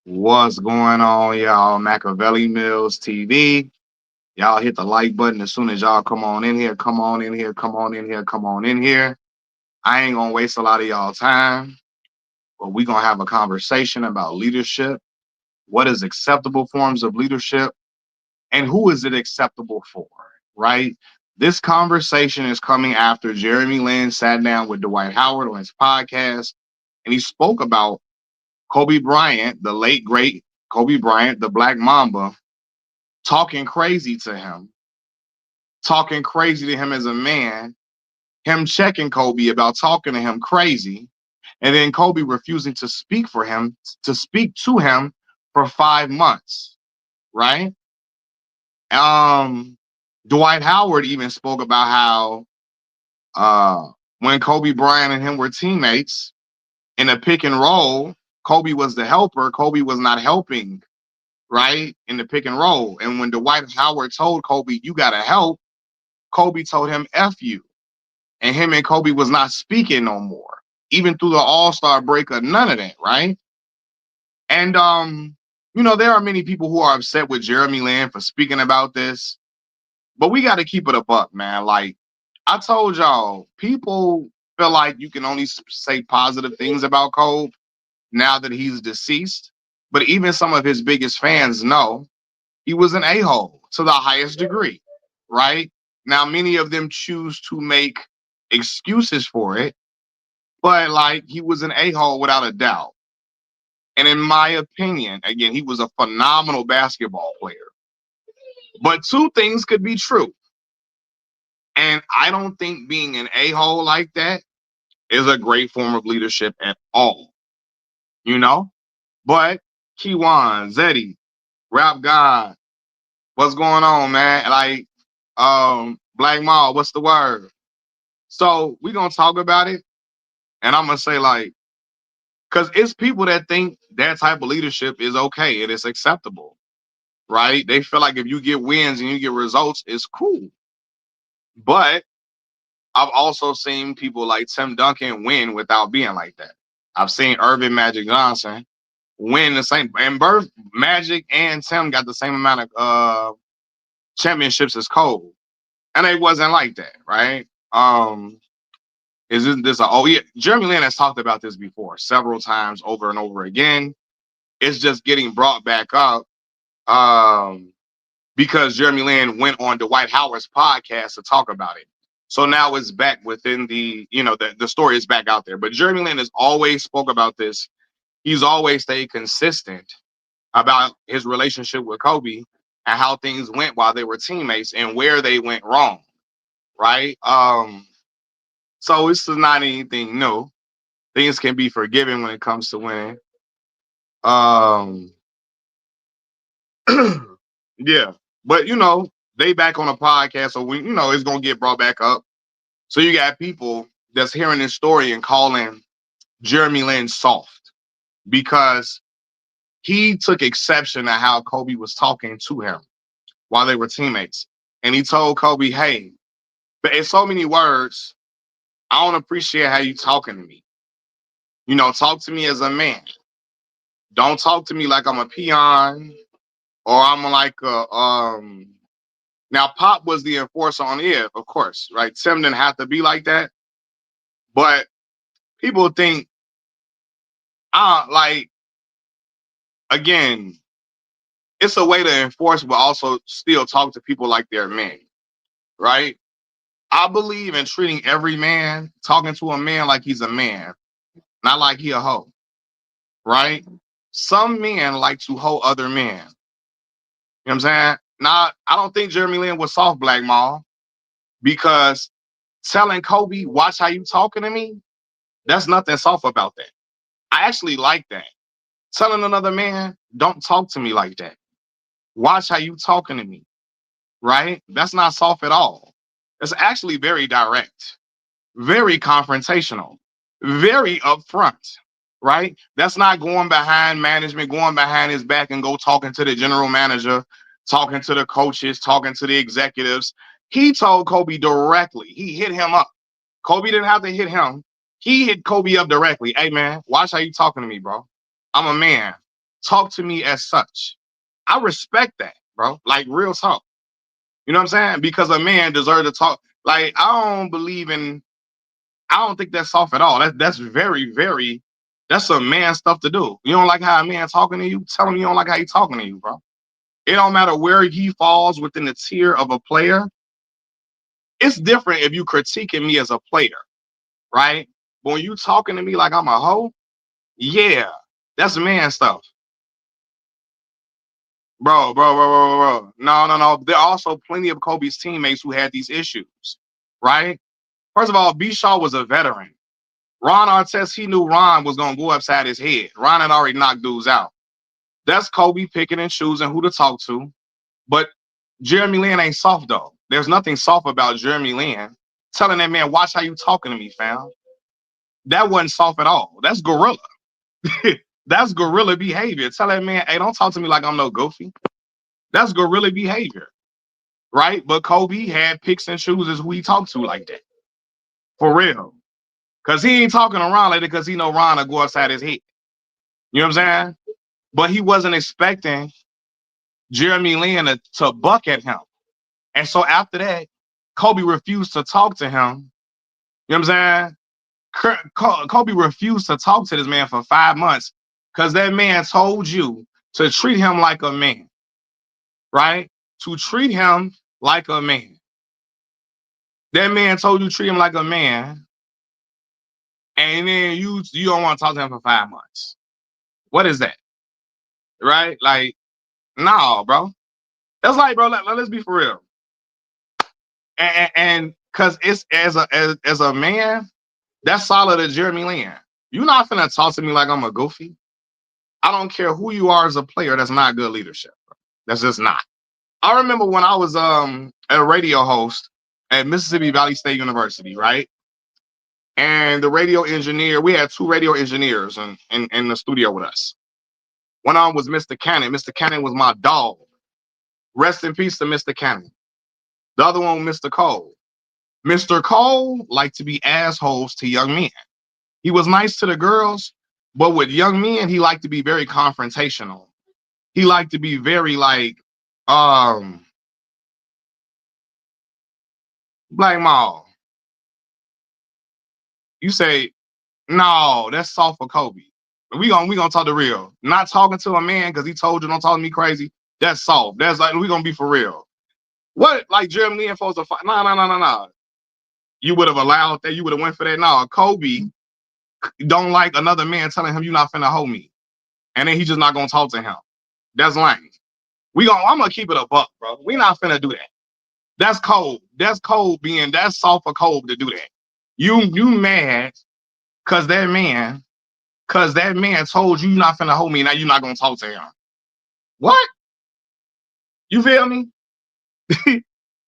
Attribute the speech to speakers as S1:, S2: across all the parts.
S1: What's going on, y'all? Machiavelli Mills TV. Y'all hit the like button as soon as y'all come on in here. Come on in here. Come on in here. Come on in here. I ain't gonna waste a lot of y'all time, but we gonna have a conversation about leadership. What is acceptable forms of leadership, and who is it acceptable for? Right. This conversation is coming after Jeremy Lin sat down with Dwight Howard on his podcast, and he spoke about Kobe Bryant, the late great Kobe Bryant, the Black Mamba, talking crazy to him, talking crazy to him as a man, him checking Kobe about talking to him crazy, and then Kobe refusing to speak for him, to speak to him for 5 months, right? Um, Dwight Howard even spoke about how when Kobe Bryant and him were teammates in a pick and roll, Kobe was the helper. Kobe was not helping, right? In the pick and roll. And when Dwight Howard told Kobe, you got to help, Kobe told him, F you. And him and Kobe was not speaking no more, even through the All-Star break or none of that, right? And, there are many people who are upset with Jeremy Lin for speaking about this, but we got to keep it a buck, man. Like I told y'all, people feel like you can only say positive things about Kobe now that he's deceased. But even some of his biggest fans know he was an a-hole to the highest degree, right? Now, many of them choose to make excuses for it, but like he was an a-hole without a doubt. And in my opinion, again, he was a phenomenal basketball player. But two things could be true. And I don't think being an a-hole like that is a great form of leadership at all, you know? But Kiwan, Zeddy, Rap God, what's going on, man? Like, Black Mall, what's the word? So we gonna talk about it, and I'm gonna say like, because it's people that think that type of leadership is okay and it's acceptable, right? They feel like if you get wins and you get results, it's cool. But I've also seen people like Tim Duncan win without being like that. I've seen Irvin Magic Johnson win the same, and Birth Magic and Tim got the same amount of championships as Cole, and it wasn't like that, right? Isn't this oh yeah, Jeremy Lin has talked about this before several times over and over again. It's just getting brought back up um, because Jeremy Lin went on Dwight Howard's podcast to talk about it. So now it's back within the story is back out there. But Jeremy Lin has always spoke about this. He's always stayed consistent about his relationship with Kobe and how things went while they were teammates and where they went wrong, right? So this is not anything new. Things can be forgiven when it comes to winning. Um, yeah, but they back on a podcast, so it's gonna get brought back up. So you got people that's hearing this story and calling Jeremy Lin soft because he took exception to how Kobe was talking to him while they were teammates, and he told Kobe, "Hey, but in so many words, I don't appreciate how you talking to me. Talk to me as a man. Don't talk to me like I'm a peon or I'm like a Now Pop was the enforcer on the air, of course, right? Tim didn't have to be like that, but people think like again, it's a way to enforce, but also still talk to people like they're men, right? I believe in treating every man, talking to a man like he's a man, not like he a hoe, right? Some men like to hoe other men. You know what I'm saying? Not, I don't think Jeremy Lin was soft, Black Mall, because telling Kobe, watch how you talking to me, that's nothing soft about that. I actually like that. Telling another man, don't talk to me like that. Watch how you talking to me, right? That's not soft at all. It's actually very direct, very confrontational, very upfront, right? That's not going behind management, going behind his back and go talking to the general manager, talking to the coaches, talking to the executives. He told Kobe directly. He hit him up. Kobe didn't have to hit him. He hit Kobe up directly. Hey, man, watch how you talking to me, bro. I'm a man. talk to me as such. I respect that, bro. Like real talk. You know what I'm saying? Because a man deserves to talk. Like I don't think that's soft at all. That's very, very that's some man stuff to do. You don't like how a man talking to you? Tell him you don't like how he talking to you, bro. It don't matter where he falls within the tier of a player. It's different if you critiquing me as a player, right? But when you talking to me like I'm a hoe, yeah, that's man stuff. Bro. No. There are also plenty of Kobe's teammates who had these issues, right? First of all, B. Shaw was a veteran. Ron Artest, he knew Ron was going to go upside his head. Ron had already knocked dudes out. That's Kobe picking and choosing who to talk to. But Jeremy Lin ain't soft, though. There's nothing soft about Jeremy Lin telling that man, watch how you talking to me, fam. That wasn't soft at all. That's gorilla. That's gorilla behavior. Tell that man, hey, don't talk to me like I'm no goofy. That's gorilla behavior, right? But Kobe had picks and chooses who he talked to like that. For real. Because he ain't talking to Ron like that because he know Ron will go upside his head. You know what I'm saying? But he wasn't expecting Jeremy Lin to buck at him. And so after that, Kobe refused to talk to him. You know what I'm saying? Kobe refused to talk to this man for 5 months because that man told you to treat him like a man, right? To treat him like a man. That man told you to treat him like a man, and then you don't want to talk to him for 5 months. What is that? Right? Like, no, bro. That's like, bro, let's be for real. And because it's as a man, that's solid as Jeremy Lin. You're not finna talk to me like I'm a goofy. I don't care who you are as a player. That's not good leadership. Bro. That's just not. I remember when I was a radio host at Mississippi Valley State University, right? And the radio engineer, we had 2 radio engineers in the studio with us. One of them was Mr. Cannon. Mr. Cannon was my dog. Rest in peace to Mr. Cannon. The other one, Mr. Cole. Mr. Cole liked to be assholes to young men. He was nice to the girls, but with young men, he liked to be very confrontational. He liked to be very like, Black Mall. You say, no, that's soft for Kobe. We gonna talk the real. Not talking to a man because he told you don't talk to me crazy. That's soft. That's like we gonna be for real. What like Jeremy Lin supposed to fight? No. You would have allowed that. You would have went for that. No, Kobe don't like another man telling him you're not finna hold me, and then he just not gonna talk to him. That's lame. I'm gonna keep it a buck, bro. We not finna do that. That's cold. That's cold being that's soft for Kobe to do that. You mad because that man told you you're not finna hold me. Now you're not gonna talk to him. What? You feel me?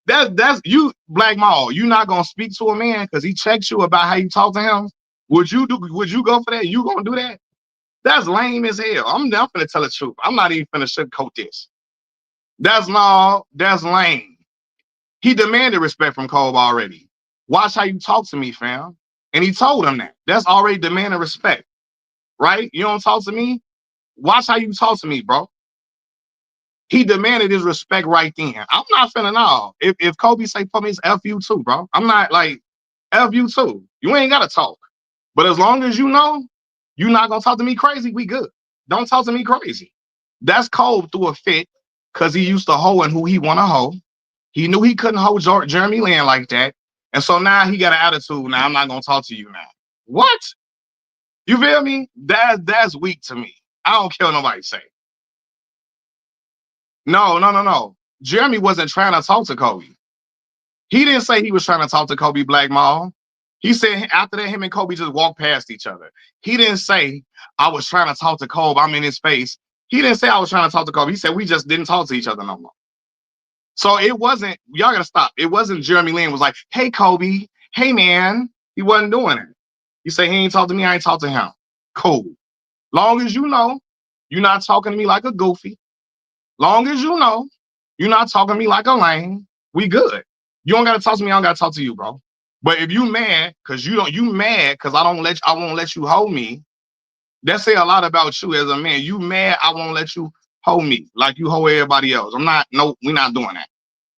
S1: That's you, Black Mall. You not gonna speak to a man because he checks you about how you talk to him. Would you go for that? You gonna do that? That's lame as hell. I'm finna tell the truth. I'm not even finna sugarcoat this. That's lame. He demanded respect from Cole already. Watch how you talk to me, fam. And he told him that. That's already demanding respect. Right? You don't talk to me? Watch how you talk to me, bro. He demanded his respect right then. I'm not finna know. If Kobe say for me, it's F you too, bro. I'm not like F you too. You ain't gotta talk. But as long as you know you're not gonna talk to me crazy, we good. Don't talk to me crazy. That's Cole through a fit because he used to hold who he wanna hold. He knew he couldn't hold Jeremy Lin like that. And so now he got an attitude. Now I'm not gonna talk to you now. What? You feel me? That's weak to me. I don't care what nobody say. No. Jeremy wasn't trying to talk to Kobe. He didn't say he was trying to talk to Kobe, Black Mall. He said after that, him and Kobe just walked past each other. He didn't say, I was trying to talk to Kobe. I'm in his face. He didn't say I was trying to talk to Kobe. He said we just didn't talk to each other no more. So it wasn't, y'all gotta stop. It wasn't Jeremy Lin was like, hey, Kobe, hey, man. He wasn't doing it. He said he ain't talk to me, I ain't talk to him. Cool. Long as you know, you're not talking to me like a goofy. Long as you know, you're not talking to me like a lame, we good. You don't gotta talk to me, I don't gotta talk to you, bro. But if you mad, cause you mad, cause I won't let you hold me, That say a lot about you as a man. You mad, I won't let you hold me like you hold everybody else. I'm not, nope, we're not doing that.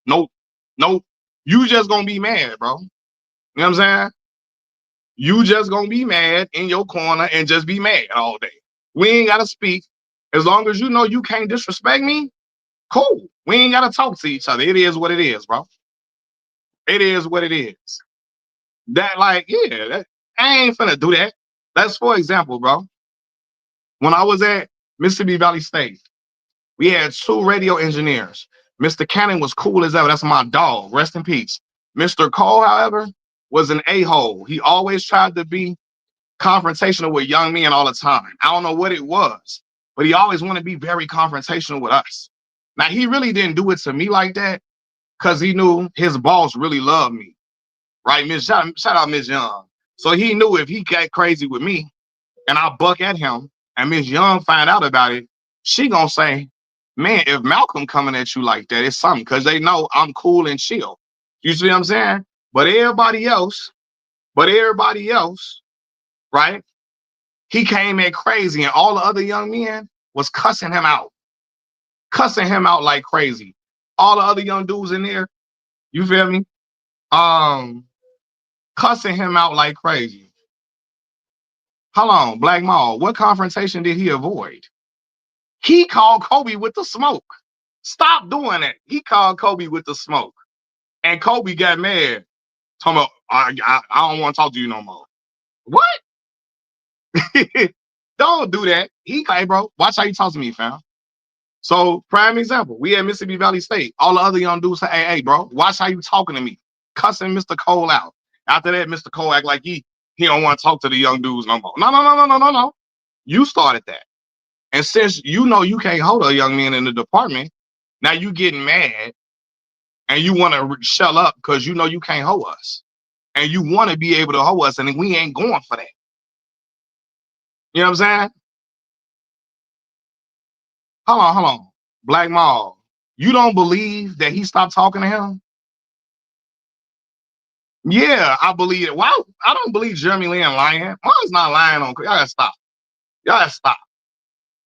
S1: Nope, nope. You just gonna be mad, bro. You know what I'm saying? You just gonna be mad in your corner and just be mad all day. We ain't gotta speak. As long as you know you can't disrespect me, cool. We ain't gotta talk to each other. It is what it is, bro. It is what it is. That like, yeah, I ain't finna do that. That's for example, bro. When I was at Mississippi Valley State, we had two radio engineers. Mr. Cannon was cool as ever. That's my dog. Rest in peace. Mr. Cole, however, was an a-hole. He always tried to be confrontational with young men all the time. I don't know what it was, but he always wanted to be very confrontational with us. Now, he really didn't do it to me like that because he knew his boss really loved me, right? Shout out Miss Young. So he knew if he got crazy with me and I buck at him and Miss Young find out about it, she gonna say, man, if Malcolm coming at you like that, it's something because they know I'm cool and chill. You see what I'm saying? But everybody else, right? He came in crazy, and all the other young men was cussing him out like crazy. All the other young dudes in there, you feel me? Um, Cussing him out like crazy. Hold on, Black Mall, what confrontation did he avoid? He called Kobe with the smoke. Stop doing it. He called Kobe with the smoke. And Kobe got mad. Talking about, I don't want to talk to you no more. What? Don't do that. Hey, bro, watch how you talk to me, fam. So, prime example, we at Mississippi Valley State. All the other young dudes say, hey, bro, watch how you talking to me. Cussing Mr. Cole out. After that, Mr. Cole act like he don't want to talk to the young dudes no more. No. You started that. And since you know you can't hold a young man in the department, now you getting mad and you want to shell up because you know you can't hold us. And you want to be able to hold us, and we ain't going for that. You know what I'm saying? Hold on. Black Mall, you don't believe that he stopped talking to him? Yeah, I believe it. Why? I don't believe Jeremy Lin lying. Mine's not lying on. Y'all gotta stop. Y'all gotta stop.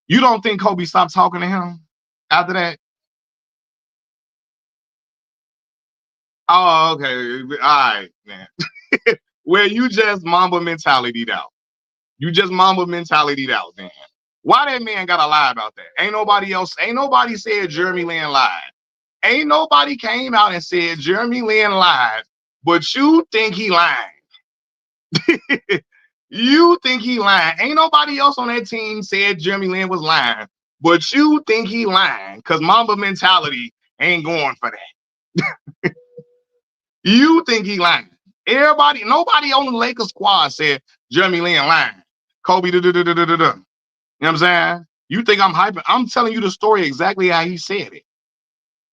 S1: You don't think Kobe stopped talking to him after that? Oh, okay. All right, man. Well, you just Mamba mentality'd out. You just Mamba mentality'd out, man. Why that man gotta lie about that? Ain't nobody said Jeremy Lin lied. Ain't nobody came out and said Jeremy Lin lied, but you think he lying. You think he lying. Ain't nobody else on that team said Jeremy Lin was lying, but you think he lying because Mamba mentality ain't going for that. You think he lying. Nobody on the Lakers squad said Jeremy Lin lying. Kobe, da. You know what I'm saying? You think I'm hyping? I'm telling you the story exactly how he said it.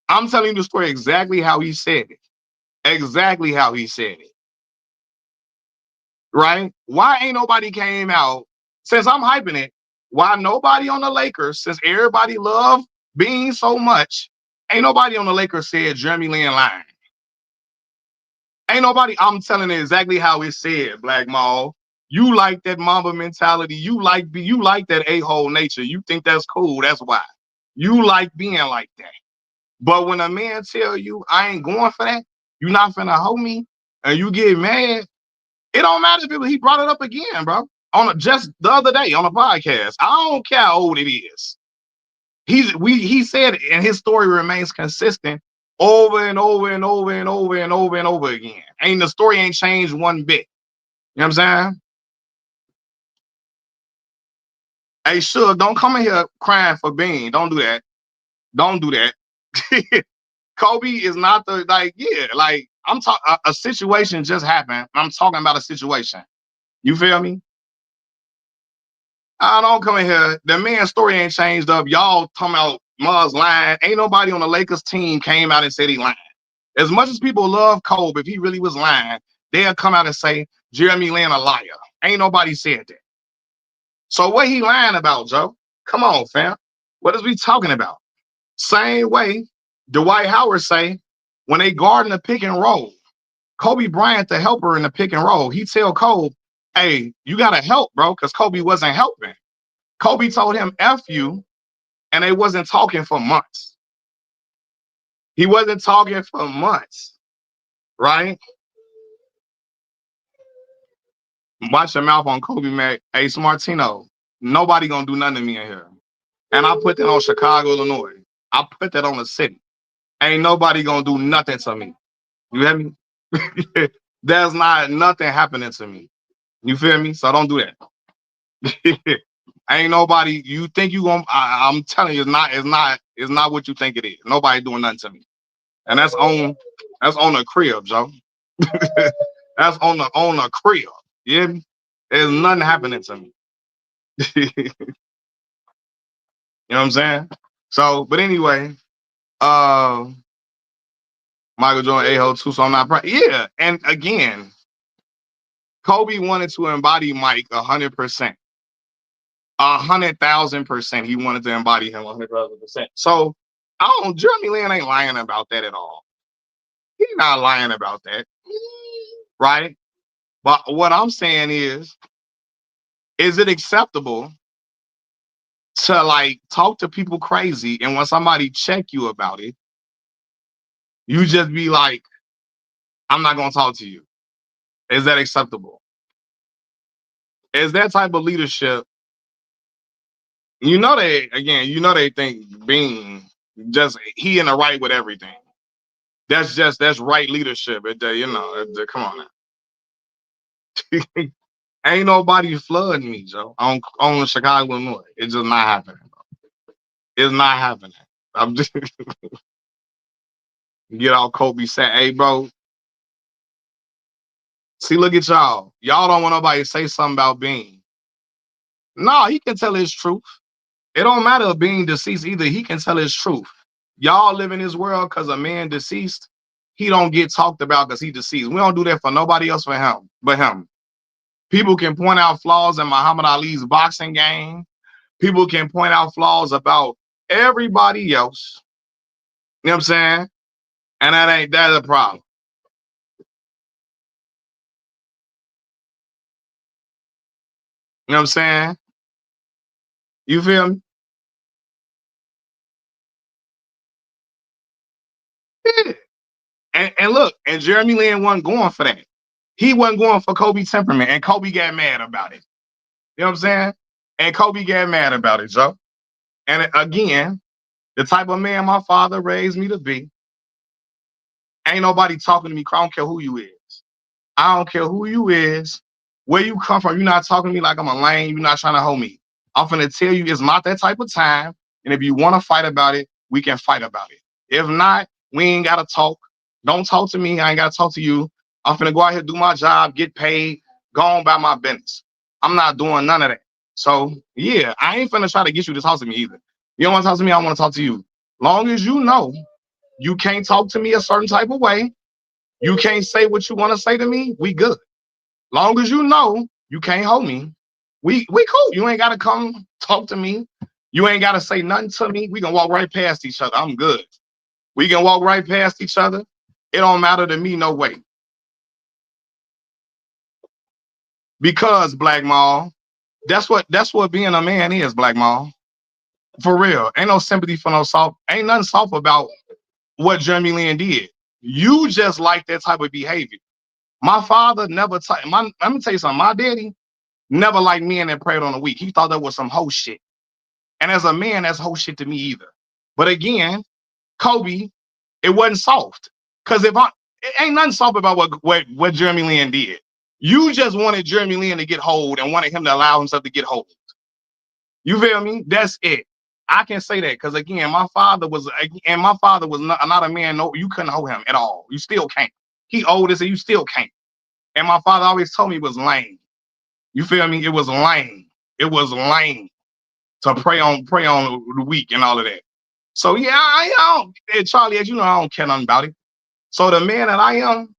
S1: I'm telling you the story exactly how he said it. Exactly how he said it. Right? Why ain't nobody came out since I'm hyping it? Why nobody on the Lakers, since everybody love Bean so much, ain't nobody on the Lakers said Jeremy Lin lying. Ain't nobody. I'm telling it exactly how it said, Black Mall. You like that Mamba mentality. You like that a-hole nature. You think that's cool. That's why. You like being like that. But when a man tell you I ain't going for that, you not finna hold me, and you get mad, it don't matter if he brought it up again, bro. Just the other day on a podcast. I don't care how old it is. He said it, and his story remains consistent over and over and over and over and over and over again. The story ain't changed one bit. You know what I'm saying? Hey, sure, don't come in here crying for Bean. Don't do that. Don't do that. Kobe is not I'm talking a situation just happened. I'm talking about a situation. You feel me? I don't come in here. The man's story ain't changed up. Y'all talking about Mars lying. Ain't nobody on the Lakers team came out and said he lying. As much as people love Kobe, if he really was lying, they'll come out and say Jeremy Lin a liar. Ain't nobody said that. So what he lying about, Joe? Come on, fam. What is we talking about? Same way Dwight Howard say when they guard in the pick and roll, Kobe Bryant the helper in the pick and roll, he tell Kobe, hey, you gotta help, bro, because Kobe wasn't helping. Kobe told him F you, and they wasn't talking for months. He wasn't talking for months, right? Watch your mouth on Kobe, man. Hey, Smartino, nobody gonna do nothing to me in here. And I put that on Chicago, Illinois. I put that on the city. Ain't nobody gonna do nothing to me. You hear me? There's not nothing happening to me. You feel me? So don't do that. Ain't nobody. You think you gonna? I'm telling you, it's not what you think it is. Nobody doing nothing to me, and that's on a crib, Joe. That's on a crib. You hear me? There's nothing happening to me. You know what I'm saying? So, but anyway, uh, Michael Jordan a-hole too. So I'm not proud. Yeah, and again, Kobe wanted to embody Mike 100%. 100,000%. He wanted to embody him 100,000%. So I don't. Jeremy Lin ain't lying about that at all. He's not lying about that, right? But what I'm saying is it acceptable to like talk to people crazy, and when somebody check you about it, you just be like, "I'm not gonna talk to you." Is that acceptable? Is that type of leadership? They think being just he in the right with everything. That's right leadership. Come on now. Ain't nobody flooding me, Joe. On Chicago, Illinois. It's just not happening. It's not happening. I'm just get all Kobe said, hey, bro. See, look at y'all. Y'all don't want nobody to say something about Bean. No, he can tell his truth. It don't matter if Being deceased either. He can tell his truth. Y'all live in this world because a man deceased. He don't get talked about because he deceased. We don't do that for nobody else but him. People can point out flaws in Muhammad Ali's boxing game. People can point out flaws about everybody else. You know what I'm saying? And that's a problem. You know what I'm saying? You feel me? Yeah. And look, and Jeremy Lin wasn't going for that. He wasn't going for Kobe temperament, and Kobe got mad about it. You know what I'm saying? And Kobe got mad about it, Joe. And again, the type of man my father raised me to be, ain't nobody talking to me. I don't care who you is. I don't care who you is, where you come from. You're not talking to me like I'm a lame. You're not trying to hold me. I'm finna tell you it's not that type of time. And if you want to fight about it, we can fight about it. If not, we ain't gotta talk. Don't talk to me. I ain't gotta talk to you. I'm finna go out here, do my job, get paid, go on about my business. I'm not doing none of that. So yeah, I ain't finna try to get you to talk to me either. You don't want to talk to me, I want to talk to you. Long as you know you can't talk to me a certain type of way, you can't say what you want to say to me, we good. Long as you know you can't hold me, we cool. You ain't gotta come talk to me. You ain't gotta say nothing to me. We can walk right past each other. I'm good. We can walk right past each other. It don't matter to me, no way. Because Black Mall, that's what being a man is, Black Mall. For real. Ain't no sympathy for no soft. Ain't nothing soft about what Jeremy Lin did. You just like that type of behavior. My father never let me tell you something. My daddy never liked men that prayed on the weak. He thought that was some whole shit. And as a man, that's whole shit to me either. But again, Kobe, it wasn't soft. Cause it ain't nothing soft about what Jeremy Lin did. You just wanted Jeremy Lin to get hold and wanted him to allow himself to get hold. You feel me? That's it. I can say that because again, my father was not a man. No, you couldn't hold him at all. You still can't. He old as you still can't. And my father always told me it was lame. You feel me? It was lame. It was lame to prey on the weak and all of that. So yeah, I don't, Charlie, as you know, I don't care nothing about it. So the man that I am,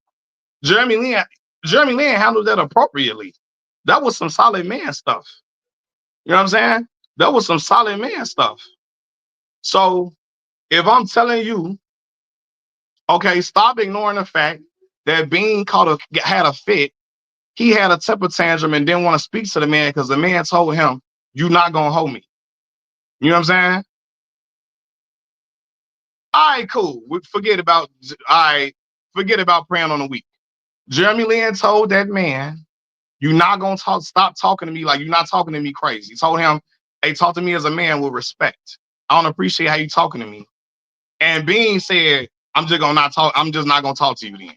S1: Jeremy Lin handled that appropriately. That was some solid man stuff. You know what I'm saying? That was some solid man stuff. So if I'm telling you, okay, stop ignoring the fact that Bean had a fit, he had a temper tantrum and didn't want to speak to the man because the man told him You not gonna hold me. You know what I'm saying? All right, cool. Forget about praying on the week. Jeremy Lin told that man, "You not gonna talk. Stop talking to me like you're not talking to me crazy." He told him, "Hey, talk to me as a man with respect. I don't appreciate how you talking to me." And Bean said, "I'm just gonna not talk. I'm just not gonna talk to you then."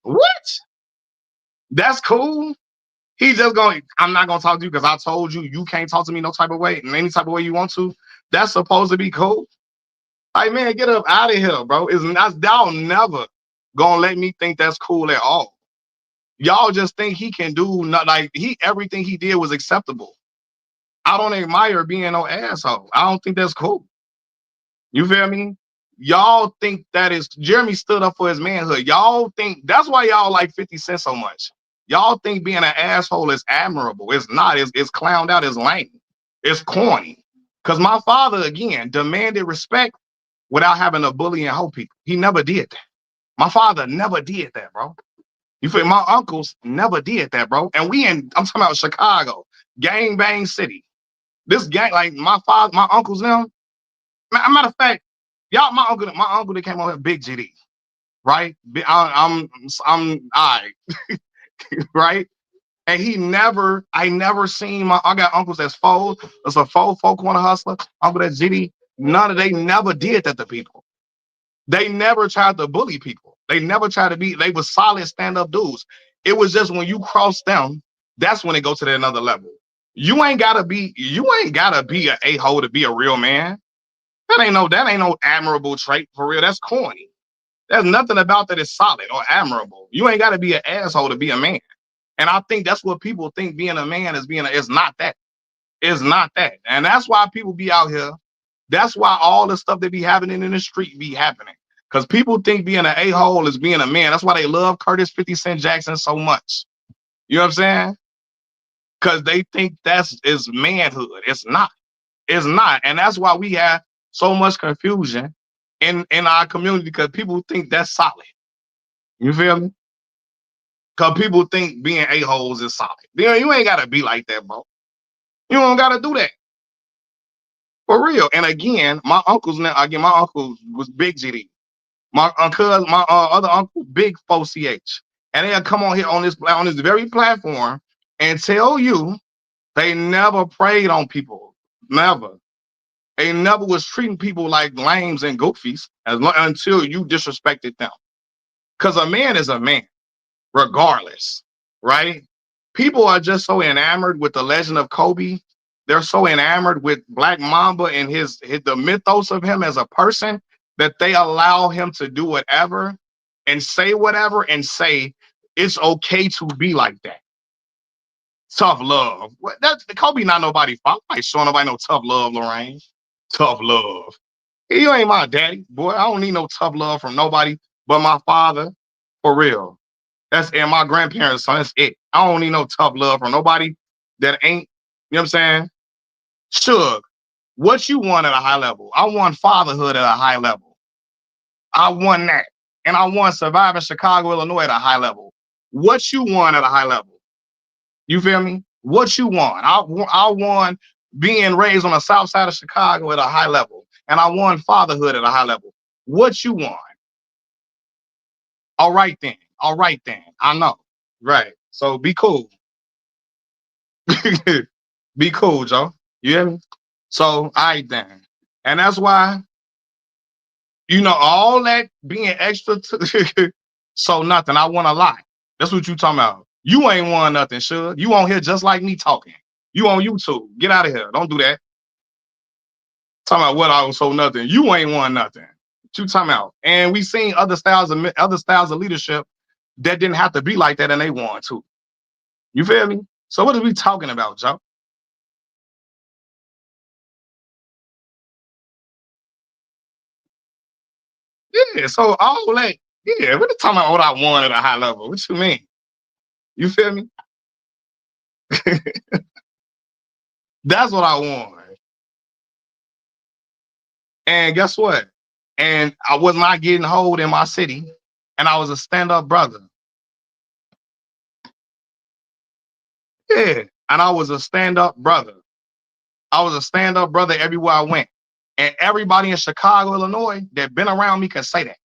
S1: What? That's cool. He just going, I'm not gonna talk to you because I told you you can't talk to me no type of way, in any type of way you want to. That's supposed to be cool. Like, man, get up out of here, bro. It's not, y'all never gonna let me think that's cool at all. Y'all just think he can do not like everything he did was acceptable. I don't admire being no asshole. I don't think that's cool. You feel me? Y'all think that is Jeremy stood up for his manhood. Y'all think that's why y'all like 50 Cent so much. Y'all think being an asshole is admirable. It's not. It's clowned out. It's lame. It's corny. Because my father, again, demanded respect without having to bully and hoe people. He never did that. My father never did that, bro. You feel me? My uncles never did that, bro. And I'm talking about Chicago, gang bang city. This gang, like my father, my uncles now. Matter of fact, y'all, my uncle that came over here, Big GD, right? I'm all right, right? And I never seen I got uncles that's fold, that's a four corner hustler, uncle that's GD. None of they never did that to people. They never tried to bully people. They never tried to they were solid stand-up dudes. It was just when you cross them, that's when it goes to that another level. You ain't gotta be an a-hole to be a real man. That ain't no admirable trait for real. That's corny. There's nothing about that is solid or admirable. You ain't gotta be an asshole to be a man. And I think that's what people think being a man is it's not that. It's not that. And that's why people be out here. That's why all the stuff that be happening in the street be happening. Because people think being an a-hole is being a man. That's why they love Curtis 50 Cent Jackson so much. You know what I'm saying? Because they think that's is manhood. It's not. It's not. And that's why we have so much confusion in our community because people think that's solid. You feel me? Because people think being a-holes is solid. You ain't got to be like that, bro. You don't got to do that. For real. And again, my uncle was Big GD. My uncle, my other uncle, Big 4CH. And they'll come on here on this very platform and tell you they never preyed on people. Never. They never was treating people like lames and goofies until you disrespected them. Because a man is a man, regardless, right? People are just so enamored with the legend of Kobe. They're so enamored with Black Mamba and the mythos of him as a person that they allow him to do whatever and say whatever and say it's okay to be like that. Tough love. That's Kobe, not nobody fault. I ain't showing nobody no tough love, Lorraine. Tough love. You ain't my daddy, boy. I don't need no tough love from nobody but my father. For real. And my grandparents, so that's it. I don't need no tough love from nobody that ain't, you know what I'm saying? Suge, what you want at a high level? I want fatherhood at a high level. I won that. And I won surviving Chicago, Illinois at a high level. What you want at a high level? You feel me? What you want? I won being raised on the south side of Chicago at a high level. And I won fatherhood at a high level. What you want? All right then. All right then. I know. Right. So be cool. Be cool, Joe. You hear me? So, all right then. And that's why, all that being extra so nothing. I want a lot. That's what you talking about. You ain't won nothing, sure. You on here just like me talking. You on YouTube. Get out of here. Don't do that. Talking about what I was so nothing. You ain't won nothing. What you talking about? And we seen other styles of leadership that didn't have to be like that and they won too. You feel me? So what are we talking about, Joe? Yeah, so all that, yeah, we're talking about what I want at a high level. What you mean? You feel me? That's what I want. And guess what? And I was not getting hold in my city, and I was a stand-up brother. Yeah, and I was a stand-up brother. I was a stand-up brother everywhere I went. And everybody in Chicago, Illinois that been around me can say that.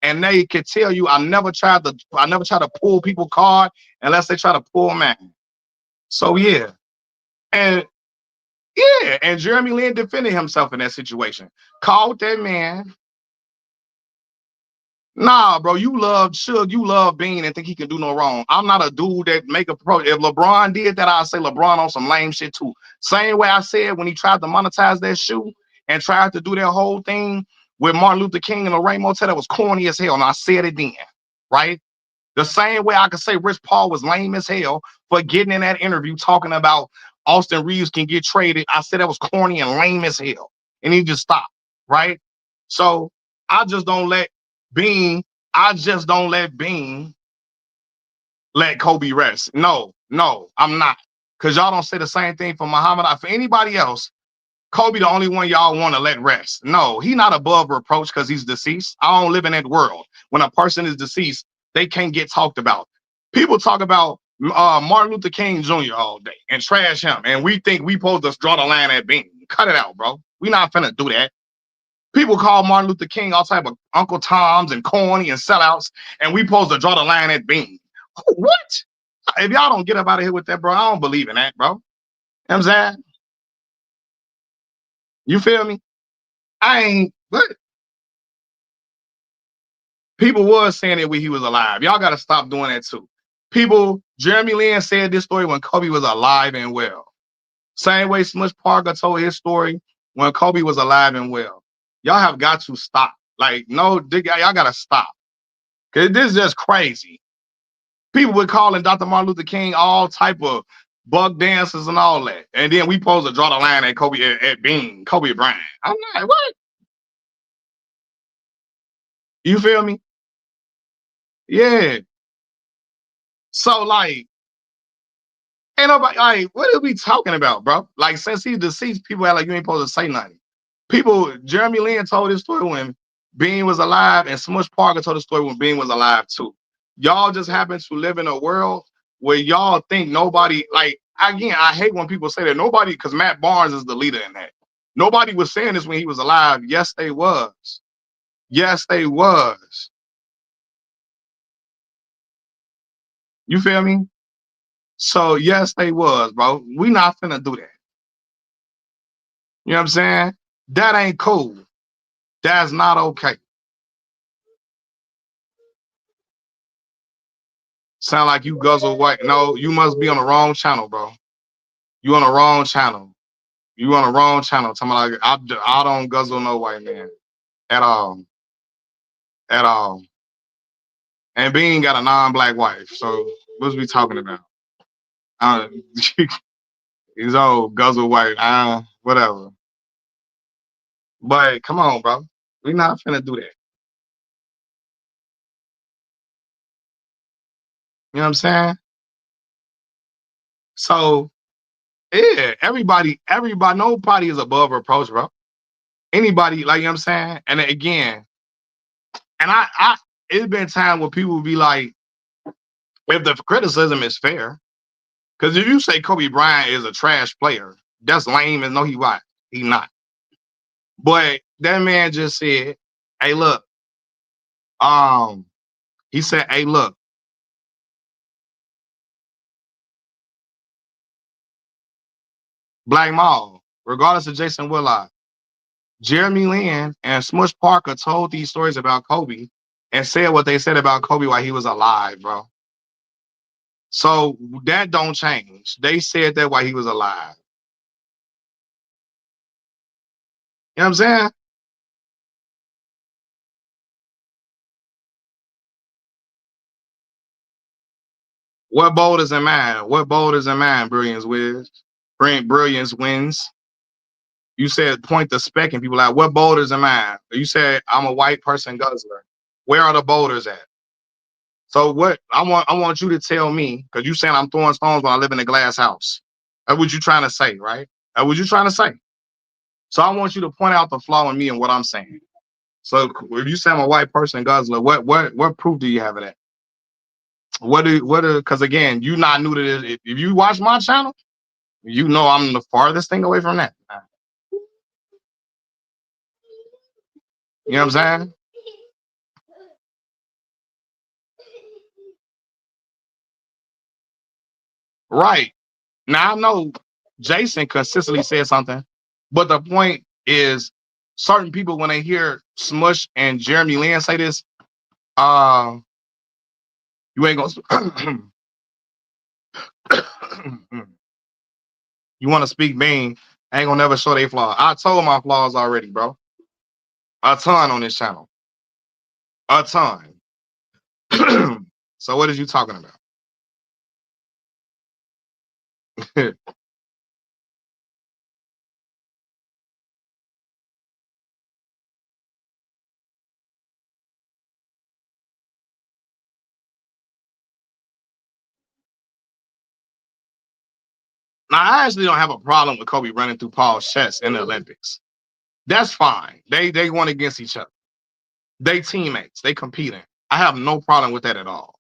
S1: And they could tell you I never tried to pull people card unless they try to pull mine. So yeah. And yeah, and Jeremy Lin defended himself in that situation. Called that man. Nah, bro, you love Suge, you love Bean and think he can do no wrong. I'm not a dude that make a pro. If LeBron did that, I'd say LeBron on some lame shit too. Same way I said when he tried to monetize that shoe and tried to do that whole thing with Martin Luther King and the Ray Motel, that was corny as hell. And I said it then, right? The same way I could say Rich Paul was lame as hell for getting in that interview talking about Austin Reeves can get traded. I said that was corny and lame as hell. And he just stopped, right? So I just don't let Bean, I just don't let Bean let Kobe rest. No, I'm not. Because y'all don't say the same thing for Muhammad. For anybody else, Kobe the only one y'all want to let rest. No, he not above reproach because he's deceased. I don't live in that world. When a person is deceased, they can't get talked about. People talk about Martin Luther King Jr. all day and trash him, and we think we supposed to draw the line at Bean. Cut it out, bro. We not finna do that. People call Martin Luther King all type of Uncle Toms and corny and sellouts, and we supposed to draw the line at Bean. What? If y'all don't get up out of here with that, bro, I don't believe in that, bro. You know what I'm saying? You feel me? I ain't, but people was saying it when he was alive. Y'all got to stop doing that too. People, Jeremy Lin said this story when Kobe was alive and well. Same way Smush Parker told his story when Kobe was alive and well. Y'all have got to stop. Like, no, y'all got to stop. Because this is just crazy. People were calling Dr. Martin Luther King all type of bug dancers and all that. And then we supposed to draw the line at Kobe, at Bean, Kobe Bryant. I'm like, what? You feel me? Yeah. So, like, ain't nobody, like, what are we talking about, bro? Like, since he's deceased, people act like you ain't supposed to say nothing. People, Jeremy Lin told his story when Bean was alive, and Smush Parker told the story when Bean was alive too. Y'all just happen to live in a world where y'all think nobody, like, again, I hate when people say that nobody, because Matt Barnes is the leader in that. Nobody was saying this when he was alive. Yes, they was. Yes, they was. You feel me? So, yes, they was, bro. We not finna do that. You know what I'm saying? That ain't cool. That's not okay. Sound like you guzzle white. No, you must be on the wrong channel, bro. You on the wrong channel. You on the wrong channel. Talking like I don't guzzle no white man at all, at all. And Bean got a non-black wife, so what's we talking about? Uh, he's old guzzle white. Whatever. But come on, bro. We not finna do that. You know what I'm saying? So yeah, everybody, nobody is above reproach, bro. Anybody, like, you know what I'm saying? And again, and I it's been time where people be like, if the criticism is fair, because if you say Kobe Bryant is a trash player, that's lame, and no, he what? He not. But that man just said, hey, look, um, he said, hey, look, Black Mall, regardless of Jason Willock, Jeremy Lin and Smush Parker told these stories about Kobe and said what they said about Kobe while he was alive, bro. So that don't change. They said that while he was alive. You know what I'm saying? What boulders in mind? What boulders in mind, Brilliance wins? Brilliance wins. You said point the spec and people like, what boulders in mind? You said I'm a white person guzzler. Where are the boulders at? So what I want you to tell me, because you saying I'm throwing stones when I live in a glass house. That's what you trying to say, right? That's what you trying to say. So I want you to point out the flaw in me and what I'm saying. So if you say I'm a white person guzzler, what proof do you have of that? Because again, you not new to this. If you watch my channel, You know I'm the farthest thing away from that. You know what I'm saying? Right. Now I know Jason consistently said something, but the point is certain people when they hear Smush and Jeremy Lin say this, uh, you ain't gonna you wanna speak mean, ain't gonna never show they flaws. I told my flaws already, bro. A ton on this channel. A ton. So what is you talking about? Now I actually don't have a problem with Kobe running through Paul's chest in the Olympics. That's fine. They went against each other. They teammates. They competing. I have no problem with that at all.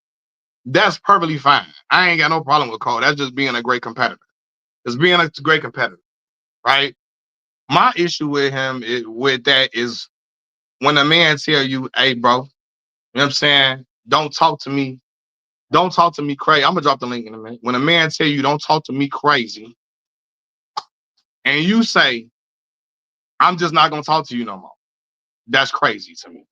S1: That's perfectly fine. I ain't got no problem with Cole. That's just being a great competitor. It's being a great competitor, right? My issue with him with that is when a man tell you, "Hey, bro," you know what I'm saying? Don't talk to me. Don't talk to me crazy. I'm gonna drop the link in a minute. When a man tell you, "Don't talk to me crazy," and you say, "I'm just not gonna talk to you no more," that's crazy to me.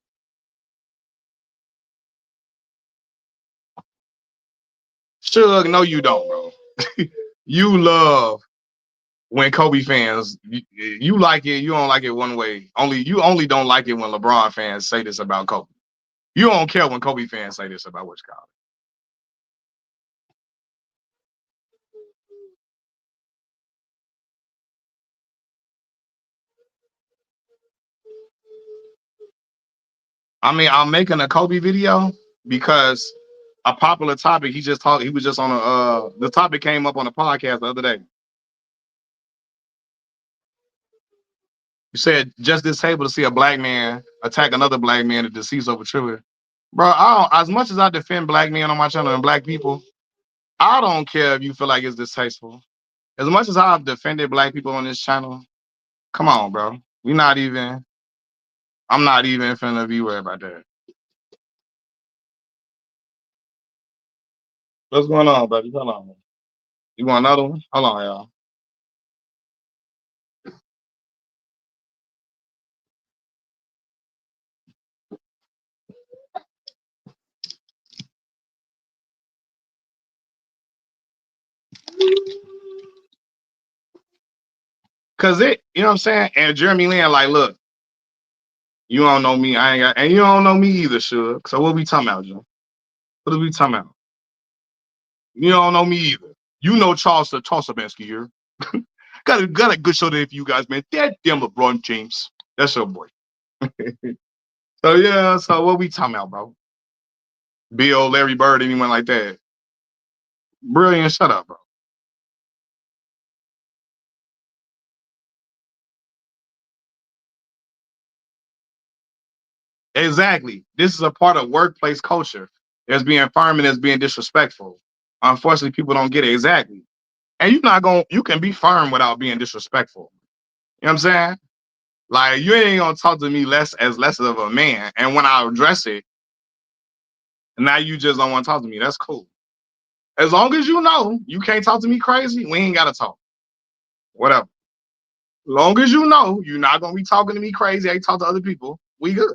S1: Suge, no, you don't, bro. You love when Kobe fans, you like it, you don't like it one way. You only don't like it when LeBron fans say this about Kobe. You don't care when Kobe fans say this about what you call it. I mean, I'm making a Kobe video because a popular topic. He was just on a the topic came up on a podcast the other day. You said just this table to see a black man attack another black man to deceased over trivia. Bro, as much as I defend black men on my channel and black people, I don't care if you feel like it's distasteful. As much as I've defended black people on this channel, come on, bro. We not even. I'm not even finna be worried about that. What's going on, buddy? Hold on. You want another one? Hold on, y'all. Cause you know what I'm saying? And Jeremy Lin, like, look, you don't know me. I ain't got, and you don't know me either, sure. So what we talking about, Joe? What are we talking about? You don't know me either. You know Charles Sabansky here. got a good show there for you guys, man. That damn LeBron James. That's your boy. So yeah, so what we talking about, bro? Bill, Larry Bird, anyone like that? Brilliant, shut up, bro. Exactly. This is a part of workplace culture. There's being firm and there's being disrespectful. Unfortunately, people don't get it exactly. And you can be firm without being disrespectful. You know what I'm saying? Like you ain't gonna talk to me less of a man. And when I address it, now you just don't want to talk to me. That's cool. As long as you know you can't talk to me crazy, we ain't gotta talk. Whatever. Long as you know you're not gonna be talking to me crazy, I talk to other people, we good.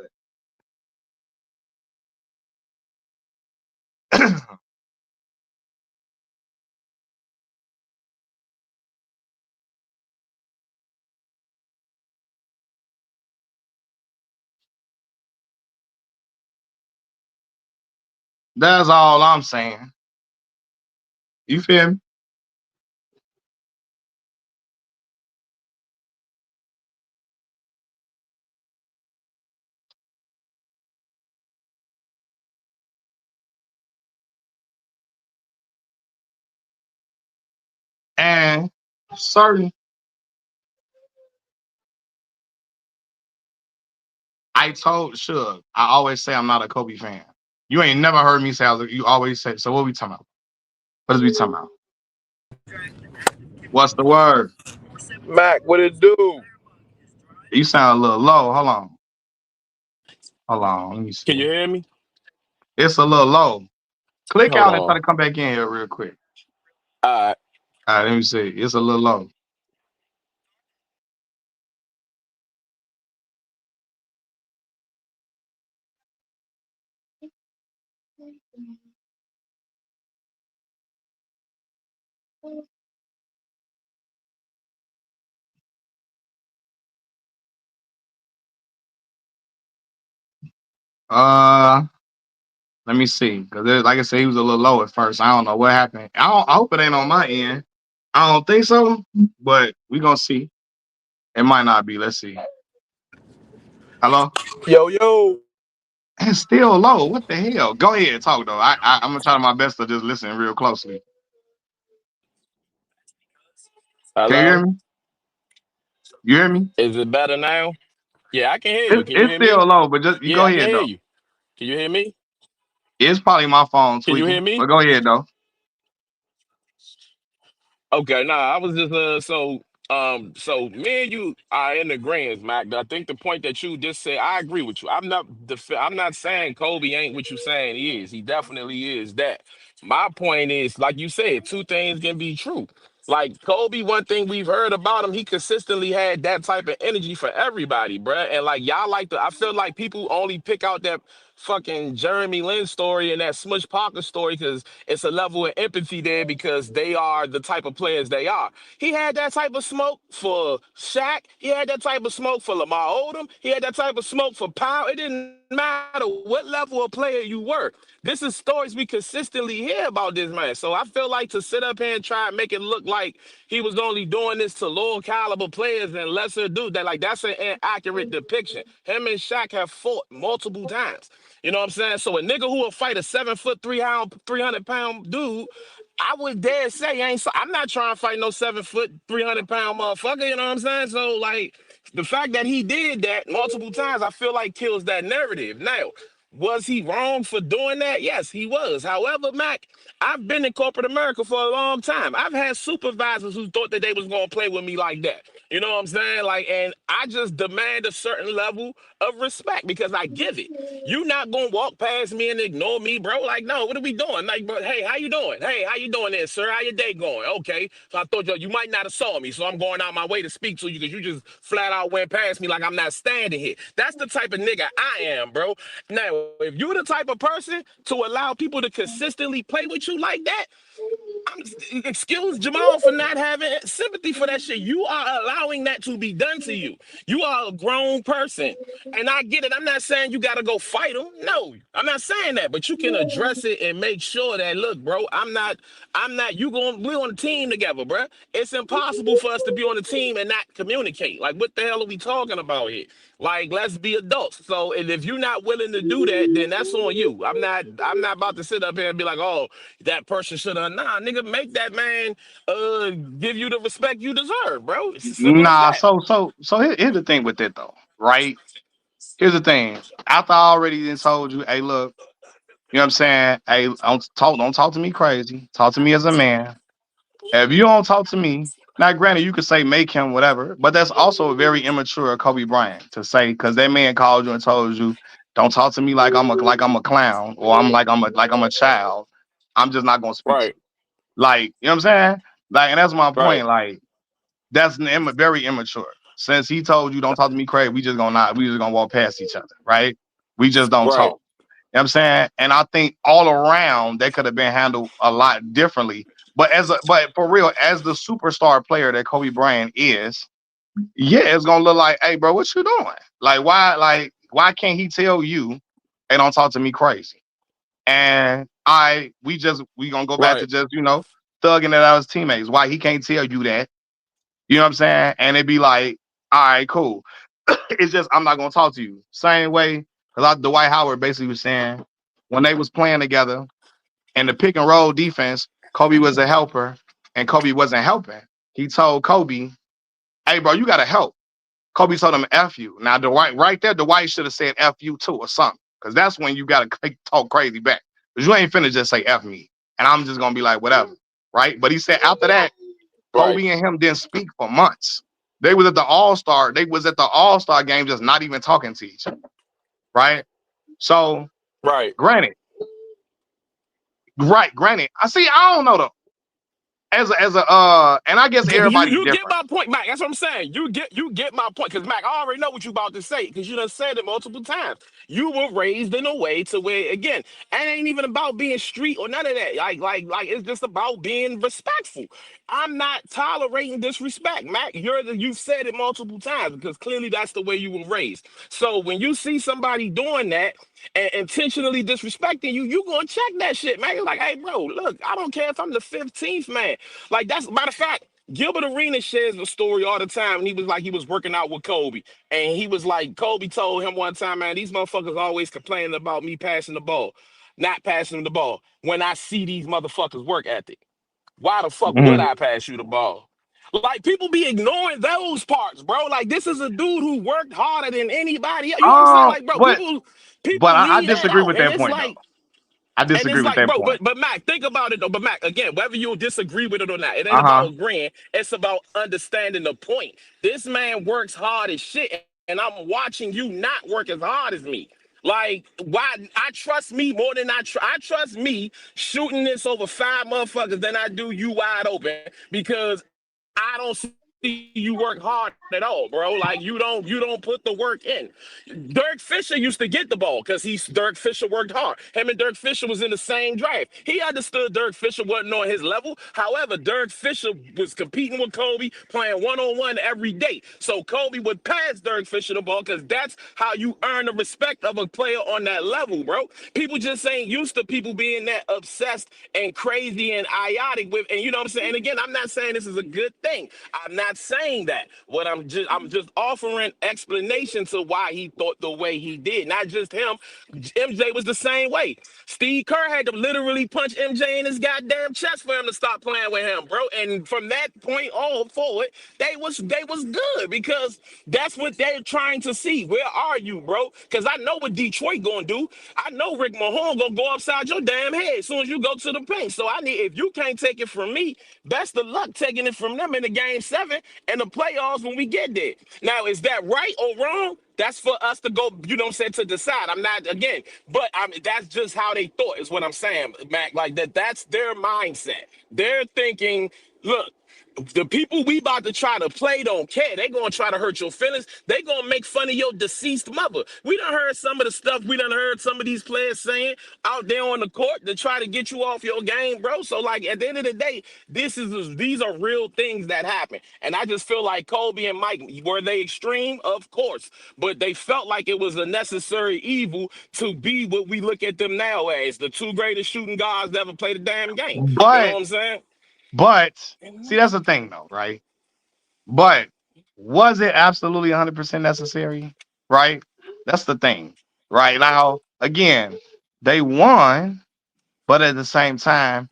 S1: That's all I'm saying. You feel me? And certain I told Suge, I always say I'm not a Kobe fan. You ain't never heard me say you always say, so what we talking about? What is we talking about? What's the word?
S2: Mac, what it do?
S1: You sound a little low. Hold on. Hold on. Let me
S2: Can
S1: see.
S2: you hear me?
S1: It's a little low. Click
S2: Hold
S1: out and try to
S2: on.
S1: come back in here real quick.
S2: All right.
S1: All right, let me see. It's a little low. Uh, Let me see. Because like I said, he was a little low at first. I don't know what happened. I hope it ain't on my end. I don't think so, but we gonna see. It might not be. Let's see. Hello?
S2: Yo, yo.
S1: It's still low. What the hell? Go ahead, talk though. I'm gonna try my best to just listen real closely. Can you hear
S2: Hello.
S1: me? You hear me?
S2: Is it better now? Yeah, I can hear you.
S1: It's,
S2: Can you
S1: it's
S2: hear
S1: still
S2: me?
S1: low, but just you go
S2: Yeah, I can
S1: ahead
S2: hear
S1: though.
S2: you. Can you hear me?
S1: It's probably my phone
S2: Can you hear
S1: tweaking, but
S2: me?
S1: go ahead though.
S2: Okay, nah, I was just so me and you are in agreement, Mac. I think the point that you just said, I agree with you. I'm not saying Kobe ain't what you saying he is. He definitely is that. My point is, like you said, two things can be true. Like Kobe, one thing we've heard about him, he consistently had that type of energy for everybody, bruh. And like y'all like to, I feel like people only pick out that fucking Jeremy Lin story and that Smush Parker story because it's a level of empathy there because they are the type of players they are. He had that type of smoke for Shaq. He had that type of smoke for Lamar Odom. He had that type of smoke for Powell. It didn't matter what level of player you were. This is stories we consistently hear about this man. So I feel like to sit up here and try and make it look like he was only doing this to lower caliber players and lesser dudes, that like that's an inaccurate depiction. Him and Shaq have fought multiple times. You know what I'm saying? So a nigga who will fight a 7 foot 300 pound dude, I would dare say I'm not trying to fight no 7 foot 300 pound motherfucker. You know what I'm saying? So like the fact that he did that multiple times, I feel like kills that narrative. Now, was he wrong for doing that? Yes, he was. However, Mac, I've been in corporate America for a long time. I've had supervisors who thought that they was gonna play with me like that. You know what I'm saying? Like, and I just demand a certain level of respect because I give it. You not gonna walk past me and ignore me, bro. Like, no, what are we doing? Like, bro, hey, how you doing? Hey, how you doing there, sir? How your day going? Okay. So I thought you might not have saw me, so I'm going out my way to speak to you because you just flat out went past me like I'm not standing here. That's the type of nigga I am, bro. Now, if you're the type of person to allow people to consistently play with you like that, I'm, excuse Jamal for not having sympathy for that shit. You are allowing that to be done to you. You are a grown person. And I get it. I'm not saying you got to go fight them. No, I'm not saying that. But you can address it and make sure that, look, bro, we're on a team together, bro. It's impossible for us to be on a team and not communicate. Like, what the hell are we talking about here? Like, let's be adults. So, and if you're not willing to do that, then that's on you. I'm not about to sit up here and be like, oh, that person should have. Nah, nigga, make that man give you the respect you deserve, bro. It's as simple as
S1: Nah,
S2: that.
S1: so here's the thing with it though, right? Here's the thing. After I already done told you, hey, look, you know what I'm saying? Hey, don't talk to me crazy. Talk to me as a man. If you don't talk to me, now granted, you could say make him whatever, but that's also a very immature of Kobe Bryant to say because that man called you and told you, don't talk to me like I'm a clown or I'm a child. I'm just not gonna speak to
S2: Right,
S1: you. Like, you know what I'm saying? Like, and that's my
S2: right,
S1: point. Like, that's very immature. Since he told you don't talk to me crazy, we just gonna walk past each other, right? We just don't
S2: right,
S1: talk. You know what I'm saying? And I think all around that could have been handled a lot differently. But for real, as the superstar player that Kobe Bryant is, yeah, it's gonna look like, hey, bro, what you doing? Like why can't he tell you, hey, don't talk to me crazy? And we gonna go back to
S2: right,
S1: just, thugging it out as teammates. Why he can't tell you that? You know what I'm saying? And it'd be like, all right, cool. It's just I'm not gonna talk to you. Same way, because Dwight Howard basically was saying when they was playing together in the pick and roll defense, Kobe was a helper and Kobe wasn't helping. He told Kobe, hey, bro, you gotta help. Kobe told him F you. Now Dwight right there, Dwight should have said F you too or something. Cause that's when you gotta talk crazy back. Cause you ain't finna just say F me. And I'm just gonna be like, whatever. Right? But he said after that,
S2: Right.
S1: Kobe and him didn't speak for months. They was at the All-Star. They was at the All-Star game, just not even talking to each other. Right. So,
S2: Right.
S1: granted, right, granted. I see. I don't know though. And I guess everybody's
S2: You get
S1: different.
S2: my point, Mac. That's what I'm saying. You get my point, because Mac, I already know what you about to say, because you done said it multiple times. You were raised in a way to where, again, it ain't even about being street or none of that. Like it's just about being respectful. I'm not tolerating disrespect, Mac. You've said it multiple times, because clearly that's the way you were raised. So when you see somebody doing that and intentionally disrespecting you, you gonna check that shit, man. You're like, hey, bro, look, I don't care if I'm the 15th man. Like, that's matter of fact. Gilbert Arenas shares the story all the time. And he was like, he was working out with Kobe. And he was like, Kobe told him one time, man, these motherfuckers always complaining about me passing the ball, not passing the ball. When I see these motherfuckers work ethic, why the fuck would
S1: Mhm.
S2: I pass you the ball? Like, people be ignoring those parts, bro. Like, this is a dude who worked harder than anybody else. You know what I'm saying? Like, bro,
S1: But
S2: people
S1: I
S2: leave that
S1: disagree
S2: out.
S1: with
S2: And
S1: that
S2: it's
S1: point though.
S2: like,
S1: I
S2: and
S1: disagree
S2: it's
S1: with
S2: like,
S1: that
S2: bro,
S1: point.
S2: but Mac, think about it though. But Mac, again, whether you disagree with it or not, it ain't
S1: Uh
S2: about
S1: huh.
S2: agreeing. It's about understanding the point. This man works hard as shit, and I'm watching you not work as hard as me. Like, why? I trust me more than I trust me shooting this over 5 motherfuckers than I do you wide open, because I don't see you work hard at all, bro. Like, you don't put the work in. Dirk Fisher used to get the ball because Dirk Fisher worked hard. Him and Dirk Fisher was in the same drive. He understood Dirk Fisher wasn't on his level. However, Dirk Fisher was competing with Kobe, playing 1-on-1 every day. So Kobe would pass Dirk Fisher the ball, because that's how you earn the respect of a player on that level, bro. People just ain't used to people being that obsessed and crazy and idiotic with, and you know what I'm saying? And again, I'm not saying this is a good thing. I'm not saying that. What I'm just offering explanation to why he thought the way he did. Not just him. MJ was the same way. Steve Kerr had to literally punch MJ in his goddamn chest for him to stop playing with him, bro. And from that point on forward, they was good, because that's what they're trying to see. Where are you, bro? Because I know what Detroit gonna do. I know Rick Mahone gonna go upside your damn head as soon as you go to the paint. So I need, if you can't take it from me, best of luck taking it from them in the game 7 and the playoffs when we get there. Now, is that right or wrong? That's for us to go, you know what I'm saying, to decide. I'm not, again, but that's just how they thought, is what I'm saying, Mac. Like, that's their mindset. They're thinking, look, the people we about to try to play don't care. They gonna try to hurt your feelings. They gonna make fun of your deceased mother. We done heard some of the stuff we done heard some of these players saying out there on the court to try to get you off your game, bro. So, like, at the end of the day, these are real things that happen. And I just feel like Kobe and Mike, were they extreme? Of course. But they felt like it was a necessary evil to be what we look at them now as, the two greatest shooting guards that ever played a damn game. You know
S1: But
S2: what I'm saying?
S1: but see, that's the thing though, right? But was it absolutely 100% necessary? Right? That's the thing. Right now, again, they won, but at the same time,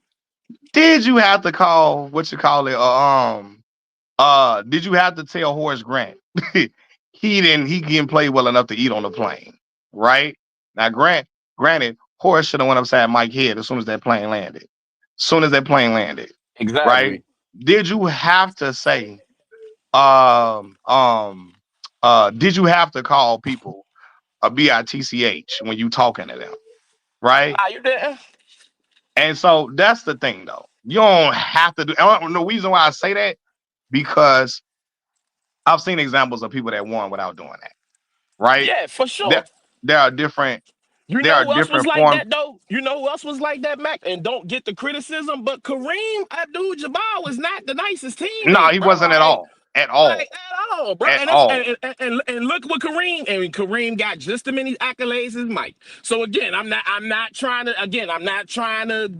S1: did you have to call what you call it? Did you have to tell Horace Grant he didn't play well enough to eat on the plane, right? Now, granted, Horace should have went upside Mike's head as soon as that plane landed. As soon as that plane landed, right?
S2: Exactly.
S1: Did you have to say, um, um, did you have to call people a bitch when you talking to them, right?
S2: Nah, you didn't.
S1: And so that's the thing, though. You don't have to do. And the reason why I say that, because I've seen examples of people that won without doing that, right?
S2: Yeah, for sure.
S1: There, there are different,
S2: You
S1: there
S2: know
S1: are
S2: who else was
S1: different
S2: like
S1: forms.
S2: that though? You know who else was like that, Mac? And don't get the criticism, but Kareem Abdul-Jabbar was not the nicest
S1: No,
S2: teammate,
S1: he
S2: bro.
S1: wasn't at all, at
S2: Like
S1: all,
S2: at all, bro.
S1: at
S2: And that's
S1: all.
S2: and look what Kareem, and Kareem got just as many accolades as Mike. So again, I'm not trying to,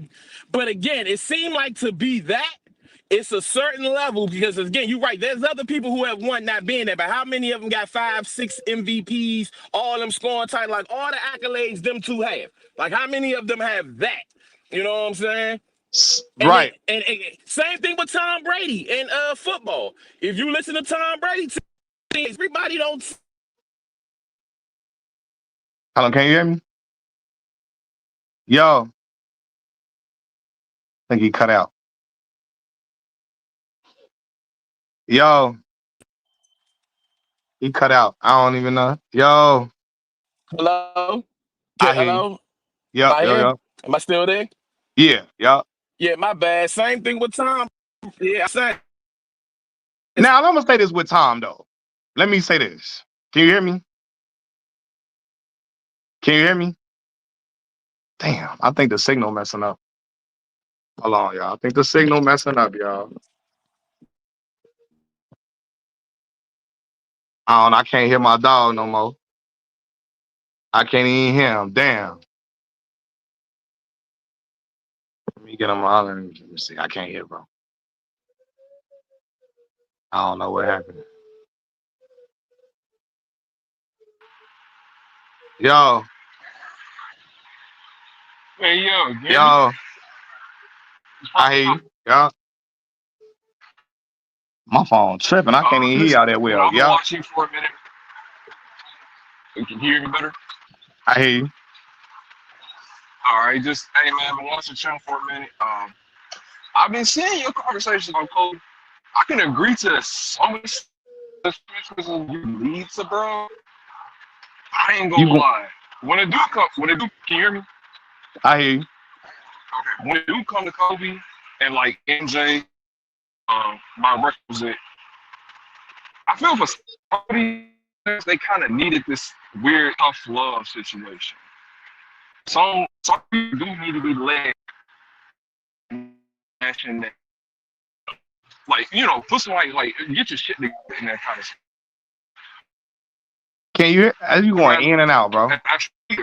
S2: but again, it seemed like to be that. It's a certain level, because again, you're right. There's other people who have won not being there, but how many of them got 5, 6 MVPs, all them scoring title, like all the accolades them two have? Like, how many of them have that? You know what I'm saying? And then,
S1: Right.
S2: and same thing with Tom Brady and football. If you listen to Tom Brady, everybody don't.
S1: Hello, can you hear me? Yo, I think he cut out. Yo, he cut out. I don't even know. Yo,
S2: Hello?
S1: I hear you.
S2: Hello? Am
S1: Yup,
S2: I
S1: yup,
S2: here?
S1: yup.
S2: Am I still there?
S1: Yeah, yup.
S2: Yeah, my bad. Same thing with Tom. Yeah, I said
S1: Now, I'm gonna say this with Tom though. Let me say this. Can you hear me? Can you hear me? Damn, I think the signal messing up. Hold on, y'all. I think the signal messing up, y'all. I can't hear my dog no more. I can't even hear him. Damn. Let me get him on. Let me see. I can't hear, bro. I don't know what happened. Yo,
S3: Hey yo, you hear me?
S1: yo, I hear you. Yo, my phone tripping. I can't even hear
S3: Listen,
S1: y'all that
S3: when
S1: well.
S3: I've been
S1: Yo,
S3: watching for a minute, you can hear me better.
S1: I hear you.
S3: All right, just hey man, I've been watching channel for a minute. I've been seeing your conversations on Kobe. I can agree to some of you lead to bro. I ain't
S1: You
S3: gonna
S1: go,
S3: lie. When it do, can you hear me?
S1: I hear you.
S3: Okay. When it do come to Kobe and like MJ, my requisite, I feel for somebody they kind of needed this weird tough love situation. Some people do need to be led and like put somebody like get your shit together and that kind of stuff.
S1: Can you hear? You
S3: I'd
S1: going
S3: rather
S1: in and out, bro?
S3: actually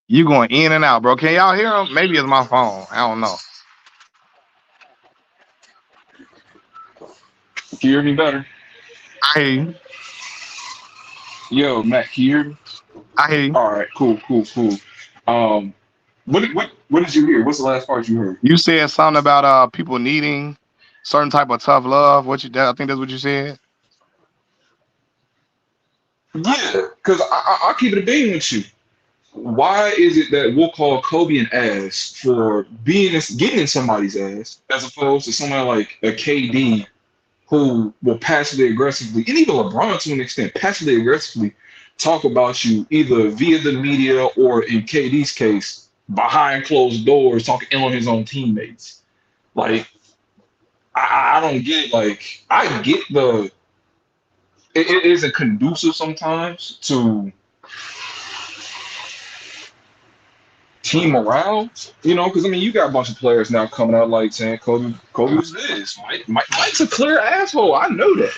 S1: You going in and out, bro? Can y'all hear him? Maybe it's my phone. I don't know.
S3: can you hear me better?
S1: I hear you.
S3: Yo, Matt, can you hear me?
S1: I hear you.
S3: All right, cool. Um, what did you hear? What's the last part you heard?
S1: You said something about people needing certain type of tough love. I think that's what you said.
S3: Yeah, because I'll keep it a being with you. Why is it that we'll call Kobe an ass for getting in somebody's ass as opposed to someone like a KD who will passively aggressively, and even LeBron to an extent, passively aggressively talk about you either via the media or in KD's case, behind closed doors, talking ill on his own teammates. Like, I don't get it. Like, I get it isn't conducive sometimes to team morale, because I mean, you got a bunch of players now coming out like saying Kobe was this. Mike's a clear asshole. I know that.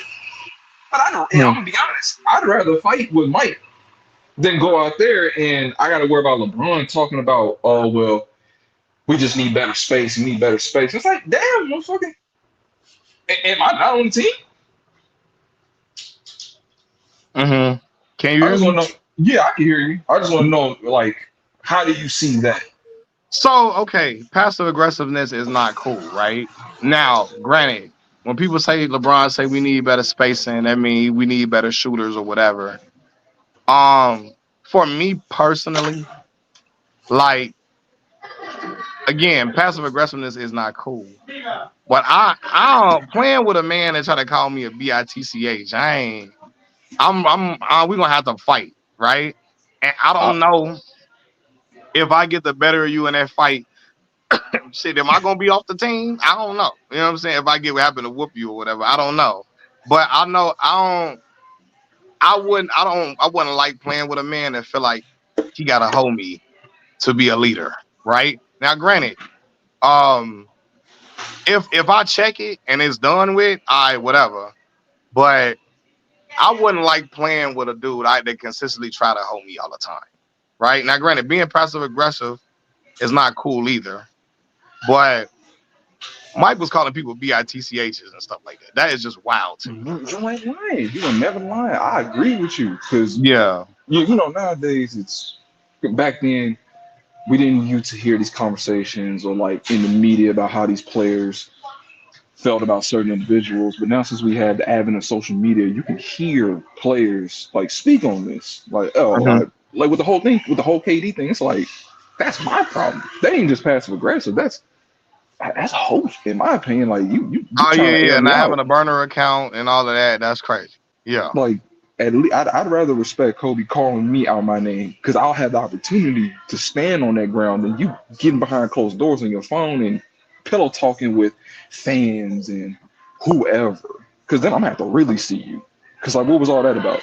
S3: But I'm
S1: Hmm.
S3: gonna be honest. I'd rather fight with Mike than go out there and I got to worry about LeBron talking about, oh well, we just need better space. We need better space. It's like, damn, motherfucker, am I not on the team?
S1: Mm-hmm. Can you
S3: I
S1: hear
S3: just want
S1: me?
S3: to know. Yeah, I can hear you. I just want to know, like, how do you see that?
S1: So, okay, passive aggressiveness is not cool, right? Now, granted, when people say LeBron say we need better spacing, that means we need better shooters or whatever. For me personally, like again, passive aggressiveness is not cool. But I don't playing with a man that try to call me a bitch. I ain't. We gonna have to fight, right? And I
S3: Uh,
S1: don't know if I get the better of you in that fight. Shit, am I gonna be off the team? I don't know. You know what I'm saying? If I get what happened to whoop you or whatever, I don't know. But I know I don't. I wouldn't like playing with a man that feel like he gotta hold me to be a leader, right? Now, granted, um, if I check it and it's done with, I whatever. But I wouldn't like playing with a dude that consistently try to hold me all the time, right? Now, granted, being passive aggressive is not cool either. But Mike was calling people bitchs and stuff like that. That is just wild to me.
S3: you ain't lying. You are never lying. I agree with you because
S1: Yeah.
S3: nowadays it's back then we didn't used to hear these conversations or like in the media about how these players felt about certain individuals. But now since we had the advent of social media, you can hear players like speak on this. Like, oh,
S1: Hmm.
S3: like with the whole thing, with the whole KD thing, it's like that's my problem. They ain't just passive aggressive. That's hope, in my opinion. Like you
S1: Oh yeah,
S3: trying to air
S1: yeah.
S3: me
S1: Not
S3: out.
S1: having a burner account and all of that. That's crazy. Yeah.
S3: Like at least I'd rather respect Kobe calling me out my name because I'll have the opportunity to stand on that ground than you getting behind closed doors on your phone and pillow talking with fans and whoever. Because then I'm gonna have to really see you. Because like, what was all that about?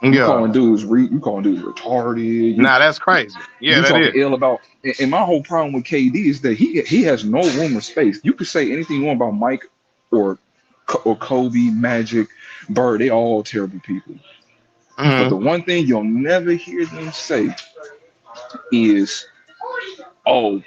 S1: Yeah.
S3: You calling dudes retarded.
S1: Nah, that's crazy. Yeah,
S3: You
S1: that
S3: talking
S1: is.
S3: ill about. And my whole problem with KD is that he has no room or space. You could say anything you want about Mike or Kobe, Magic, Bird. They all terrible people. But
S1: Hmm.
S3: the one thing you'll never hear them say is, "Oh,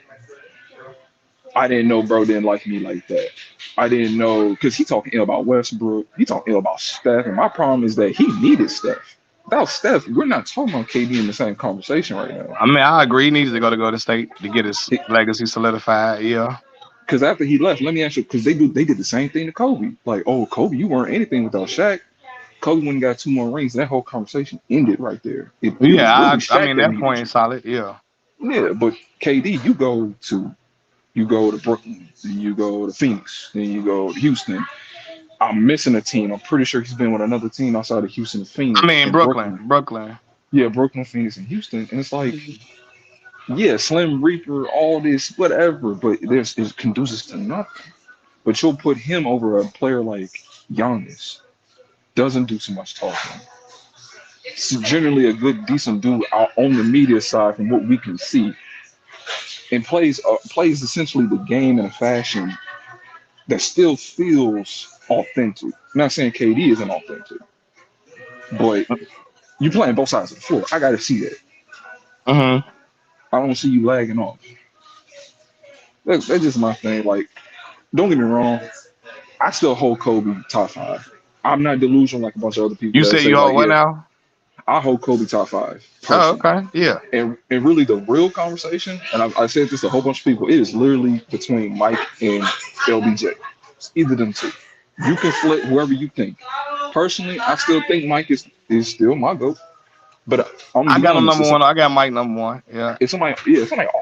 S3: I didn't know bro didn't like me like that. I didn't know," because he talking ill about Westbrook. He talking ill about Steph. And my problem is that he needed Steph. Without Steph, we're not talking about KD in the same conversation right now.
S1: I mean, I agree. He needs to go to state to get his legacy solidified. Yeah.
S3: Because after he left, let me ask you, because they did the same thing to Kobe. Like, oh, Kobe, you weren't anything without Shaq. Kobe went and got 2 more rings. That whole conversation ended right there. It
S1: Yeah.
S3: was really
S1: I
S3: Shaq
S1: mean,
S3: that
S1: that
S3: needed
S1: point
S3: you.
S1: is solid. Yeah.
S3: Yeah, but KD, you go to Brooklyn, then you go to Phoenix, then you go to Houston. I'm missing a team. I'm pretty sure he's been with another team outside of Houston and
S1: I
S3: Phoenix
S1: mean,
S3: and
S1: Brooklyn.
S3: Brooklyn.
S1: Brooklyn.
S3: Yeah, Brooklyn, Phoenix, and Houston. And it's like, yeah, Slim Reaper, all this, whatever, but it conduces to nothing. But you'll put him over a player like Giannis. Doesn't do so much talking. It's generally a good, decent dude out on the media side from what we can see, and plays essentially the game in a fashion that still feels authentic. I'm not saying KD isn't authentic, but you playing both sides of the floor. I got to see that.
S1: Hmm.
S3: I don't see you lagging off. That's just my thing. Like, don't get me wrong. I still hold Kobe top 5. I'm not delusional like a bunch of other people
S1: You
S3: that
S1: say
S3: say
S1: you
S3: like,
S1: hold what
S3: yeah,
S1: now?
S3: I hold Kobe top 5
S1: Oh,
S3: personally.
S1: okay. Yeah.
S3: And really the real conversation, and I said this to a whole bunch of people, it is literally between Mike and LBJ. It's either them two. You can flip whoever you think. Personally, I still think Mike is still my goat. But I'm gonna
S1: I
S3: be
S1: got him
S3: honest.
S1: number one. I got Mike number one. Yeah.
S3: If somebody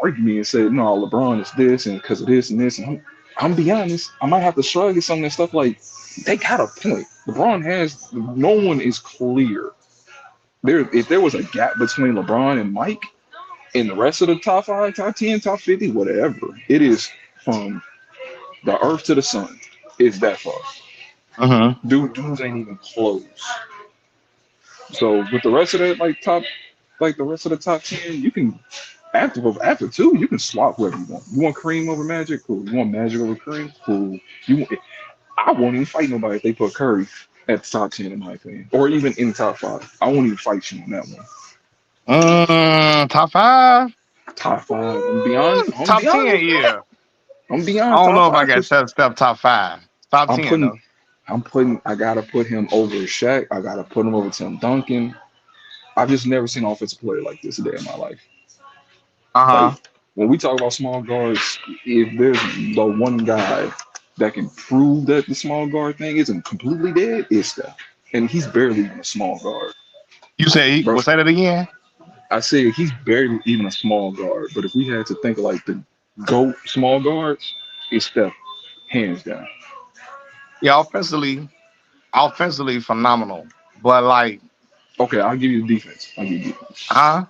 S3: argue me and say, no, LeBron is this and because of this and this, and I'm be honest, I might have to shrug at some of that stuff. Like, they got a point. LeBron has no one is clear. If there was a gap between LeBron and Mike and the rest of the top 5, top 10, top 50, whatever, it is from the earth to the sun. It's that far.
S1: Hmm.
S3: Dudes ain't even close. So with the rest of that, like the rest of the top 10, you can after two, you can swap whoever you want. You want Kareem over Magic? Cool. You want Magic over Kareem? Cool. I won't even fight nobody if they put Curry at the top 10 in my opinion, or even in the top 5. I won't even fight you on that one.
S1: Top five.
S3: Top 5. I'm gonna be honest. I'm gonna
S1: Top
S3: be
S1: 10.
S3: honest, man.
S1: Yeah.
S3: I'm gonna be
S1: I
S3: honest.
S1: don't
S3: Top
S1: know if I
S3: five,
S1: got
S3: because
S1: Steph top five. Top
S3: I'm
S1: 10
S3: putting,
S1: though.
S3: I gotta put him over Shaq. I gotta put him over Tim Duncan. I've just never seen an offensive player like this a day in my life.
S1: Uh
S3: Like,
S1: huh.
S3: when we talk about small guards, if there's the one guy that can prove that the small guard thing isn't completely dead, it's Steph. And he's barely even a small guard.
S1: You say
S3: Bro,
S1: what's that again?
S3: I say he's barely even a small guard. But if we had to think of like the GOAT small guards, it's Steph, hands down.
S1: Yeah, offensively phenomenal. But like,
S3: Okay, I'll give you the defense. I'll give you defense.
S1: huh?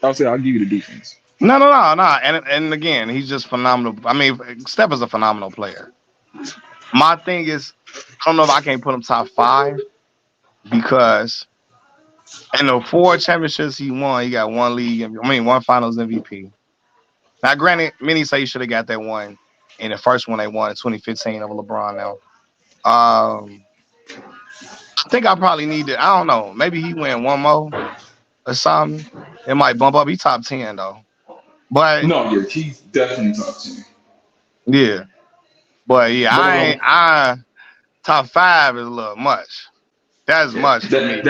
S3: I'll give you the defense.
S1: No. And again, he's just phenomenal. I mean, Steph is a phenomenal player. My thing is, I don't know if I can put him top five because in the 4 championships he won, he got one league. I mean, one Finals MVP. Now, granted, many say he should have got that one in the first one they won in 2015 over LeBron. Now, I think I probably need to. I don't know. Maybe he win one more or something. It might bump up. He top 10 though. But
S3: No, yeah, he's definitely top 10.
S1: yeah, but yeah,
S3: But
S1: I ain't. I top five is a little much. That's
S3: yeah,
S1: much to me. Like,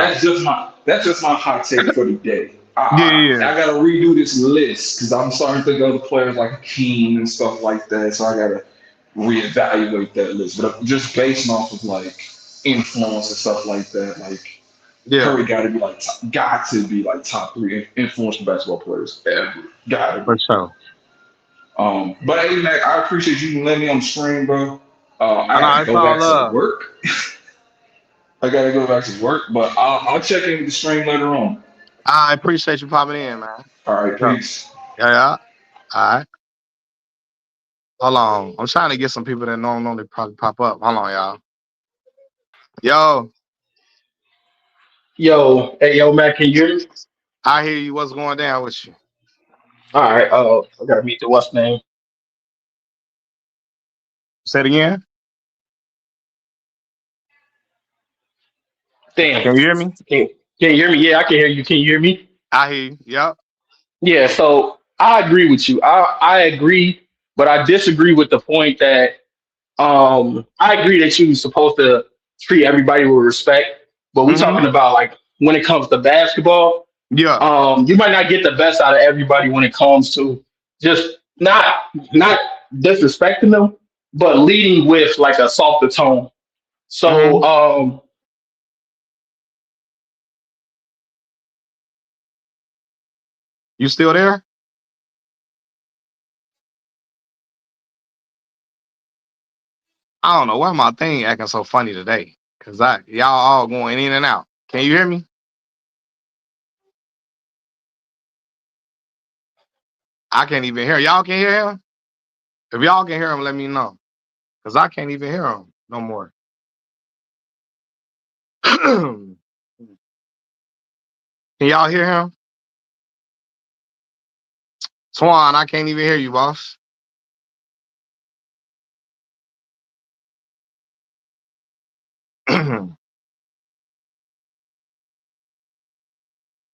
S3: that's just my hot take for the day.
S1: yeah,
S3: I gotta redo this list because I'm starting to think of other players like Hakeem and stuff like that. So I gotta reevaluate that list. But just based off of like influence and stuff like that, like
S1: yeah,
S3: Curry got to be like top 3 influential basketball players ever. Gotta be.
S1: for sure.
S3: But hey, Mac, I appreciate you letting me on the stream, bro. I
S1: I
S3: got
S1: know
S3: to
S1: it's
S3: go
S1: all
S3: back to
S1: love.
S3: work. I got to go back to work, but I'll check in with the stream later on.
S1: I appreciate you popping in, man.
S3: All right,
S1: Yeah,
S3: peace.
S1: yeah, yeah. All right. Hold on. I'm trying to get some people that normally probably pop up. Hold on, y'all. Yo,
S4: Yo, hey, yo, Matt, can you hear me?
S1: I hear you. What's going down with you?
S4: All right, I gotta meet the what's name.
S1: Say it again.
S4: Damn,
S1: Can you hear me?
S4: can you hear me? Yeah, I can hear you. Can you hear me?
S1: I hear you. Yep.
S4: Yeah, so I agree with you. I agree, but I disagree with the point that I agree that you're supposed to treat everybody with respect, but we're
S1: Mm-hmm.
S4: talking about like when it comes to basketball,
S1: Yeah.
S4: you might not get the best out of everybody when it comes to just not disrespecting them, but leading with like a softer tone.
S1: Mm-hmm.
S4: So
S1: You still there? I don't know why my thing acting so funny today. Cause y'all all going in and out. Can you hear me? I can't even hear. Y'all can hear him? If y'all can hear him, let me know. Cause I can't even hear him no more. Can y'all hear him? Swan, I can't even hear you, boss.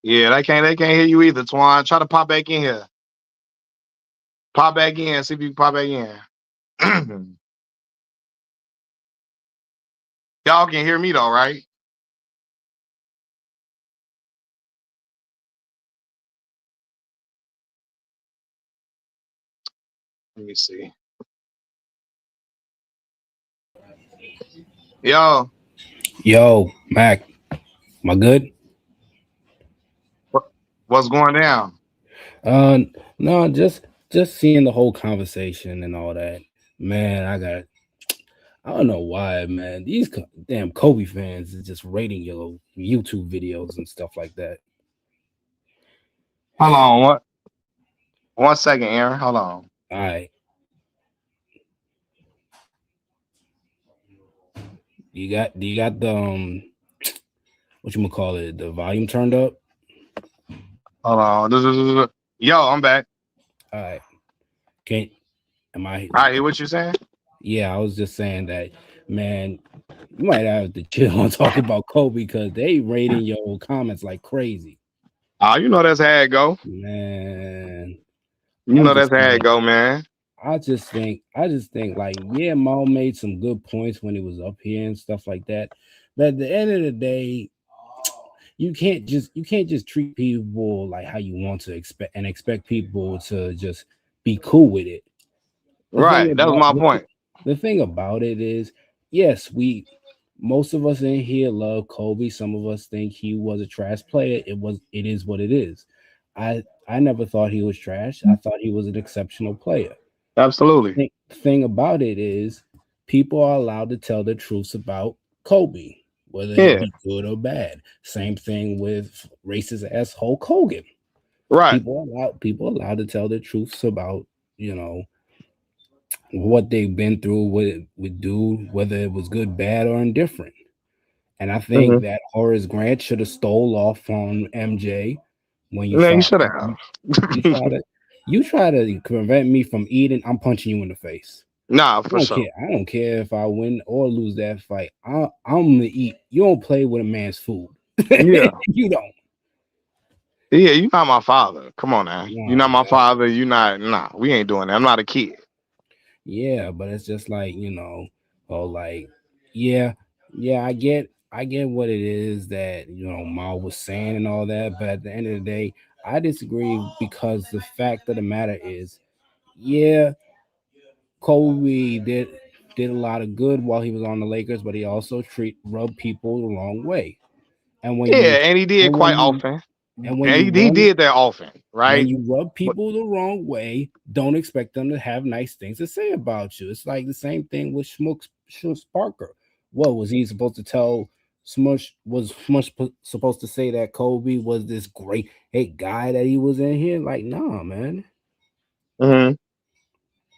S1: Yeah, they can't hear you either, Twan. Try to pop back in here. Pop back in. See if you can pop back in. Y'all can hear me though, right? Let me see. Yo,
S5: Yo, Mac, am I good?
S1: what's going down?
S5: Uh, no, just seeing the whole conversation and all that. Man, I don't know why, man. These damn Kobe fans is just rating your YouTube videos and stuff like that.
S1: Hold on, what? 1 second, Aaron. Hold on.
S5: All right, do you got the what you gonna call it, the volume turned up?
S1: Hold on. Yo, I'm back.
S5: All right, can am I?
S1: I hear what you're saying.
S5: Yeah, I was just saying that, man. You might have to chill on talking about Kobe because they rating your comments like crazy,
S1: Oh, you know that's how it go.
S5: man.
S1: You
S5: I'm
S1: know that's
S5: just
S1: how it
S5: saying.
S1: go, man.
S5: I just think like, yeah, Mao made some good points when he was up here and stuff like that. But at the end of the day, you can't just treat people like how you want to expect people to just be cool with it. The thing
S1: Right. That was
S5: about
S1: my
S5: the,
S1: point.
S5: the thing about it is, yes, we most of us in here love Kobe. Some of us think he was a trash player. It is what it is. I never thought he was trash. I thought he was an exceptional player.
S1: Absolutely.
S5: Thing about it is people are allowed to tell the truths about Kobe, whether it
S1: Yeah.
S5: be good or bad. Same thing with racist ass Hulk Hogan.
S1: Right.
S5: People allowed to tell the truths about, you know, what they've been through, what it would do, whether it was good, bad, or indifferent. And I think
S1: Mm-hmm.
S5: that Horace Grant should have stole off on MJ when you
S1: Yeah, you
S5: saw
S1: should
S5: you
S1: have.
S5: try to prevent me from eating. I'm punching you in the face.
S1: Nah,
S5: I
S1: for
S5: don't
S1: sure.
S5: care. I don't care if I win or lose that fight. I'm gonna eat. You don't play with a man's food.
S1: Yeah.
S5: You don't.
S1: Yeah, you're not my father. Come on now. You're
S5: No,
S1: not my
S5: exactly.
S1: father. You not nah, we ain't doing that. I'm not a kid.
S5: Yeah, but it's just like, oh, like, yeah, yeah. I get what it is that Ma was saying and all that. But at the end of the day, I disagree because the fact of the matter is, yeah, Kobe did a lot of good while he was on the Lakers, but he also treat rubbed people the wrong way. And when
S1: Yeah,
S5: you
S1: and he did
S5: and when
S1: quite
S5: you
S1: often.
S5: And when you
S1: And he
S5: run
S1: did that often,
S5: when
S1: right?
S5: you rub
S1: But
S5: people the wrong way, don't expect them to have nice things to say about you. It's like the same thing with Smush Parker. What was he supposed to tell Smush? Was supposed to say that Kobe was this great guy that he was in here? Like, nah, man.
S1: mhm.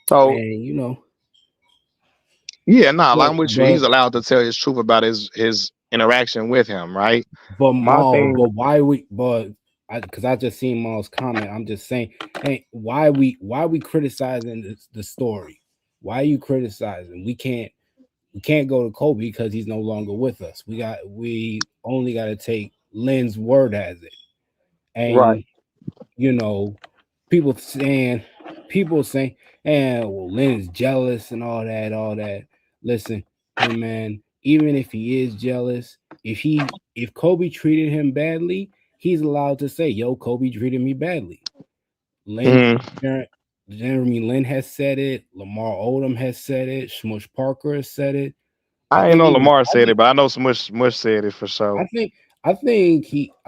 S1: So
S5: And
S1: yeah, nah, like
S5: but
S1: I'm with you.
S5: but
S1: He's allowed to tell his truth about his interaction with him, right?
S5: but
S1: My
S5: Maul,
S1: thing,
S5: but why we but because I just seen Maul's comment. I'm just saying, hey, why we criticizing the story? Why are you criticizing? We can't go to Kobe because he's no longer with us. We only got to take Lynn's word as it.
S1: right?
S5: And you know, people saying and well, Lynn's jealous and all that. Listen, hey man, even if he is jealous, if Kobe treated him badly, he's allowed to say, "Yo, Kobe treated me badly." Lynn,
S1: Mhm.
S5: Jeremy Lin has said it. Lamar Odom has said it. Smush Parker has said it. I
S1: I ain't
S5: think
S1: know
S5: even
S1: Lamar said it, but I know Smush said it for
S5: I
S1: sure.
S5: think I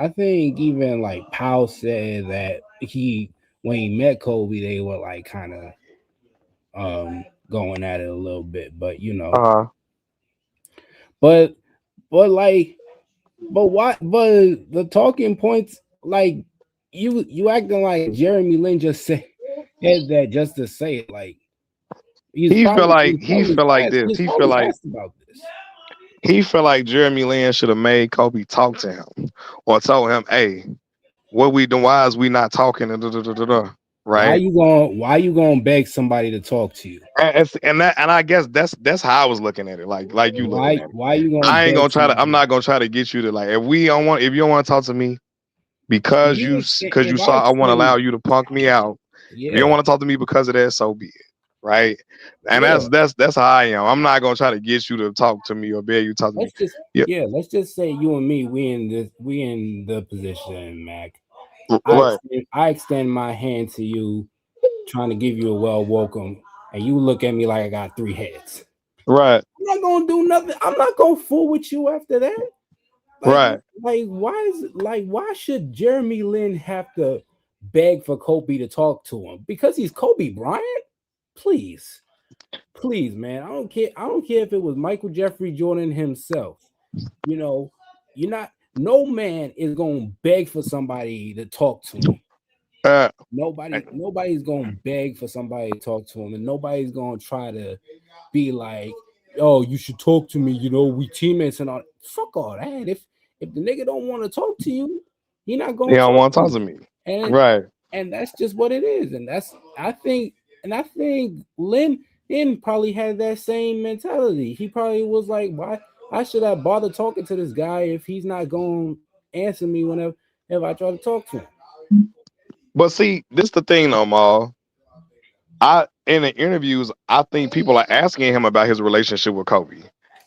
S5: think even like Powell said that he when he met Kobe they were like kind of going at it a little bit, but
S1: Uh,
S5: but like but why but the talking points like you acting like Jeremy Lin just said that just to say it like
S1: he feel like this.
S5: he's probably asked about this.
S1: He feel like Jeremy Lin should have made Kobe talk to him or told him, "Hey, what we doing? Why is we not talking?" Right?
S5: Why you going to beg somebody to talk to you?
S1: And I guess that's how I was looking at it. Like you looking at it.
S5: Why you going to
S1: I ain't
S5: beg
S1: gonna try to. I'm
S5: somebody?
S1: not gonna try to get you to like. If you don't want to talk to me because you
S5: If I
S1: saw I want to allow
S5: extend
S1: you to punk me out. If you don't
S5: yeah,
S1: want to talk to me because of that, so be it. Right? And
S5: yeah.
S1: that's how I am. I'm not gonna try to get you to talk to me or beg you to talk to me. Yeah,
S5: Let's just say you and me, we in the position, Mac.
S1: right,
S5: I extend my hand to you, trying to give you a well welcome, and you look at me like I got three heads.
S1: right,
S5: I'm not gonna do nothing. I'm not gonna fool with you after that. Like,
S1: right.
S5: why should Jeremy Lin have to beg for Kobe to talk to him? Because he's Kobe Bryant? Please. Please, man. I don't care. I don't care if it was Michael Jeffrey Jordan himself. You know, you're not no man is gonna beg for somebody to talk to him.
S1: Uh,
S5: Nobody's gonna beg for somebody to talk to him, and nobody's gonna try to be like, "Oh, you should talk to me." We teammates and all. Fuck all that. If the nigga don't want to talk to you, he not
S1: he
S5: gonna
S1: don't
S5: talk
S1: want to
S5: to
S1: talk
S5: you.
S1: to me.
S5: And
S1: Right,
S5: that's just what it is. And I think Lynn probably had that same mentality. He probably was like, "Why? I should I bother talking to this guy if he's not gonna answer me whenever if I try to talk to him?"
S1: but see, this the thing, though, Maul. I in the interviews, I think people are asking him about his relationship with Kobe.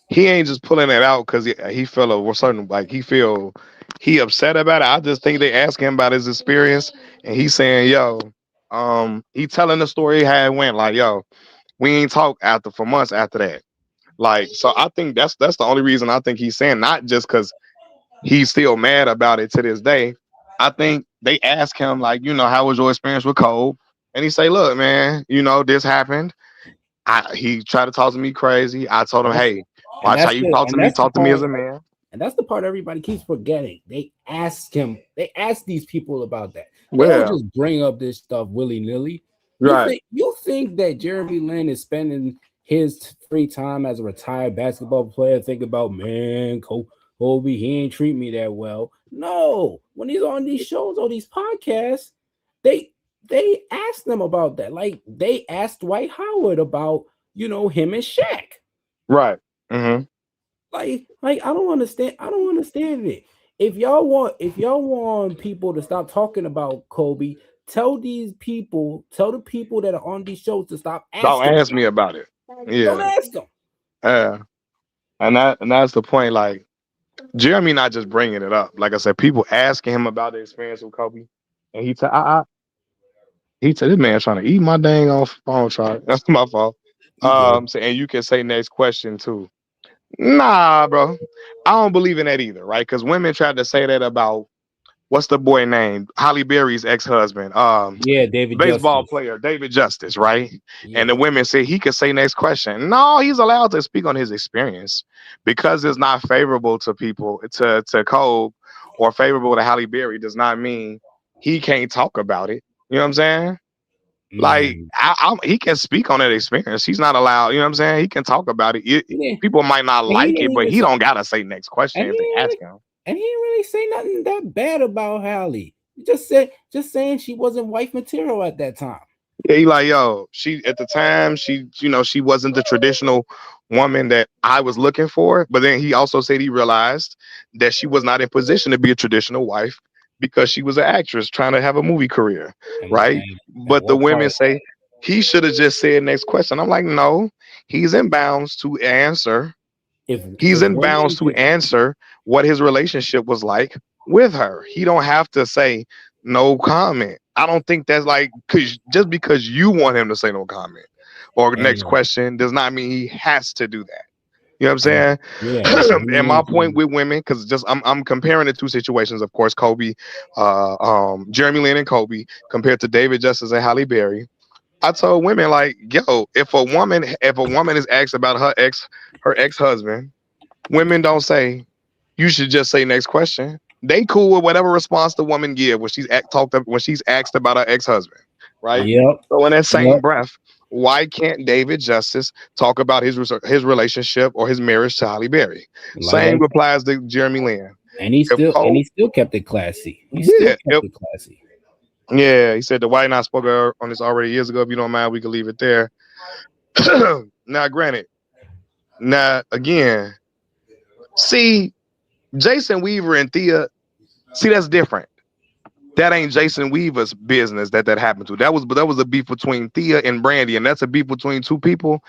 S1: He ain't just pulling it out because he feel a certain like he upset about it. I just think they ask him about his experience, and he's saying, "Yo, he telling the story how it went. Like, yo, we ain't talk after for months after that. Like, so I think that's the only reason I think he's saying not just because he's still mad about it to this day. I think they ask him like, how was your experience with Cole? And he say, look, man, this happened. He tried to talk to me crazy. I told him,
S5: That's
S1: hey, watch how you talk to me.
S5: the
S1: Talk to me as
S5: part.
S1: a man.
S5: And that's the part everybody keeps forgetting. They ask these people about that. They don't
S1: Well,
S5: just bring up this stuff willy-nilly.
S1: right,
S5: You think that Jeremy Lin is spending his free time as a retired basketball player thinking about, man, Kobe, he ain't treat me that well. No, when he's on these shows or these podcasts, they they ask them about that. Like they asked Dwight Howard about, him and Shaq.
S1: right. Hmm.
S5: Like I don't understand it. If y'all want people to stop talking about Kobe, tell the people that are on these shows to stop
S1: Don't
S5: asking
S1: ask
S5: about
S1: me about it.
S5: it. Don't
S1: Yeah,
S5: ask them.
S1: yeah. And that's the point. Like Jeremy not just bringing it up. Like I said, people asking him about the experience with Kobe, and he said, this man trying to eat my dang off phone charge. That's my fault.
S5: He good.
S1: So, and you can say next question too. Nah, bro. I don't believe in that either, right? Because women tried to say that about what's the boy name? Holly Berry's ex-husband.
S5: Yeah, David
S1: Baseball
S5: Justice.
S1: player David Justice, right? And the
S5: Yeah.
S1: women say he could say next question. No, he's allowed to speak on his experience because it's not favorable to people to Cole or favorable to Halle Berry does not mean he can't talk about it. You know what I'm saying? Like
S5: Man.
S1: he can speak on that experience. He's not allowed. You know what I'm saying? He can talk about it.
S5: Yeah.
S1: People might not
S5: And he
S1: like
S5: didn't
S1: it, but
S5: even
S1: he
S5: say,
S1: don't gotta say next question
S5: and
S1: if they ask him.
S5: he didn't really say nothing that bad about Hallie. He just said, just saying she wasn't wife material at that time.
S1: Yeah, he like, yo, she at the time, she wasn't the traditional woman that I was looking for. But then he also said he realized that she was not in position to be a traditional wife because she was an actress trying to have a movie career, right?
S5: And
S1: But the
S5: what
S1: women
S5: part?
S1: say he should have just said next question. I'm like, no, he's in bounds to answer. He's
S5: If
S1: in
S5: women
S1: bounds to answer what his relationship was like with her. He don't have to say no comment. I don't think that's like cause just because you want him to say no comment or next
S5: and
S1: question does not mean he has to do that. You know what
S5: and
S1: I'm
S5: yeah, if
S1: saying? And my
S5: women
S1: point
S5: can,
S1: with women, because just I'm comparing the two situations, of course, Kobe, Jeremy Lin and Kobe compared to David Justice and Halle Berry. I told women like, yo, if a woman is asked about her ex-husband, women don't say you should just say next question. They cool with whatever response the woman give when she's asked about her ex-husband, right?
S5: yep,
S1: So in that same
S5: yep,
S1: breath, why can't David Justice talk about his relationship or his marriage to Holly Berry?
S5: like I
S1: Same
S5: said,
S1: applies to Jeremy Lin. If
S5: and
S1: Cole,
S5: he still kept it classy. He still
S1: yeah,
S5: kept it classy.
S1: yeah, he said the white and I spoke on this already years ago. If you don't mind, we can leave it there. Now, granted, now again, see Jason Weaver and Thea. See, that's different. That ain't Jason Weaver's business that happened to. That was a beef between Thea and Brandy, and that's a beef between two people.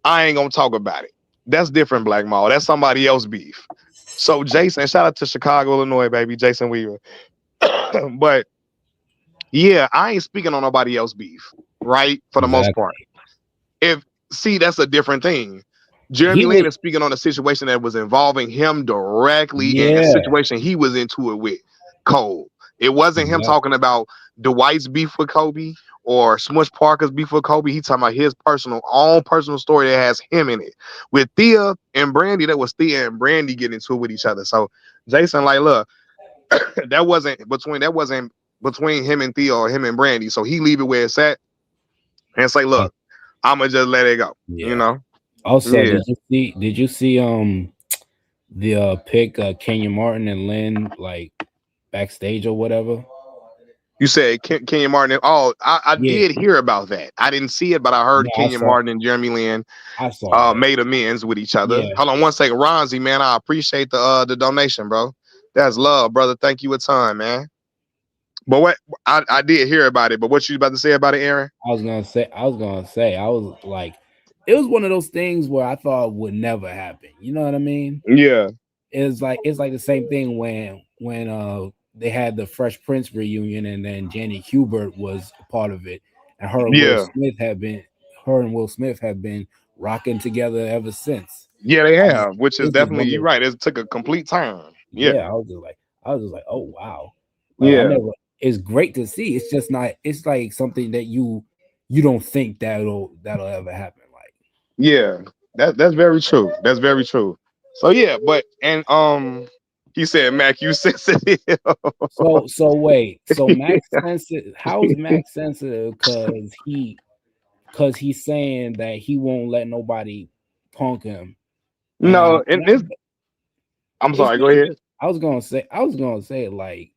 S1: I ain't gonna talk about it. That's different, Black Mall. That's somebody else beef. So Jason, shout out to Chicago, Illinois, baby, Jason Weaver. But yeah, I ain't speaking on nobody else beef, right? For the most part.
S5: Exactly.
S1: If see, that's a different thing. Jeremy
S5: He
S1: Lin
S5: was,
S1: is speaking on a situation that was involving him directly in a
S5: yeah,
S1: situation he was into it with Cole. It wasn't him
S5: exactly.
S1: talking about Dwight's beef with Kobe or Smush Parker's beef with Kobe. He talking about his own personal story that has him in it. With Thea and Brandy, that was Thea and Brandy getting into it with each other. So Jason, like, look, that wasn't between him and Thea or him and Brandy. So he leave it where it's at and say,
S5: Uh,
S1: look, I'ma just let it go. You
S5: yeah.
S1: know?
S5: Also,
S1: Yeah.
S5: did you see the pick Kenya Martin and Lynn like backstage or whatever?
S1: You said Kenyon Martin. Oh, I
S5: Yeah.
S1: did hear about that. I didn't see it, but I heard
S5: No,
S1: Kenyon Martin and Jeremy Lin
S5: I saw it.
S1: made amends with each other.
S5: Yeah.
S1: Hold on one second, Ronzi, man. I appreciate the donation, bro. That's love, brother. Thank you a ton, man. But what I did hear about it, but what you about to say about it, Aaron?
S5: I was like, it was one of those things where I thought would never happen. You know what I mean?
S1: Yeah,
S5: It's like the same thing when they had the Fresh Prince reunion and then Jenny Hubert was a part of it, and
S1: yeah,
S5: her and Will Smith have been rocking together ever since.
S1: yeah. They
S5: I just
S1: have, which is
S5: it's just
S1: definitely
S5: one of
S1: you're
S5: those,
S1: right. It took a complete turn. Yeah,
S5: yeah, I was just like, oh wow. Like I
S1: yeah,
S5: never it's great to see. It's just not it's like something that you don't think that'll ever happen. Like
S1: yeah. That's very true. That's very true. So yeah, but and he said, Mac, you sensitive.
S5: so wait, so Max sensitive how's Max sensitive because he's saying that he won't let nobody punk him.
S1: No, and
S5: And
S1: this. I'm
S5: it's
S1: sorry. Go
S5: not
S1: ahead.
S5: I was gonna say like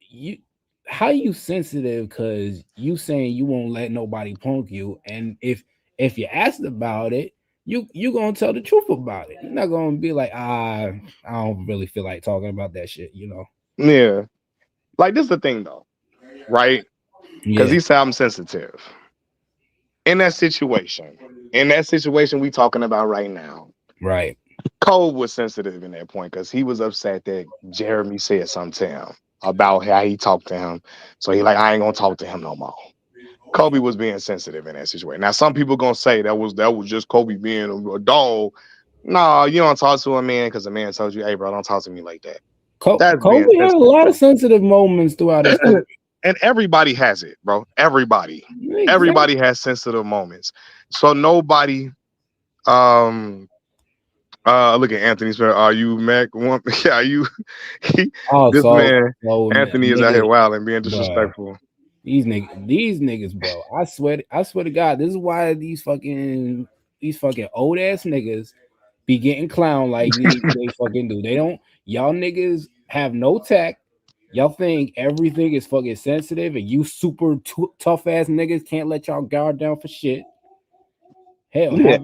S5: you how you sensitive because you saying you won't let nobody punk you, and if you asked about it, you gonna tell the truth about it. You're not gonna be like I don't really feel like talking about that shit, you know.
S1: Yeah, like this is the thing though, right? Because
S5: Yeah,
S1: he said I'm sensitive in that situation. In that situation we talking about right now,
S5: right.
S1: Cole was sensitive in that point because he was upset that Jeremy said something to him about how he talked to him. So he like I ain't gonna talk to him no more. Kobe was being sensitive in that situation. Now some people gonna say that was just Kobe being a dog. No, you don't talk to a man because a man told you, hey bro, don't talk to me like that. That's being
S5: Kobe had a
S1: sensitive,
S5: lot of
S1: bro.
S5: sensitive moments throughout his career.
S1: And everybody has it, bro.
S5: Exactly.
S1: Everybody has sensitive moments. So nobody um look at Anthony Smith. Are you Mac one? Yeah, are you he,
S5: Oh,
S1: this man Anthony is out
S5: nigga,
S1: here wild and being
S5: bruh.
S1: disrespectful.
S5: These niggas, bro. I swear to God, this is why these fucking old ass niggas be getting clown like they fucking do. They don't. Y'all niggas have no tact. Y'all think everything is fucking sensitive, and you super tough ass niggas can't let y'all guard down for shit. Hell,
S1: Yeah.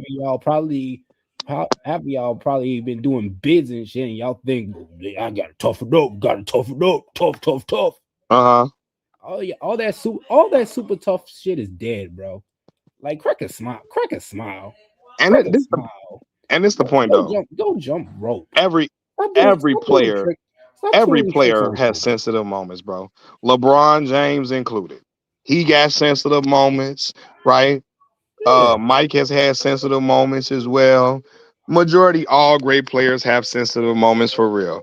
S5: half of y'all probably been doing bids and shit, and y'all think I gotta toughen up, tough.
S1: Uh-huh.
S5: All that super tough shit is dead, bro. Like crack a smile,
S1: And
S5: crack
S1: it,
S5: a
S1: this the
S5: smile.
S1: and this the point though.
S5: Go jump rope.
S1: Every every
S5: Stop doing
S1: player
S5: trick. Stop
S1: every
S5: doing tricks
S1: player
S5: on
S1: has
S5: people.
S1: sensitive moments, bro. LeBron James included. He got sensitive moments, right?
S5: Yeah,
S1: Mike has had sensitive moments as well. Majority all great players have sensitive moments for real.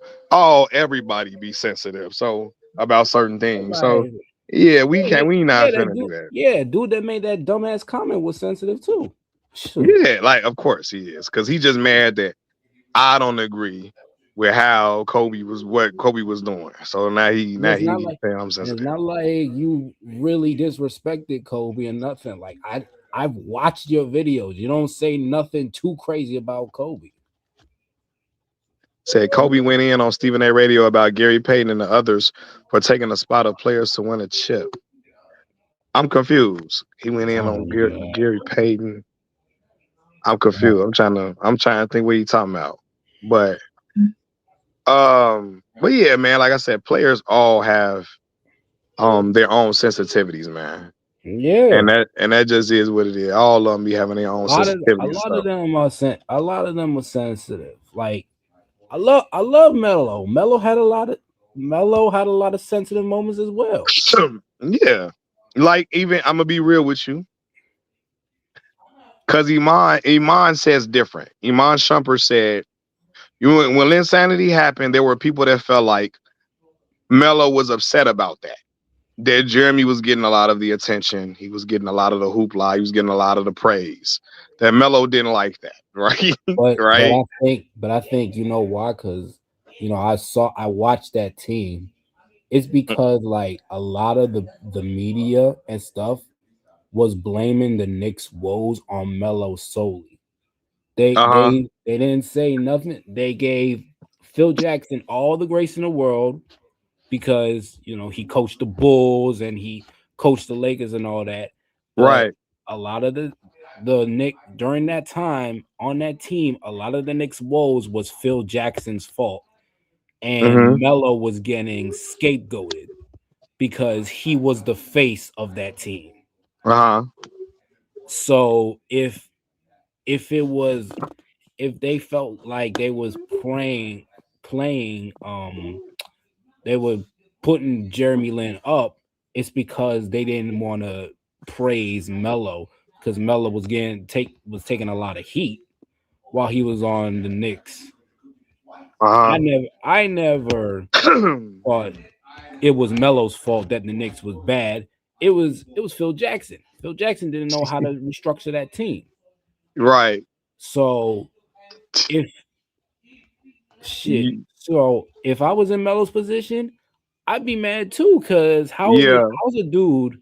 S1: Everybody be sensitive so about certain things. So
S5: everybody.
S1: yeah, we
S5: Yeah,
S1: not
S5: that
S1: finna do
S5: dude.
S1: that.
S5: Yeah, dude that made that dumbass comment was sensitive too. Shoot.
S1: Yeah, like of course he is, because he just mad that I don't agree with how what Kobe was doing. So
S5: And it's not
S1: he
S5: like
S1: saying I'm
S5: and it's
S1: sensitive.
S5: not like you really disrespected Kobe or nothing. Like I've watched your videos. You don't say nothing too crazy about Kobe.
S1: Said Kobe went in on Stephen A. Radio about Gary Payton and the others for taking the spot of players to win a chip. I'm confused. He went in
S5: Oh
S1: on
S5: yeah.
S1: Gary Payton. I'm confused. I'm trying to think what he talking about. But but yeah, man, like I said, players all have their own sensitivities, man.
S5: Yeah.
S1: And that just is what it is. All of them be having their own
S5: A
S1: sensitivities and
S5: lot of
S1: stuff.
S5: them are a lot of them are sensitive. Like I love Melo. Melo had a lot of sensitive moments as well.
S1: Yeah. Like even I'm gonna be real with you. Cause Iman says different. Iman Shumpert said when Insanity happened, there were people that felt like Melo was upset about that. That Jeremy was getting a lot of the attention. He was getting a lot of the hoopla. He was getting a lot of the praise. That Melo didn't like that, right? Right?
S5: But I think you know why? Because I watched that team. It's because like a lot of the media and stuff was blaming the Knicks' woes on Melo solely.
S1: Uh-huh.
S5: They didn't say nothing. They gave Phil Jackson all the grace in the world because he coached the Bulls and he coached the Lakers and all that. But
S1: Right.
S5: a lot of the Nick during that time on that team, a lot of the Knicks' woes was Phil Jackson's fault, and
S1: Mm-hmm.
S5: Melo was getting scapegoated because he was the face of that team.
S1: Uh-huh.
S5: So if it was if they felt like they was playing they were putting Jeremy Lin up, it's because they didn't want to praise Melo because Melo was taking a lot of heat while he was on the Knicks.
S1: Uh-huh.
S5: I never thought it was Melo's fault that the Knicks was bad. It was Phil Jackson. Phil Jackson didn't know how to restructure that team.
S1: Right.
S5: So if
S1: Y-
S5: so if I was in Melo's position, I'd be mad too. Cause
S1: Yeah.
S5: how's a dude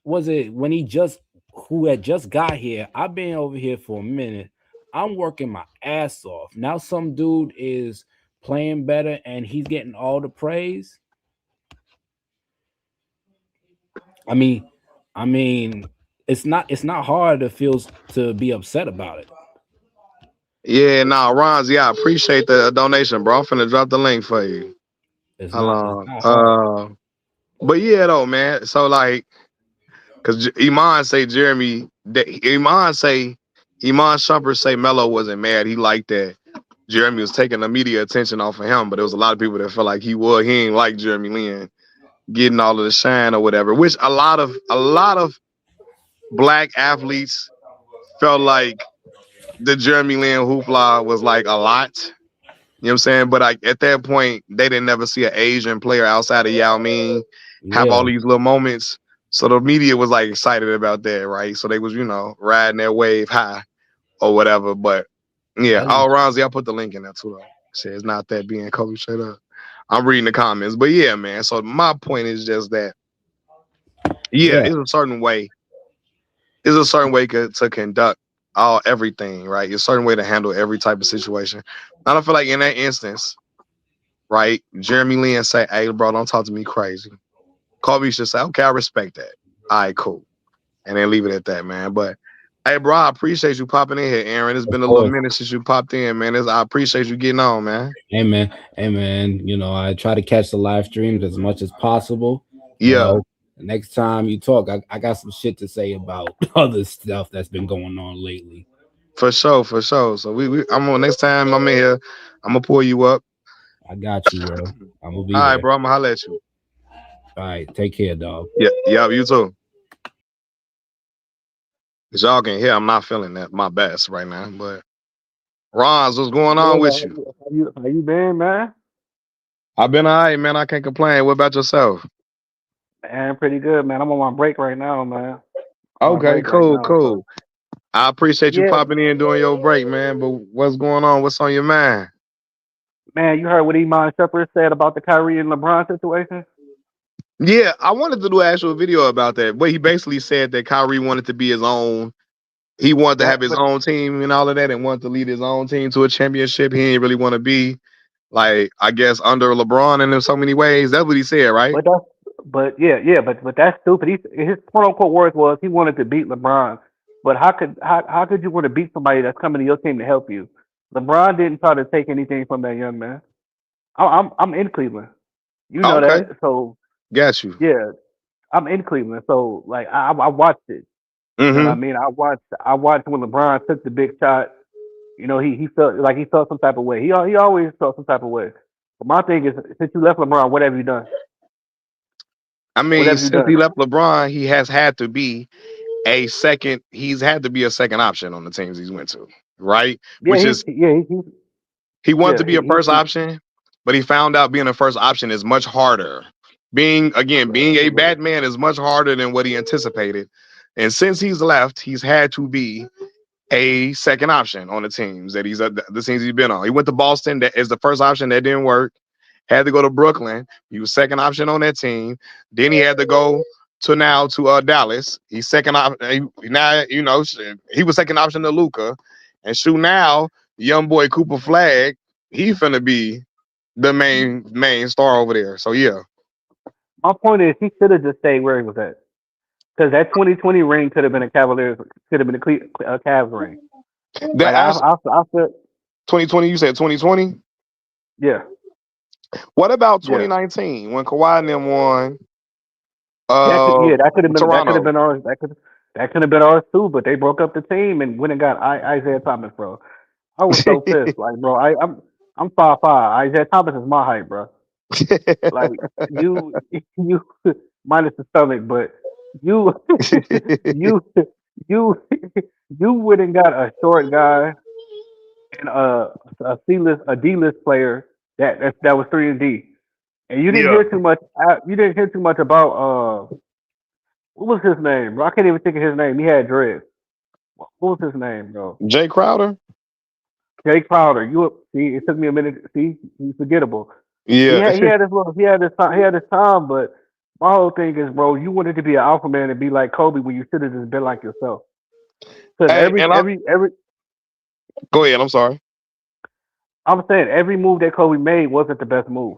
S5: was it when he just who had just got here? I've been over here for a minute. I'm working my ass off. Now some dude is playing better and he's getting all the praise. I mean, I mean, it's not hard to be upset about it.
S1: Yeah, nah, Ronzi, I appreciate the donation, bro. I'm finna drop the link for you.
S5: It's
S1: Hold
S5: not hard.
S1: on. But yeah, though, man. So like, cause Iman say Iman Shumpert say Melo wasn't mad. He liked that Jeremy was taking the media attention off of him, but there was a lot of people that felt like he ain't like Jeremy Lin getting all of the shine or whatever. Which a lot of black athletes felt like the Jeremy Lin hoopla was like a lot. You know what I'm saying? But at that point, they didn't never see an Asian player outside of Yao Ming have all
S5: Yeah,
S1: these little moments. So the media was like excited about that, right? So they was, riding their wave high or whatever. But yeah,
S5: that's
S1: all Ronzi, I put the link in there too though. Says it's not that being Kobe straight up. I'm reading the comments. But yeah, man. So my point is just that, yeah,
S5: yeah,
S1: it's a certain way to conduct everything, right? It's a certain way to handle every type of situation. I don't feel like in that instance, right? Jeremy Lin say, "Hey, bro, don't talk to me crazy." Kobe should say, "Okay, I respect that. All right, cool," and then leave it at that, man. But hey, bro, I appreciate you popping in here, Aaron. It's
S5: of
S1: been a little
S5: course.
S1: minute since you popped in, man. I appreciate you getting on, man.
S5: Hey man, I try to catch the live streams as much as possible. You
S1: Yeah,
S5: know, next time you talk, I got some shit to say about other stuff that's been going on lately.
S1: for sure, for sure. So I'm on next time I'm in here. I'm gonna pull you up.
S5: I got you, bro. I'm gonna be
S1: All right,
S5: there.
S1: bro. I'm gonna holler at you.
S5: All right, take care, dog.
S1: Yeah, yeah, you too. Cause y'all can hear I'm not feeling that my best right now. But Ron's, what's going on
S6: Good.
S1: with
S6: How
S1: you?
S6: you, how you been, man?
S1: I've been all right, man. I can't complain. What about yourself?
S6: Man, pretty good, man. I'm on my break right now, man. On my
S1: Okay,
S6: break right
S1: cool,
S6: now. So
S1: cool. I appreciate you
S6: yeah,
S1: popping in during your break, man. But what's going on? What's on your mind?
S6: man, you heard what Iman Shepherd said about the Kyrie and LeBron situation?
S1: Yeah, I wanted to do an actual video about that. But he basically said that Kyrie wanted to be his own. He wanted to have
S6: That,
S1: his
S6: but
S1: own team and all of that, and wanted to lead his own team to a championship. He didn't really want to be like, I guess, under LeBron and in so many ways. That's what he said, right?
S6: but that's but yeah, yeah, but that's stupid. His quote unquote words was he wanted to beat LeBron. But how could you want to beat somebody that's coming to your team to help you? LeBron didn't try to take anything from that young man. I'm in Cleveland. You know
S1: Okay,
S6: that. So
S1: got you.
S6: yeah, I'm in Cleveland. So like I watched it. You know what I
S1: Mm-hmm.
S6: mean? I watched when LeBron took the big shot. He felt like he felt some type of way. He always felt some type of way. But my thing is, since you left LeBron, what have you done?
S1: I
S6: What
S1: mean,
S6: have you
S1: since he
S6: done?
S1: left LeBron, he has had to be a second. He's had to be a second option on the teams he's went to, right?
S6: Yeah,
S1: Which is he wanted
S6: yeah,
S1: to be a first option, but he found out being a first option is much harder. Being a bad man is much harder than what he anticipated. And since he's left, he's had to be a second option on the teams that the teams he's been on. He went to Boston, that is the first option that didn't work. Had to go to Brooklyn. He was second option on that team. Then he had to go to Dallas. He's second option now. He was second option to Luca, and shoot now, young boy Cooper Flag, he finna be the main star over there. So yeah,
S6: my point is he should have just stayed where he was at because that 2020 ring could have been a Cavaliers, could have been a Cavs ring.
S1: that
S6: Like
S1: actually
S6: I feel,
S1: 2020. You said 2020.
S6: yeah,
S1: What about
S6: yeah.
S1: 2019 when Kawhi and them won
S6: That could have
S1: Toronto?
S6: been ours. That could have been ours too. But they broke up the team and went and got Isaiah Thomas, bro. I was so pissed, like, bro. I'm 5'5". Isaiah Thomas is my height, bro. Like you minus the stomach, but you you you you went and got a short guy and a D list player that was 3 and D, and you didn't
S1: Yeah,
S6: hear too much. You didn't hear too much about what was his name, bro? I can't even think of his name. He had dreads. What was his name, bro?
S1: Jay Crowder.
S6: Jake Crowder. You see, it took me a minute. See, he's forgettable. He
S1: Yeah,
S6: had he had his little he had his time, but my whole thing is, bro, you wanted to be an alpha man and be like Kobe when you should have just been like yourself. Because
S1: hey, and I go ahead. I'm sorry.
S6: I'm saying every move that Kobe made wasn't the best move.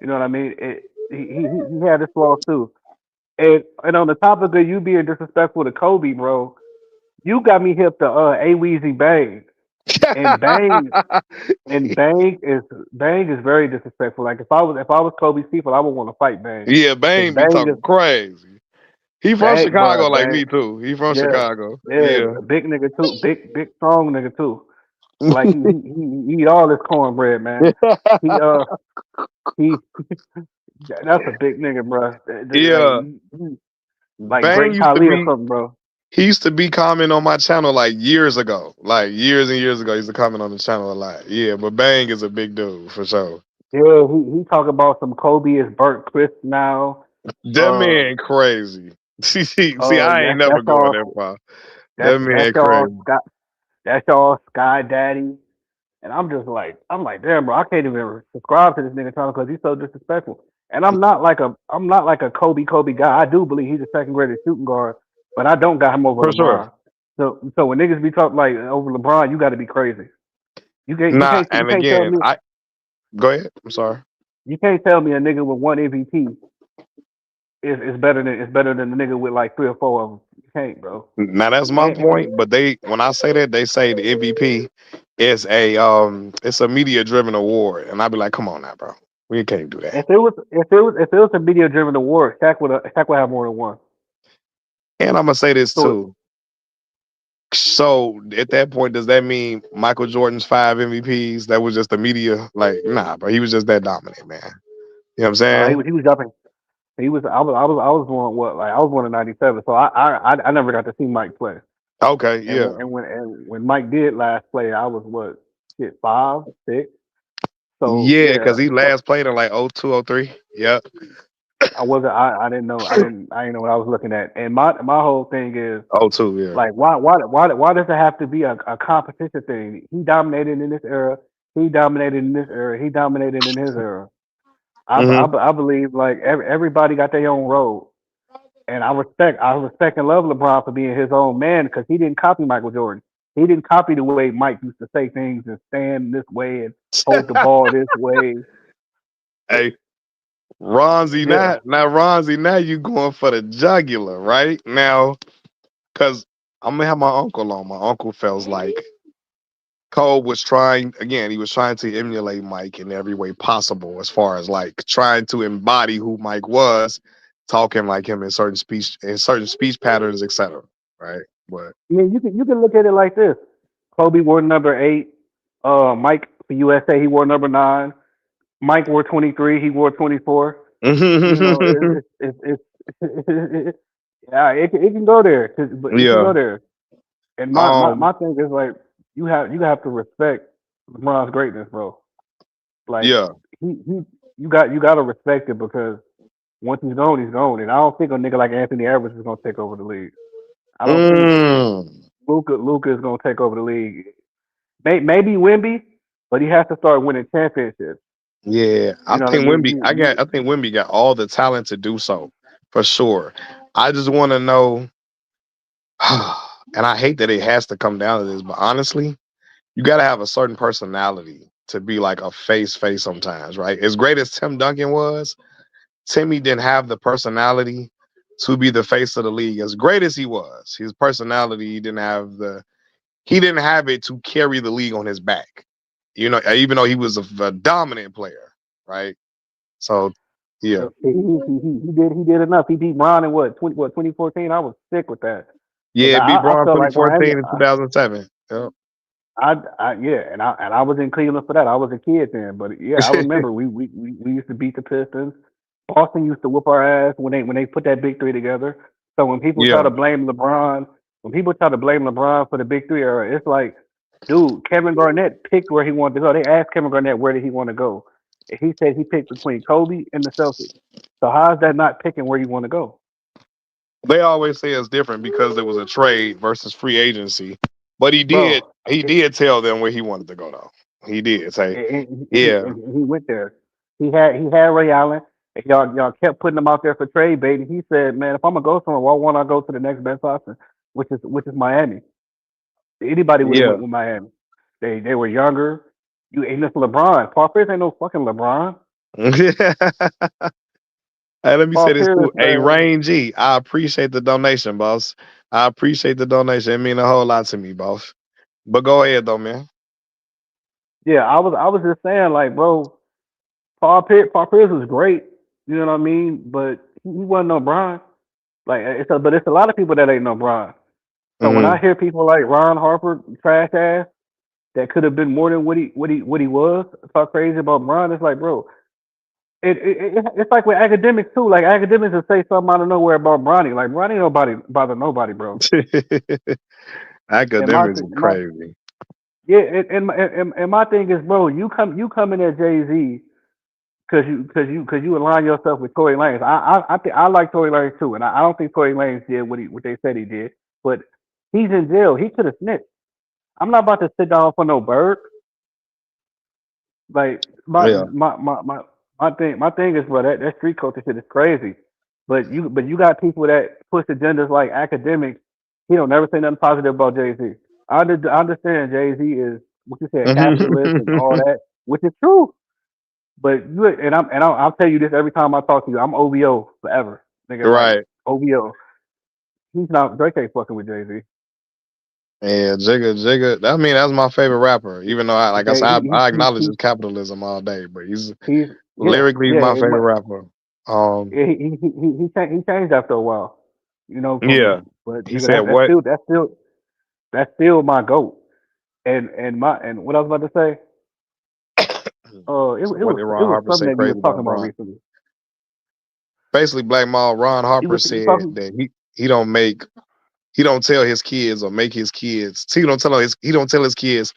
S6: You know what I mean? He had his flaws too. And on the topic of you being disrespectful to Kobe, bro, you got me hip to A Weezy Bang. And Bang is very disrespectful. Like if I was Kobe's people, I would want to fight Bang.
S1: Yeah,
S6: Because
S1: Bane be
S6: Bang is
S1: talking crazy. He from
S6: Bang, bro.
S1: Chicago like
S6: Bang,
S1: me too. He from
S6: yeah,
S1: Chicago.
S6: yeah,
S1: Yeah.
S6: big nigga too, big strong nigga too. Like he eat all this cornbread, man. He he that's a big nigga, bro.
S1: Yeah.
S6: Like
S1: Bang
S6: Great
S1: used to
S6: Khali or
S1: be
S6: something, bro.
S1: He used to be commenting on my channel like years ago, like years and years ago. He used to comment on the channel a lot. Yeah, but Bang is a big dude for sure.
S6: Yeah, he talk about some Kobe is burnt crisp now.
S1: That man crazy. See, I ain't never
S6: That's
S1: going that
S6: all.
S1: far. That
S6: That's
S1: man
S6: y'all
S1: crazy.
S6: Scott. That's y'all Sky Daddy. And I'm like, damn, bro, I can't even subscribe to this nigga channel because he's so disrespectful. And I'm not like a Kobe guy. I do believe he's a second greatest shooting guard, but I don't got him over
S1: For sure.
S6: LeBron. So when niggas be talking like over LeBron, you got to be crazy.
S1: Nah,
S6: You
S1: and
S6: can't tell
S1: again,
S6: me
S1: I go ahead. I'm sorry.
S6: you can't tell me a nigga with one MVP is better than the nigga with like three or four of them. You can't, bro.
S1: Now that's
S6: You
S1: my
S6: can't.
S1: point. But they, when I say that, they say the MVP is it's a media driven award, and I'd be like, come on now, bro, we can't do that.
S6: If it was a media driven award, Shaq would have more than one.
S1: And I'm gonna say this
S6: So
S1: too. So at that point, does that mean Michael Jordan's 5 MVPs? That was just the media, like, nah, bro. He was just that dominant, man. You know what I'm saying?
S6: he was jumping. I was born what like I was born in '97, so I never got to see Mike play.
S1: Okay, yeah,
S6: And when Mike did last play, I was what shit 5, 6. So
S1: yeah, because
S6: yeah,
S1: he
S6: so
S1: last played in like 02, 03. Yep.
S6: I didn't know I didn't know what I was looking at. And my whole thing is
S1: 02, yeah.
S6: like why does it have to be a competition thing? He dominated in this era. He dominated in this era. He dominated in his era.
S1: Hmm.
S6: I believe like everybody got their own role. And I respect and love LeBron for being his own man because he didn't copy Michael Jordan. He didn't copy the way Mike used to say things and stand this way and hold the ball this way.
S1: Hey, Ronzi,
S6: Yeah,
S1: now Ronzi, now you going for the jugular, right? Now, cause I'm gonna have my uncle on. My uncle feels like Cole was trying again, he was trying to emulate Mike in every way possible, as far as like trying to embody who Mike was, talking like him in certain speech patterns, etc. Right? But
S6: I mean you can look at it like this: Kobe wore number 8. Mike for USA he wore number 9. Mike wore 23. He wore 24. You know, yeah, it can go there, but it can
S1: yeah.
S6: go there. And
S1: Um
S6: my thing is like you have to respect LeBron's greatness, bro. Like
S1: yeah.
S6: he you got to respect it because once he's gone. And I don't think a nigga like Anthony Edwards is gonna take over the league. I don't think
S1: Mm,
S6: Luca is gonna take over the league. Maybe Wimby, but he has to start winning championships.
S1: yeah.
S6: You know what I mean?
S1: I think Wimby got all the talent to do so, for sure. I just wanna know and I hate that it has to come down to this, but honestly, you got to have a certain personality to be like a face sometimes, right? As great as Tim Duncan was, Timmy didn't have the personality to be the face of the league. As great as he was, his personality, he didn't have it to carry the league on his back. You know, even though he was a dominant player, right? So, yeah.
S6: he did enough. He beat Bron in 2014. I was sick with that because
S1: Yeah, beat
S6: I
S1: Braun
S6: felt like Miami.
S1: 2014 and 2007. Yep.
S6: Yeah, and I was in Cleveland for that. I was a kid then, but yeah, I remember we used to beat the Pistons. Boston used to whoop our ass when they put that big three together. So
S1: Yeah.
S6: when people try to blame LeBron for the big three era, it's like, dude, Kevin Garnett picked where he wanted to go. They asked Kevin Garnett where did he want to go, and he said he picked between Kobe and the Celtics. So how is that not picking where you want to go,
S1: They always say it's different because it was a trade versus free agency. But
S6: bro?
S1: he did tell them where he wanted to go though. He did say, yeah,
S6: And he went there. He had Ray Allen. And y'all kept putting him out there for trade bait. And he said, "Man, if I'm gonna go somewhere, why won't I go to the next best option, which is Miami? Anybody would have
S1: yeah.
S6: went with Miami. They were younger. You ain't this LeBron. Paul Pierce ain't no fucking LeBron.
S1: Hey, let me
S6: Paul
S1: say this too.
S6: Pierce,
S1: Hey,
S6: man.
S1: Rain G, I appreciate the donation, boss. I appreciate the donation. It mean a whole lot to me, boss. But go ahead though, man.
S6: Yeah, I was just saying, like, bro, Paul Pierce was great. You know what I mean? But he wasn't no Bron. But it's a lot of people that ain't no Bron. So when I
S1: Hmm.
S6: hear people like Ron Harper, trash ass, that could have been more than what he was, talk crazy about Bron, it's like, bro, it's like with academics too. Like academics will say something out of nowhere about Bronny. Like Bronny nobody bother nobody, bro. And
S1: Academics is
S6: my
S1: crazy.
S6: yeah, and my thing is, bro, you come in at Jay Z because you align yourself with Tory Lanez. I think I like Tory Lanez too, and I don't think Tory Lanez did what they said he did, but he's in jail. He could have snitched. I'm not about to sit down for no bird. Like
S1: Yeah.
S6: my thing is, bro, that street culture shit is crazy. But you got people that push agendas like academics. He don't never say nothing positive about Jay Z. I understand Jay Z is what you said, capitalist and all that, which is true. But you I'll tell you this every time I talk to you. I'm OVO forever, nigga. Like
S1: Right.
S6: OVO. He's not Drake ain't fucking with Jay Z.
S1: And Jigga, I mean, that's my favorite rapper. Even though like I
S6: Okay,
S1: said, I acknowledge his capitalism all day, but he's
S6: he's yeah
S1: lyrically
S6: yeah.
S1: my favorite rapper.
S6: He changed after a while, you know.
S1: Yeah.
S6: But
S1: He
S6: nigga,
S1: said what?
S6: that's still my goat. And what I was about to say,
S1: So what did
S6: it
S1: Ron
S6: was
S1: Harper
S6: something
S1: say
S6: that you
S1: crazy
S6: was talking
S1: about
S6: about
S1: Bron?
S6: recently.
S1: Basically, blackmail. Ron Harper
S6: You
S1: said
S6: talking
S1: that he don't tell his kids or make his kids. He don't tell his kids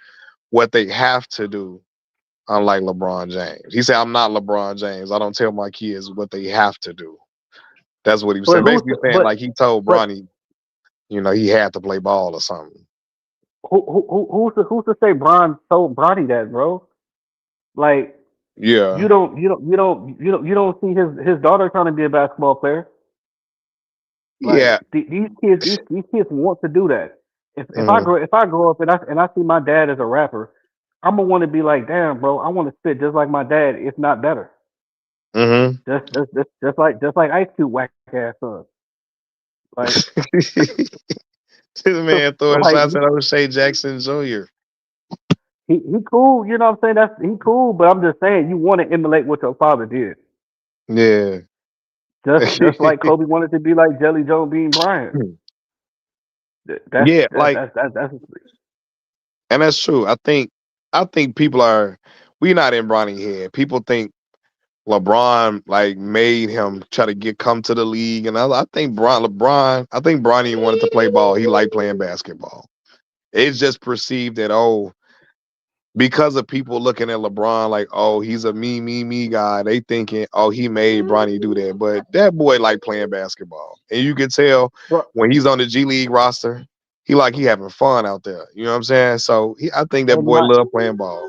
S1: what they have to do. Unlike LeBron James, he said, "I'm not LeBron James. I don't tell my kids what they have to do." That's what he was
S6: but
S1: saying.
S6: who's
S1: Basically saying like he told
S6: but
S1: Bronny, he had to play ball or something.
S6: who's to say Bron told Bronny that, bro? Like
S1: Yeah.
S6: you don't see his daughter trying to be a basketball player. Like
S1: Yeah.
S6: these kids want to do that.
S1: Hmm.
S6: If I grow up and I see my dad as a rapper, I'm gonna want to be like, damn, bro, I want to spit just like my dad, if not better.
S1: Hmm.
S6: Just like Ice Cube whack ass son. Like
S1: This man throwing
S6: like
S1: shots at O'Shea Jackson Jr.
S6: he cool, you know what I'm saying? That's he cool, but I'm just saying you want to emulate what your father did.
S1: Yeah.
S6: Just like Kobe wanted to be like Jelly Joe Bean Bryant.
S1: Yeah, like,
S6: That's
S1: and that's true. I think people are we not in Bronny head. People think LeBron like made him try to come to the league, and I think I think Bronny wanted to play ball. He liked playing basketball. It's just perceived that because of people looking at LeBron like, oh, he's a me guy. They thinking, oh, he made Bronny do that, but that boy like playing basketball, and you can tell
S6: bro.
S1: when he's on the G League roster, he having fun out there. You know what I'm saying? So I think that
S6: And
S1: boy love playing ball.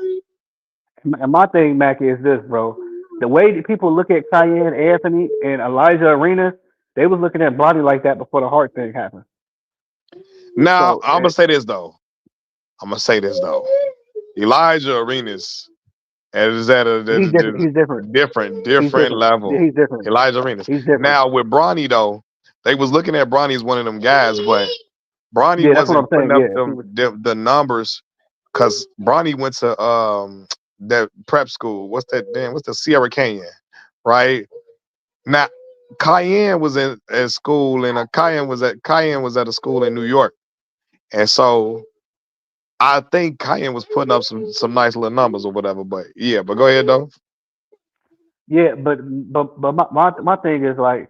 S6: my thing, Mac, is this, bro. The way that people look at Cayenne Anthony and Elijah Arenas, they was looking at Bronny like that before the heart thing happened.
S1: Now
S6: So
S1: I'm gonna say this though. I'm gonna say this though. Elijah Arenas is at
S6: he's different. He's different.
S1: a different
S6: He's
S1: different
S6: different. Yeah,
S1: level.
S6: he's different.
S1: Elijah Arenas.
S6: He's different.
S1: Now with Bronny though, they was looking at Bronny as one of them guys, but Bronny
S6: Yeah, that's what I'm
S1: wasn't putting
S6: saying.
S1: up
S6: Yeah, he was.
S1: the numbers because Bronny went to that prep school. What's that? Damn, what's the Sierra Canyon? Right now, Cayenne was at school, and Cayenne was at a school in New York, and so I think Cayenne was putting up some nice little numbers or whatever. But yeah, but go ahead though.
S6: Yeah, but my thing is like,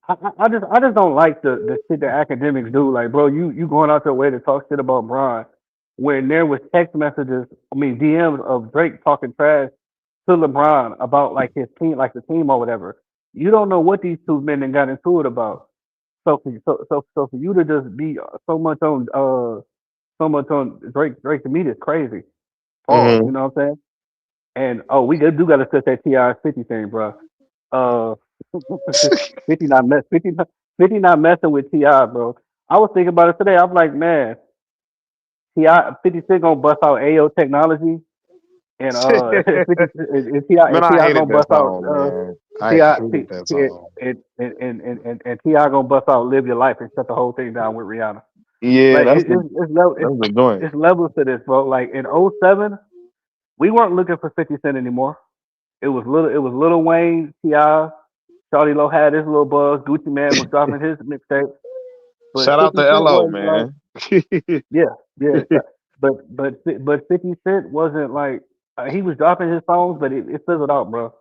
S6: I just don't like the shit that academics do. Like, bro, you going out your way to talk shit about Bron when there was text messages, I mean DMs of Drake talking trash to LeBron about like his team, like the team or whatever. You don't know what these two men then got into it about. So for you to just be so much on Drake to me is crazy. Pause. You
S1: Hmm.
S6: know what I'm saying? And oh, we do got to set that Ti 50 thing, bro. Uh, 50 not mess 50, 50 not messing with Ti, bro. I was thinking about it today. I'm like, man, Ti 50 Cent gonna bust out AO technology, and 50
S1: Man,
S6: and Ti
S1: I hated
S6: gonna
S1: that
S6: bust out
S1: song, man. I
S6: Ti
S1: hated that song.
S6: and Ti gonna bust out Live Your Life and shut the whole thing down with Rihanna.
S1: Yeah,
S6: Like
S1: that's the joint.
S6: it's levels to this, bro. Like in '07, we weren't looking for 50 Cent anymore. It was Little Wayne, Ti, Shawty Low had his little buzz. Gucci Man was dropping his mixtape, but
S1: Shout out
S6: 50
S1: to
S6: Cent
S1: LO,
S6: wasn't like,
S1: man.
S6: yeah, yeah. But 50 Cent wasn't like he was dropping his songs, but it fizzled out, bro.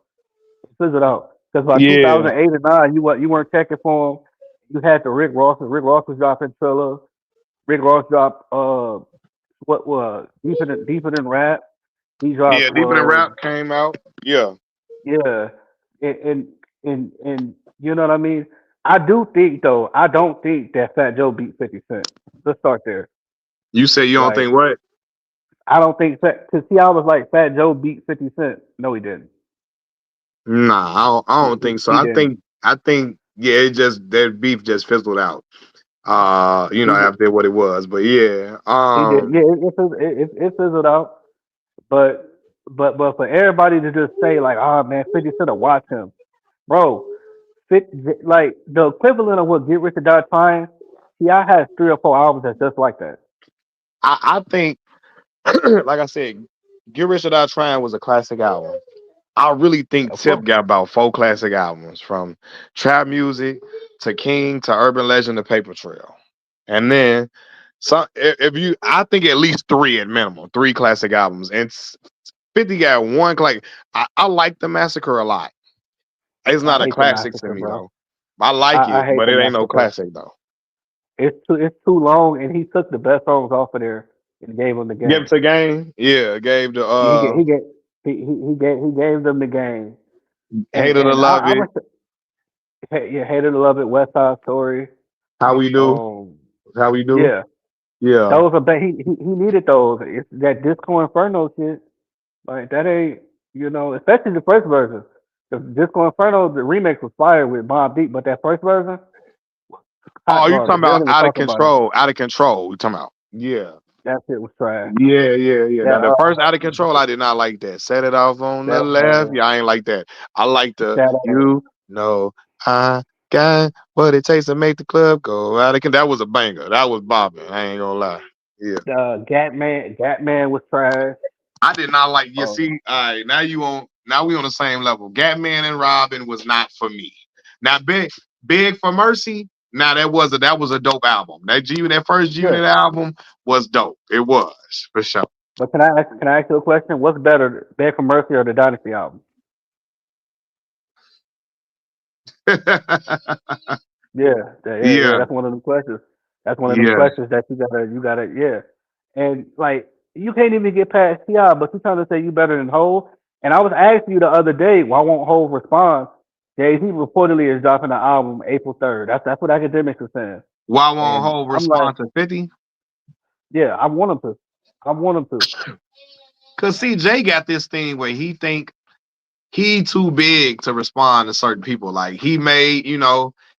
S6: fizzled out. Because by
S1: Yeah,
S6: 2008 and 9, you weren't checking for him. You had the Rick Ross. Rick Ross was dropping Triller. Rick Ross dropped what was deeper than rap. He
S1: yeah.
S6: dropped
S1: Deeper than
S6: was
S1: rap came out. Yeah.
S6: yeah, and and you know what I mean. I do think though. I don't think that Fat Joe beat 50 Cent. Let's start there.
S1: You say you don't
S6: Like
S1: think what?
S6: I don't think Fat. Cause see, I was like Fat Joe beat 50 Cent. No, he didn't.
S1: Nah, I
S6: He,
S1: don't think so.
S6: he didn't.
S1: I think yeah, it just that beef just fizzled out.
S6: He did.
S1: After what it was. But yeah.
S6: He did. Yeah, it fizzled out. But but for everybody to just say like, oh man, 50 Cent to watch him, bro. Like the equivalent of what Get Rich or Die Trying. T.I. has 3 or 4 albums that's just like that.
S1: I think like I said, Get Rich or Die Trying was a classic album. I really think
S6: Of
S1: Tip
S6: course.
S1: got about 4 classic albums from trap music to King to Urban Legend to Paper Trail. And then some if you I think at least 3 at minimum, 3 classic albums. And 50 got one like I like the Massacre a lot. It's
S6: I
S1: not a
S6: hate the
S1: classic to
S6: massacre,
S1: me
S6: bro.
S1: though. I like
S6: I
S1: it,
S6: hate
S1: but
S6: the
S1: it ain't no
S6: massacre.
S1: classic though.
S6: It's too long, and he took the best songs off of there and gave them the
S1: Give it
S6: game.
S1: to Game. Yeah, gave the
S6: He get he get he gave them the game.
S1: Hater to
S6: And
S1: Love
S6: I
S1: It.
S6: was yeah, hated to love it. West Side Story.
S1: How we do.
S6: Um,
S1: How we do.
S6: yeah,
S1: Yeah.
S6: those are he needed those. It's that Disco Inferno shit. Like that ain't especially the first version. The Disco Inferno, the remix was fire with Bob Deep, but that first version,
S1: Oh,
S6: hot
S1: you talking
S6: garbage. They
S1: about
S6: don't even
S1: out of
S6: talk about it.
S1: control? Out of control. You talking about? Yeah.
S6: That shit was trash.
S1: Yeah.
S6: That
S1: Now the first out of control, I did not like that. Set it off on the
S6: that
S1: left. Yeah, I ain't like that. I like the
S6: that
S1: you know I got what it takes to make the club go out of control. That was a banger. That was bobbing. I ain't gonna lie. Yeah.
S6: Gatman was trash.
S1: I did not like. You
S6: Um,
S1: see, all right, now we on the same level. Gatman and Robin was not for me. Now Big for Mercy. Now that was a dope album. That first G
S6: yeah,
S1: Unit album was dope. It was for sure.
S6: but can I ask you a question? What's better, Beg for Mercy or the Dynasty album? Yeah.
S1: Yeah,
S6: That's one of the questions. That's one of them
S1: yeah.
S6: questions that you gotta yeah. And like you can't even get past Ti, but you trying to say you better than Hove. And I was asking you the other day, why won't Hove respond? Jay Z reportedly is dropping the album April 3rd. That's what academics are saying.
S1: Why won't
S6: And
S1: Hov
S6: I'm like,
S1: respond to 50?
S6: yeah, I want him to. I want him to.
S1: Cause CJ got this thing where he think he too big to respond to certain people. Like he made,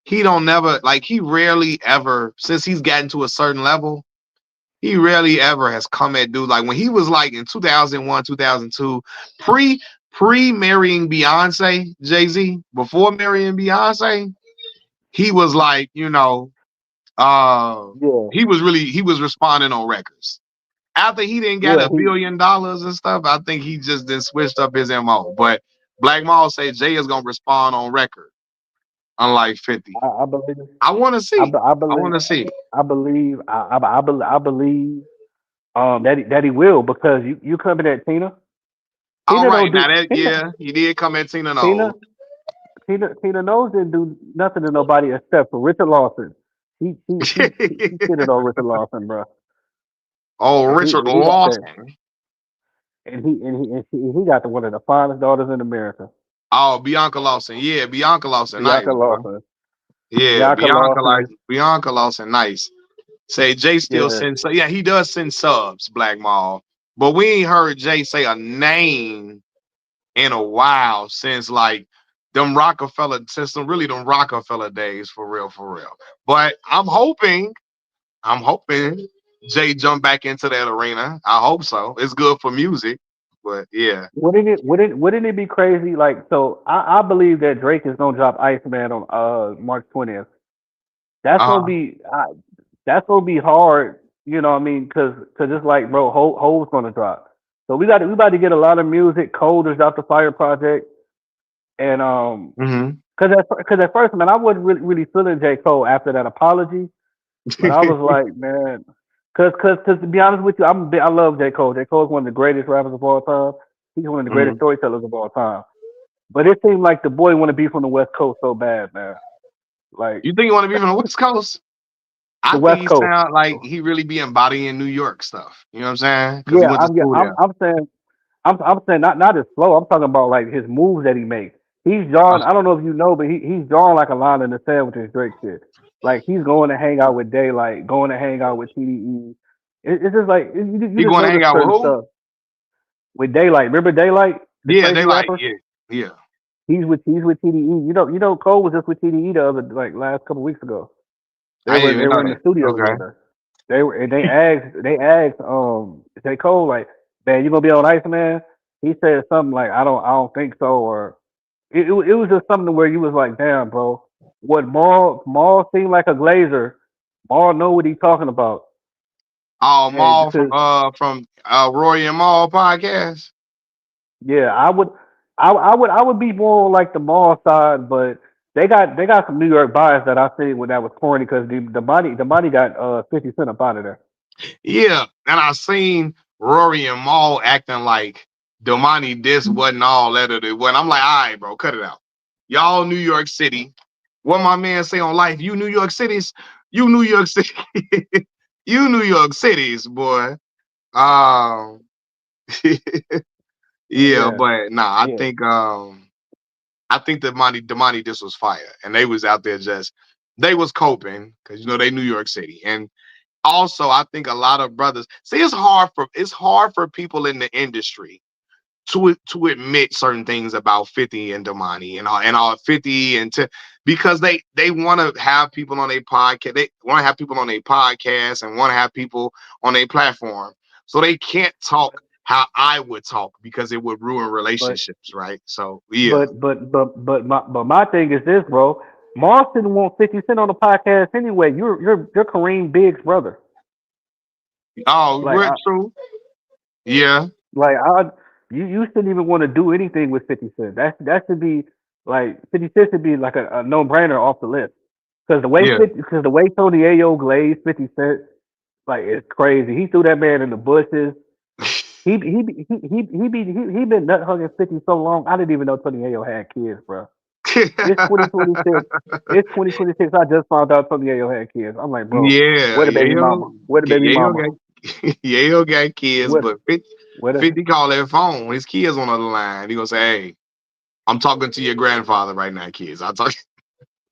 S1: he don't never like he rarely ever since he's gotten to a certain level. He rarely ever has come at dude like when he was like in 2001, 2002, pre marrying Beyonce, Jay Z. Before marrying Beyonce, he was like, uh,
S6: Yeah,
S1: he was responding on records. After he didn't get
S6: yeah.
S1: $1 billion and stuff, I think he just then switched up his MO. But Black Maul say Jay is gonna respond on record, unlike 50.
S6: I believe.
S1: I want to
S6: I,
S1: see.
S6: be- I
S1: I
S6: believe.
S1: want to see.
S6: I believe. I believe. That he will because you coming at Tina.
S1: All
S6: Tina
S1: right,
S6: don't
S1: now
S6: do
S1: that
S6: Tina.
S1: yeah, he did come at Tina
S6: Tina
S1: Knowles.
S6: Tina Knowles didn't do nothing to nobody except for Richard Lawson. He shitted on Richard Lawson, bro.
S1: Oh,
S6: And
S1: Richard
S6: he got that,
S1: Lawson.
S6: he got one of the finest daughters in America.
S1: Oh, Bianca Lawson. Yeah, Bianca Lawson. Nice,
S6: Bianca
S1: bro.
S6: Lawson.
S1: Yeah,
S6: Bianca Lawson.
S1: Bianca Lawson. Nice. Say Jay still
S6: Yeah.
S1: sends. Yeah, he does send subs, Black Mall. But we ain't heard Jay say a name in a while since like since them Rockefeller days for real, for real. But I'm hoping Jay jump back into that arena. I hope so. It's good for music. But yeah.
S6: Wouldn't it be crazy? Like, so I believe that Drake is gonna drop Iceman on March 20th. That's gonna
S1: Uh-huh.
S6: be that's gonna be hard. You know what I mean? Cause it's like, bro, Ho's gonna drop. So we about to get a lot of music. Cold is out the Fire Project, and
S1: Mm-hmm.
S6: cause at first, man, I wasn't really feeling J Cole after that apology, but I was like, man, cause to be honest with you, I love J Cole. J Cole is one of the greatest rappers of all time. He's one of the greatest
S1: Mm-hmm.
S6: storytellers of all time. But it seemed like the boy want to be from the West Coast so bad, man. Like
S1: You think you want to be from the West Coast? I
S6: the
S1: think
S6: West
S1: he
S6: Coast.
S1: sound like he really be embodying New York stuff. You know what I'm saying? Because he
S6: Yeah,
S1: went to school there.
S6: I'm saying I'm saying not his flow. I'm talking about like his moves that he makes. He's drawn. I don't know if you know, but he's drawn like a line in the sand with his Drake shit. Like he's going to hang out with Daylight, going to hang out with TDE. It's just like you
S1: He
S6: just
S1: going to hang
S6: notice
S1: out with
S6: certain
S1: who?
S6: stuff with Daylight. Remember Daylight, the
S1: Yeah,
S6: crazy
S1: they like
S6: rapper?
S1: yeah, yeah.
S6: He's with TDE. You know Cole was just with TDE the other like last couple weeks ago. They
S1: I
S6: were
S1: didn't
S6: they
S1: even know
S6: were in the
S1: that.
S6: studio
S1: Okay.
S6: together. They were and they asked J. Cole like, man, you gonna be on Ice Man? He said something like, I don't think so, or it was just something where you was like, damn, bro. What Maul seemed like a glazer. Maul know what he's talking about.
S1: Oh,
S6: And
S1: Maul
S6: because
S1: from Rory and Maul podcast.
S6: yeah, I would be more on like the Maul side, but they got some New York bias that I see when that was corny because the money got 50 Cent up out of there.
S1: Yeah, and I seen Rory and Maul acting like Domani this wasn't all that it wasn't. I'm like, all right, bro, cut it out. Y'all New York City. What my man say on life? You New York cities. You New York City. You New York cities, boy. Um, yeah,
S6: Yeah,
S1: but nah,
S6: yeah.
S1: I think that Monty this was fire, and they was out there just they was coping because they New York City, and also I think a lot of brothers see it's hard for people in the industry to admit certain things about 50 and Damani and all 50 and to because they want to have people on their podcast, they want to have people on their podcast and want to have people on their platform, so they can't talk how I would talk because it would ruin
S6: But
S1: relationships, right? So yeah.
S6: but my thing is this, bro. Marston want 50 Cent on the podcast anyway. You're Kareem Biggs' brother.
S1: Oh,
S6: Like
S1: we're
S6: I
S1: true. Yeah.
S6: like I you shouldn't even want to do anything with 50 Cent. That should be like 50 Cent should be like a no brainer off the list.
S1: Yeah.
S6: Because the way Tony Ayo glazed 50 Cent, like it's crazy. He threw that man in the bushes. He been nut hugging 50 so long. I didn't even know Tony Ayo had kids, bro. It's 2026. It's 2026. I just found out Tony Ayo had kids. I'm like, bro,
S1: Yeah,
S6: where the baby mama? Where the baby
S1: Yayo
S6: mama?
S1: got Yayo got kids,
S6: What?
S1: but 50,
S6: Where the
S1: 50 call that phone. His kids on the other line. He gonna say, "Hey, I'm talking to your grandfather right now, kids. I talk."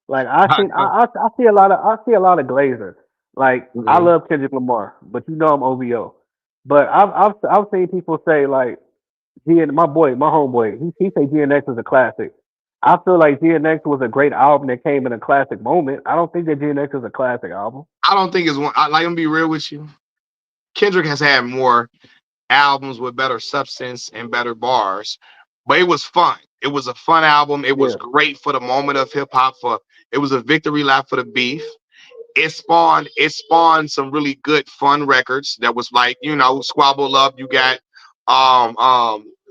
S6: like I seen I see a lot of Glazer. Like I
S1: Mhm.
S6: love Kendrick Lamar, but you know I'm OVO. But I've seen people say like my homeboy, he say GNX is a classic. I feel like GNX was a great album that came in a classic moment. I don't think that GNX is a classic album.
S1: I don't think it's one. Like, I'm gonna be real with you. Kendrick has had more albums with better substance and better bars, but it was fun. It was a fun album. It was
S6: Yeah,
S1: great for the moment of hip hop. It was a victory lap for the beef. It spawned some really good fun records that was like Squabble Up. You got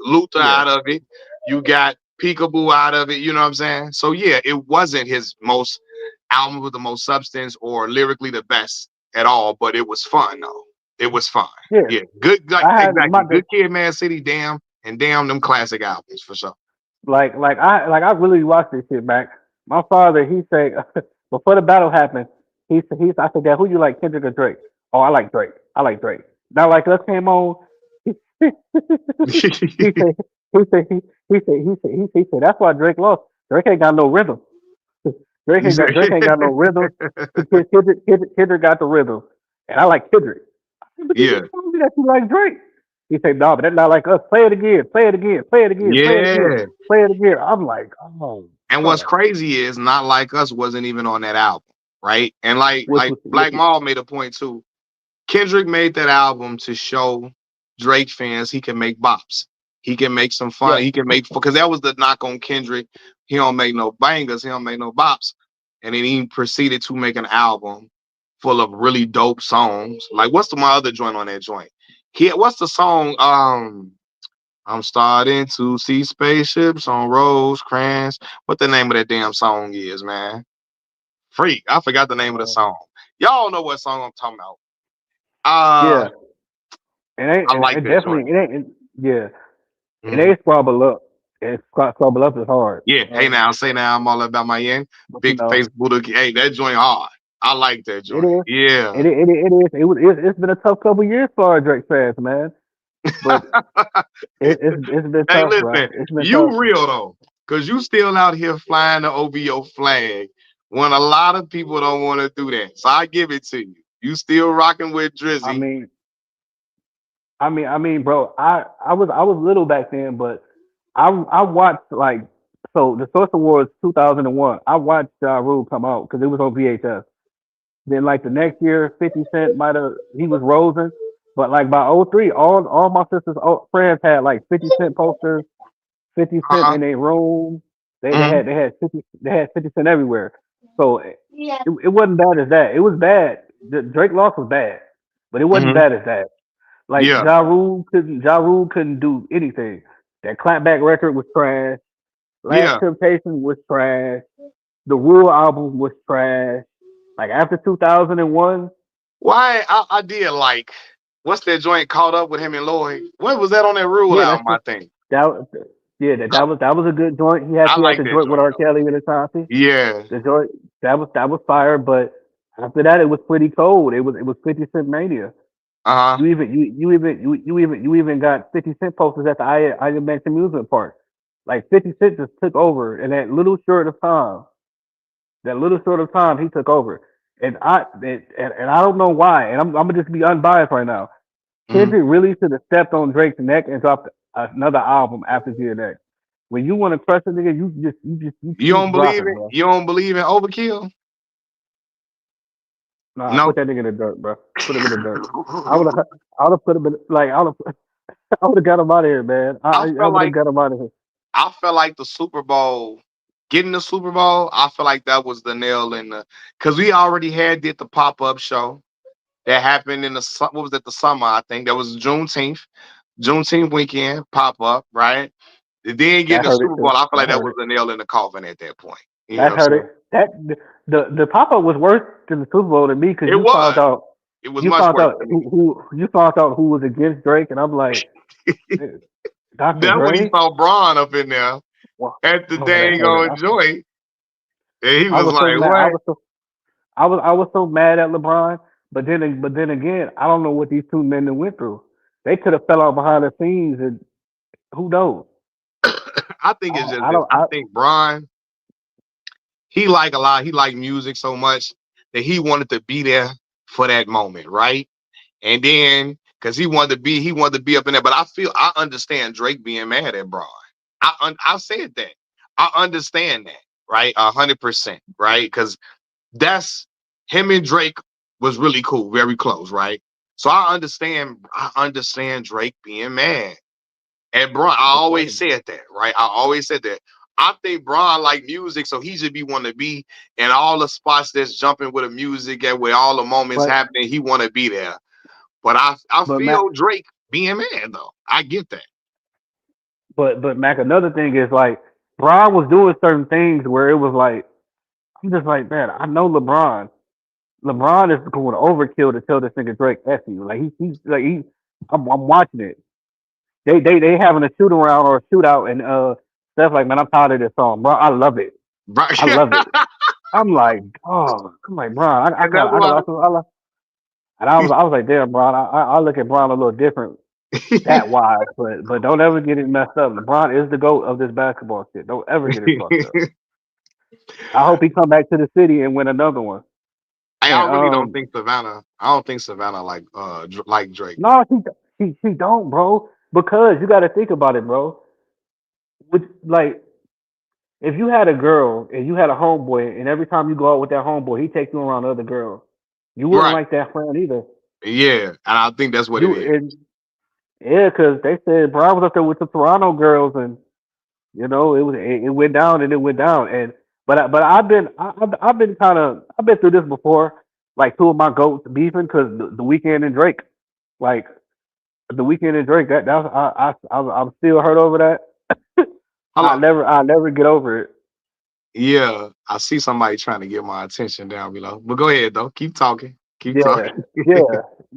S1: Luther
S6: yeah,
S1: out of it. You got Peekaboo out of it. You know what I'm saying? So yeah, it wasn't his most album with the most substance or lyrically the best at all, but it was fun though. It was fun.
S6: yeah.
S1: Yeah, good. Like
S6: I had
S1: exactly. Good Kid, Mad City, damn, and damn them classic albums for sure.
S6: I really watched this shit back. My father, he said before the battle happened, I said, Dad, who you like, Kendrick or Drake? Oh, I like Drake. I like Drake. Now like us came on, he, he said he said that's why Drake lost. Drake ain't got no rhythm.
S1: You say,
S6: Drake ain't got no rhythm. Kendrick got the rhythm, and I like Kendrick. I said, but you
S1: yeah,
S6: just told me that you like Drake. He said, no, but that's not like us. Play it again. Play it again. Play it again. Play it again.
S1: yeah.
S6: Play it again. I'm like, oh,
S1: And what's
S6: bro.
S1: crazy is Not Like Us wasn't even on that album, right? And like
S6: Which
S1: like
S6: was which
S1: Black
S6: was
S1: Maul made a point too. Kendrick made that album to show Drake fans he can make bops. He can make some fun.
S6: yeah,
S1: He can make because that was the knock on Kendrick. He don't make no bangers. He don't make no bops. And then he proceeded to make an album full of really dope songs. Like what's my other joint on that joint? What's the song? I'm starting to see spaceships on Rosecrans. What the name of that damn song is, man? Freak. I forgot the name of the
S6: uh,
S1: song. Y'all know what song I'm talking about. Uh,
S6: yeah. It ain't
S1: I like
S6: it
S1: that
S6: definitely
S1: joint.
S6: it ain't yeah. It
S1: Mhm.
S6: ain't Squabble Up. And sober up is hard.
S1: Yeah, hey now, say now I'm all about my end.
S6: But you
S1: Big
S6: know,
S1: face Buddha. Hey, that joint hard. I like that
S6: it
S1: joint.
S6: is.
S1: Yeah.
S6: It is. It's been a tough couple years for our Drake fans, man. But it's been
S1: Hey,
S6: tough, bro.
S1: listen,
S6: It's been tough.
S1: you real though, cause you still out here flying the OVO flag when a lot of people don't want to do that. So I give it to you. You still rocking with
S6: I
S1: Drizzy.
S6: mean, bro. I was little back then, but I watched like so the Source Awards 2001. I watched Ja Rule come out because it was on VHS. Then like the next year, 50 Cent might have he was Rosen, but like by '03, all my sister's friends had like 50 Cent posters, 50 Cent
S1: Uh-huh.
S6: in their room.
S1: Mm-hmm.
S6: They had 50 Cent everywhere. So it wasn't bad as that. It was bad. The Drake loss was bad, but it wasn't
S1: Mm-hmm.
S6: bad as that. Like
S1: Yeah.
S6: Ja Rule couldn't do anything. That clapback record was trash. Last
S1: Yeah.
S6: Temptation was trash. The Rule album was trash. Like after 2001,
S1: Why I did like what's that joint caught up with him and Lloyd? What was that on that Rule
S6: yeah,
S1: album? I think
S6: that yeah, that was a good joint.
S1: I
S6: He had
S1: like
S6: the
S1: that
S6: joint with
S1: joint
S6: R.
S1: though.
S6: Kelly at the time. See?
S1: Yeah.
S6: The joint that was fire, but after that it was pretty cold. It was 50 Cent Mania.
S1: Uh huh.
S6: You even got 50 Cent posters at the IMAX amusement park. Like 50 Cent just took over in that little short of time. That little short of time he took over. And I don't know why. And I'm gonna just be unbiased right now.
S1: Hmm.
S6: Kendrick really should have stepped on Drake's neck and dropped another album after GNX. When you want to crush a nigga, you
S1: You
S6: keep
S1: don't believe
S6: dropping,
S1: it?
S6: bro.
S1: You don't believe in overkill?
S6: Nah,
S1: No.
S6: put that nigga in the dirt, bro. Put him in the dirt. I would have put him in like I would have got him out of here, man.
S1: I
S6: I
S1: felt
S6: would have
S1: like
S6: got him out of here.
S1: I felt like the Super Bowl, getting the Super Bowl, I feel like that was the nail in the because we already had did the pop-up show that happened in the what was it, the summer, I think. That was Juneteenth weekend, pop-up, right? Then getting
S6: That
S1: the
S6: hurt it
S1: Super Bowl,
S6: too.
S1: I feel like
S6: That
S1: that
S6: hurt
S1: was
S6: it.
S1: the nail in the coffin at that point. You know
S6: That
S1: what
S6: hurt
S1: I'm saying?
S6: it. That the pop up was worse than the Super Bowl to me because
S1: It was. It was much worse to me.
S6: you found out who was against Drake, and I'm like, Dr.
S1: Then when he
S6: Dre.
S1: saw Braun up in there
S6: Well,
S1: at the
S6: oh, that
S1: dang
S6: hurt
S1: on
S6: it.
S1: joint, and he
S6: I
S1: was
S6: was so
S1: like,
S6: mad.
S1: "What?"
S6: I was so mad at LeBron. But then again, I don't know what these two men went through. They could have fell out behind the scenes, and who knows?
S1: I think it's just
S6: I
S1: this.
S6: don't.
S1: I think Braun, he like a lot. He like music so much that he wanted to be there for that moment, right? And then because he wanted to be up in there. But I understand Drake being mad at Braun. I said that. I understand that, right? 100%, right? Because that's him and Drake was really cool, very close, right? So I understand Drake being mad. And Braun, I always said that, right? I always said that. I think Braun like music, so he should be want to be in all the spots that's jumping with the music and where all the moments
S6: But
S1: happening. He want to be there. But I
S6: Mac,
S1: feel Drake being mad though. I get that.
S6: but Mac, another thing is like Bron was doing certain things where it was like I'm just like, man, I know LeBron. LeBron is going overkill to tell this nigga Drake F you. Like he's like I'm watching it. They having a shoot around or a shootout and stuff like, man, I'm tired of this song, bro. I love it.
S1: Right.
S6: I love it. I'm like, oh, I'm like, Bron,
S1: And that's
S6: I got
S1: why
S6: also, and I was like, damn, Bron, I look at Bron a little different that wise, but don't ever get it messed up. LeBron is the GOAT of this basketball shit. Don't ever get it fucked up. I hope he come back to the city and win another one.
S1: I
S6: And
S1: really don't think Savannah. I don't think Savannah like like Drake.
S6: no, she don't, bro. Because you got to think about it, bro. With like, if you had a girl and you had a homeboy, and every time you go out with that homeboy, he takes you around other girls, you wouldn't
S1: Right.
S6: like that friend either.
S1: Yeah. And I think that's what it
S6: You
S1: is.
S6: and yeah, because they said Brian was up there with the Toronto girls, and you know it went down and it went down. And but I've been kind of I've been through this before. Like two of my goats beefing because the weekend and Drake, like the weekend and Drake, that's I'm still hurt over that.
S1: Hold on.
S6: I never get over it.
S1: Yeah. I see somebody trying to get my attention down below. But go ahead though. Keep talking. Keep
S6: Yeah,
S1: talking.
S6: yeah,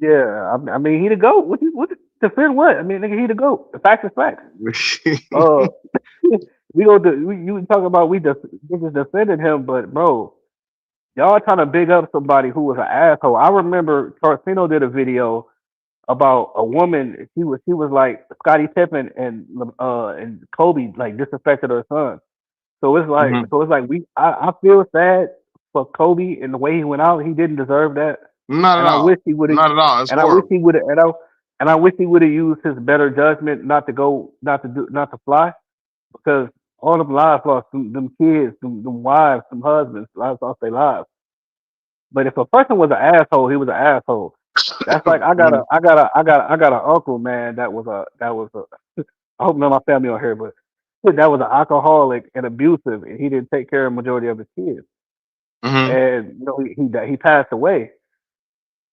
S6: yeah. I mean, he the goat. What? Defend what? I mean, nigga, he the goat. The fact is fact. Uh, we go to you talk about niggas defended him, but bro, y'all trying to big up somebody who was an asshole. I remember Tarcino did a video about a woman. She was like Scottie Pippen and Kobe like disrespected her son.
S1: Mhm.
S6: So it's like I feel sad for Kobe and the way he went out. He didn't deserve that,
S1: Not at
S6: and I wish
S1: all.
S6: he would have.
S1: Not at all. It's
S6: And I wish
S1: horrible.
S6: he would have. And I wish he would have used his better judgment not to fly because all them lives lost, them kids, them wives, them husbands, lost their lives. But if a person was an asshole, he was an asshole. That's like
S1: Mhm.
S6: I got an uncle, man. That was a. I hope none of my family on here, but that was an alcoholic and abusive, and he didn't take care of the majority of his kids.
S1: Mhm.
S6: And he passed away.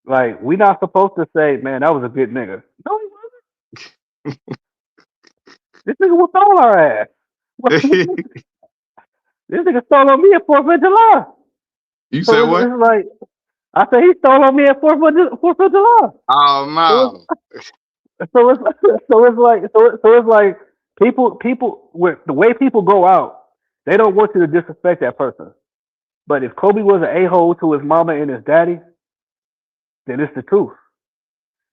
S6: Like we not supposed to say, man, that was a good nigga. No, he wasn't. This nigga was on our ass. This nigga stole on me at Fourth of July.
S1: You said
S6: So
S1: what?
S6: it's like I said he stole on me at Fourth of July.
S1: Oh
S6: So it's
S1: no.
S6: so it's so it's like people with the way people go out, they don't want you to disrespect that person. But if Kobe was an a hole to his mama and his daddy, then it's the truth.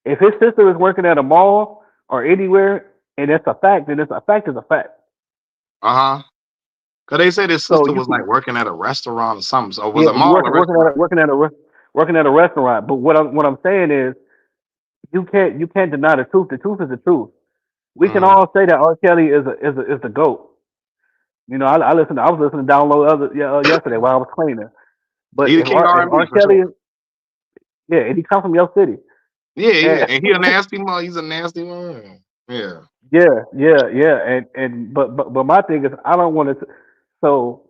S6: If his sister is working at a mall or anywhere and it's a fact, then it's a fact is a fact.
S1: Uh huh. Cause they said his
S6: So
S1: sister
S6: you
S1: was like
S6: can
S1: working at a restaurant or something. So it was
S6: yeah,
S1: a
S6: you
S1: mall or restaurant.
S6: working at a restaurant. But what I'm saying is you can't deny the truth. The truth is the truth. We can
S1: Mhm.
S6: all say that R. Kelly is the goat. You know, I was listening to download yesterday while I was cleaning. But
S1: He the king of
S6: If
S1: R&B
S6: R.
S1: for
S6: Kelly
S1: sure.
S6: is yeah, and he come from your city.
S1: Yeah, yeah,
S6: And
S1: and he a nasty man. He's a nasty man. Yeah.
S6: yeah. But my thing is I don't want to. So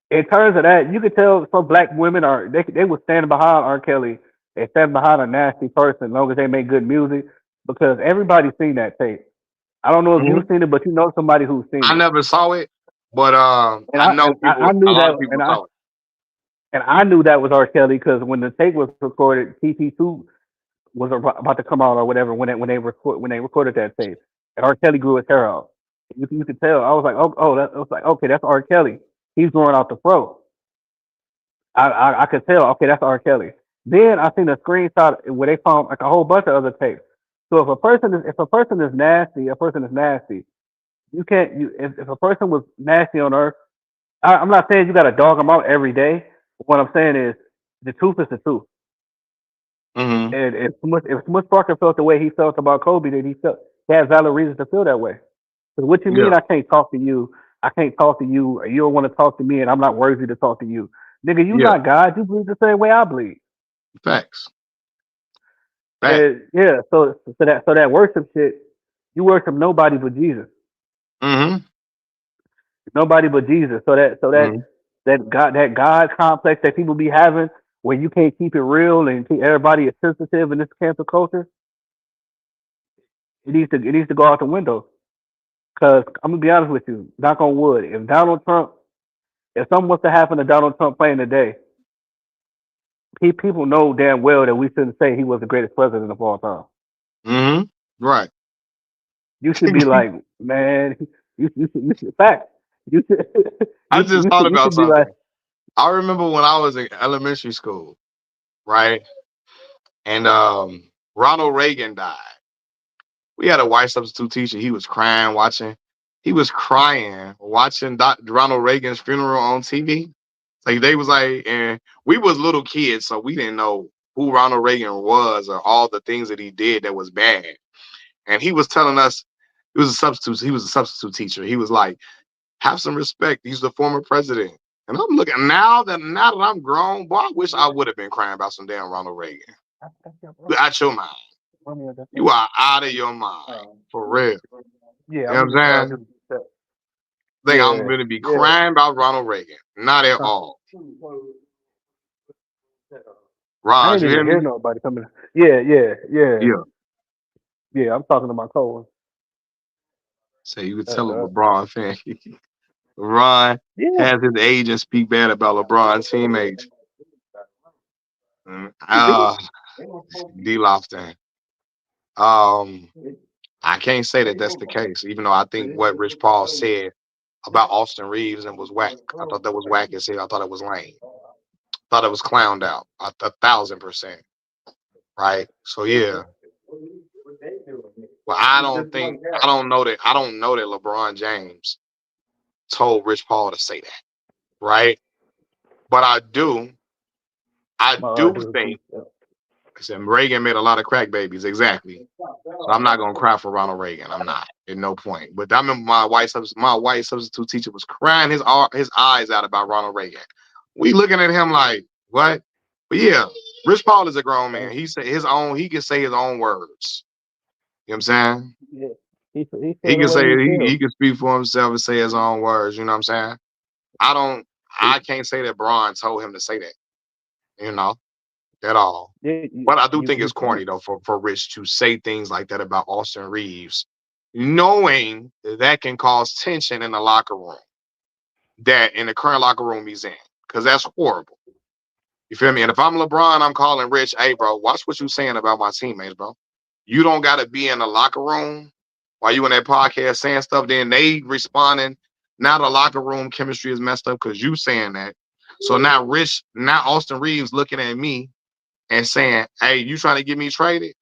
S6: in terms of that, you could tell some black women are they would stand behind R. Kelly and stand behind a nasty person as long as they make good music because everybody's seen that tape. I don't know if you've
S1: Mhm.
S6: seen it, but you know somebody who's seen
S1: I
S6: it.
S1: never saw it, but
S6: And
S1: I know
S6: I
S1: people. A
S6: knew
S1: lot
S6: that,
S1: of people saw it.
S6: and I knew that was R. Kelly because when the tape was recorded, TT2 was about to come out or whatever when they recorded that tape, and R. Kelly grew his hair out. You could tell. I was like, I was like, okay, that's R. Kelly. He's growing out the fro. I could tell. Okay, that's R. Kelly. Then I seen a screenshot where they found like a whole bunch of other tapes. So if a person is nasty, a person is nasty. You can't if a person was nasty on earth. I'm not saying you got to dog them out every day. What I'm saying is the truth is the truth.
S1: Mhm.
S6: And if Smush Parker felt the way he felt about Kobe, then he has valid reasons to feel that way. Because what you mean
S1: Yeah.
S6: I can't talk to you? I can't talk to you, or you don't want to talk to me, and I'm not worthy to talk to you, nigga. You
S1: Yeah.
S6: not God. You bleed the same way I bleed.
S1: Facts. Facts.
S6: And yeah, so that worship shit, you worship nobody but Jesus.
S1: Mhm.
S6: Nobody but Jesus.
S1: Mhm.
S6: That God complex that people be having where you can't keep it real and everybody is sensitive in this cancel culture, it needs to go out the window. Cause I'm gonna be honest with you, knock on wood, if something was to happen to Donald Trump playing today, people know damn well that we shouldn't say he was the greatest president of all time.
S1: Mhm. Right.
S6: You should be like, man, you should fact. You should,
S1: I just thought
S6: you
S1: about
S6: should be like,
S1: something. I remember when I was in elementary school, right? And Ronald Reagan died. We had a white substitute teacher. He was crying watching. He was crying watching Ronald Reagan's funeral on TV. Like they was like, and we was little kids, so we didn't know who Ronald Reagan was or all the things that he did that was bad. And he was telling us he was a substitute. He was a substitute teacher. He was like, have some respect. He's the former president. And I'm looking now that I'm grown, boy, I wish I would have been crying about some damn Ronald Reagan. You out your mind. You are out of your mind. For real.
S6: yeah,
S1: You know
S6: I'm
S1: what
S6: gonna just
S1: I'm saying? Think I'm
S6: yeah,
S1: gonna be
S6: yeah.
S1: crying about Ronald Reagan. Not at all.
S6: I
S1: Raj,
S6: didn't
S1: you
S6: even
S1: hear
S6: hear
S1: me?
S6: nobody coming. Yeah.
S1: Yeah.
S6: Yeah, I'm talking to my co
S1: Say you could
S6: uh,
S1: tell a
S6: uh,
S1: LeBron fan. LeBron
S6: yeah.
S1: has his agent speak bad about LeBron's teammates.
S6: You do?
S1: D Lofton. Um, I can't say that that's the case, even though I think what Rich Paul said about Austin Reeves and was whack. I thought that was whack as hell. I thought it was lame. Thought it was clowned out. 1,000%. Right. So yeah. Well, I don't know that LeBron James told Rich Paul to say that. Right. But I do think I said Reagan made a lot of crack babies. Exactly. So I'm not gonna cry for Ronald Reagan. I'm not at no point. But I remember my white substitute teacher was crying his eyes out about Ronald Reagan. We looking at him like what? But yeah, Rich Paul is a grown man. He said his own. He can say his own words. You know what I'm saying?
S6: Yeah. He
S1: He
S6: feel the
S1: can
S6: way
S1: say
S6: he
S1: he
S6: feels.
S1: can speak for himself and say his own words. You know what I'm saying? I don't. I can't say that Braun told him to say that. You know, at all.
S6: Yeah,
S1: But I do think
S6: you
S1: it's
S6: can't.
S1: corny though for Rich to say things like that about Austin Reeves, knowing that can cause tension in the locker room. That in the current locker room he's in, because that's horrible. You feel me? And if I'm LeBron, I'm calling Rich, hey, bro, watch what you saying about my teammates, bro. You don't got to be in the locker room while you in that podcast saying stuff. Then they responding. Now the locker room chemistry is messed up because you saying that. So now Austin Reeves looking at me and saying, hey, you trying to get me traded?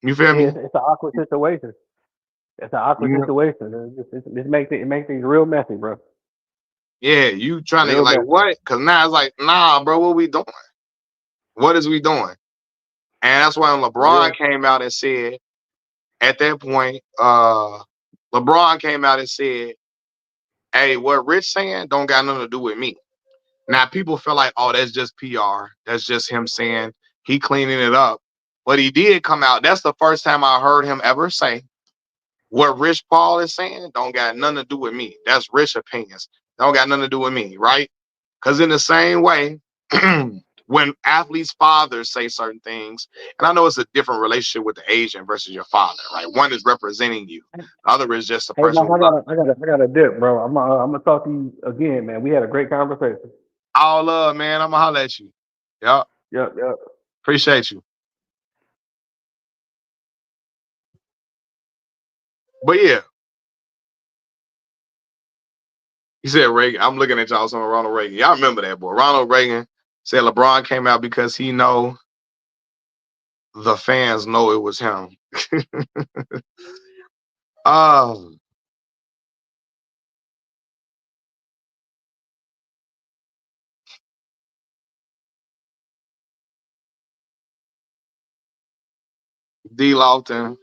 S1: You feel
S6: Yeah,
S1: me?
S6: it's an awkward situation. It's an awkward
S1: You know,
S6: situation. It makes things real messy, bro.
S1: yeah, you trying to
S6: Real
S1: like
S6: messy.
S1: what? Because now it's like, nah, bro, what we doing? What is we doing? And that's why when LeBron
S6: Real.
S1: came out and said, at that point, LeBron came out and said, hey, what Rich saying don't got nothing to do with me. Now people feel like, oh, that's just PR. That's just him saying he cleaning it up. But he did come out. That's the first time I heard him ever say what Rich Paul is saying don't got nothing to do with me. That's Rich opinions. Don't got nothing to do with me, right? Because in the same way, when athletes' fathers say certain things, and I know it's a different relationship with the agent versus your father, right? One is representing you, the other is just a
S6: Hey,
S1: person
S6: Mike,
S1: who loves
S6: I got a dip, bro. I'm gonna talk to you again, man. We had a great conversation.
S1: all love, man. I'm gonna holler at you. Yep,
S6: Yep, yep.
S1: appreciate you. But yeah, he said Reagan. I'm looking at y'all, some Ronald Reagan. Y'all remember that boy? Ronald Reagan said LeBron came out because he know the fans know it was him. Oh, D. Lawton,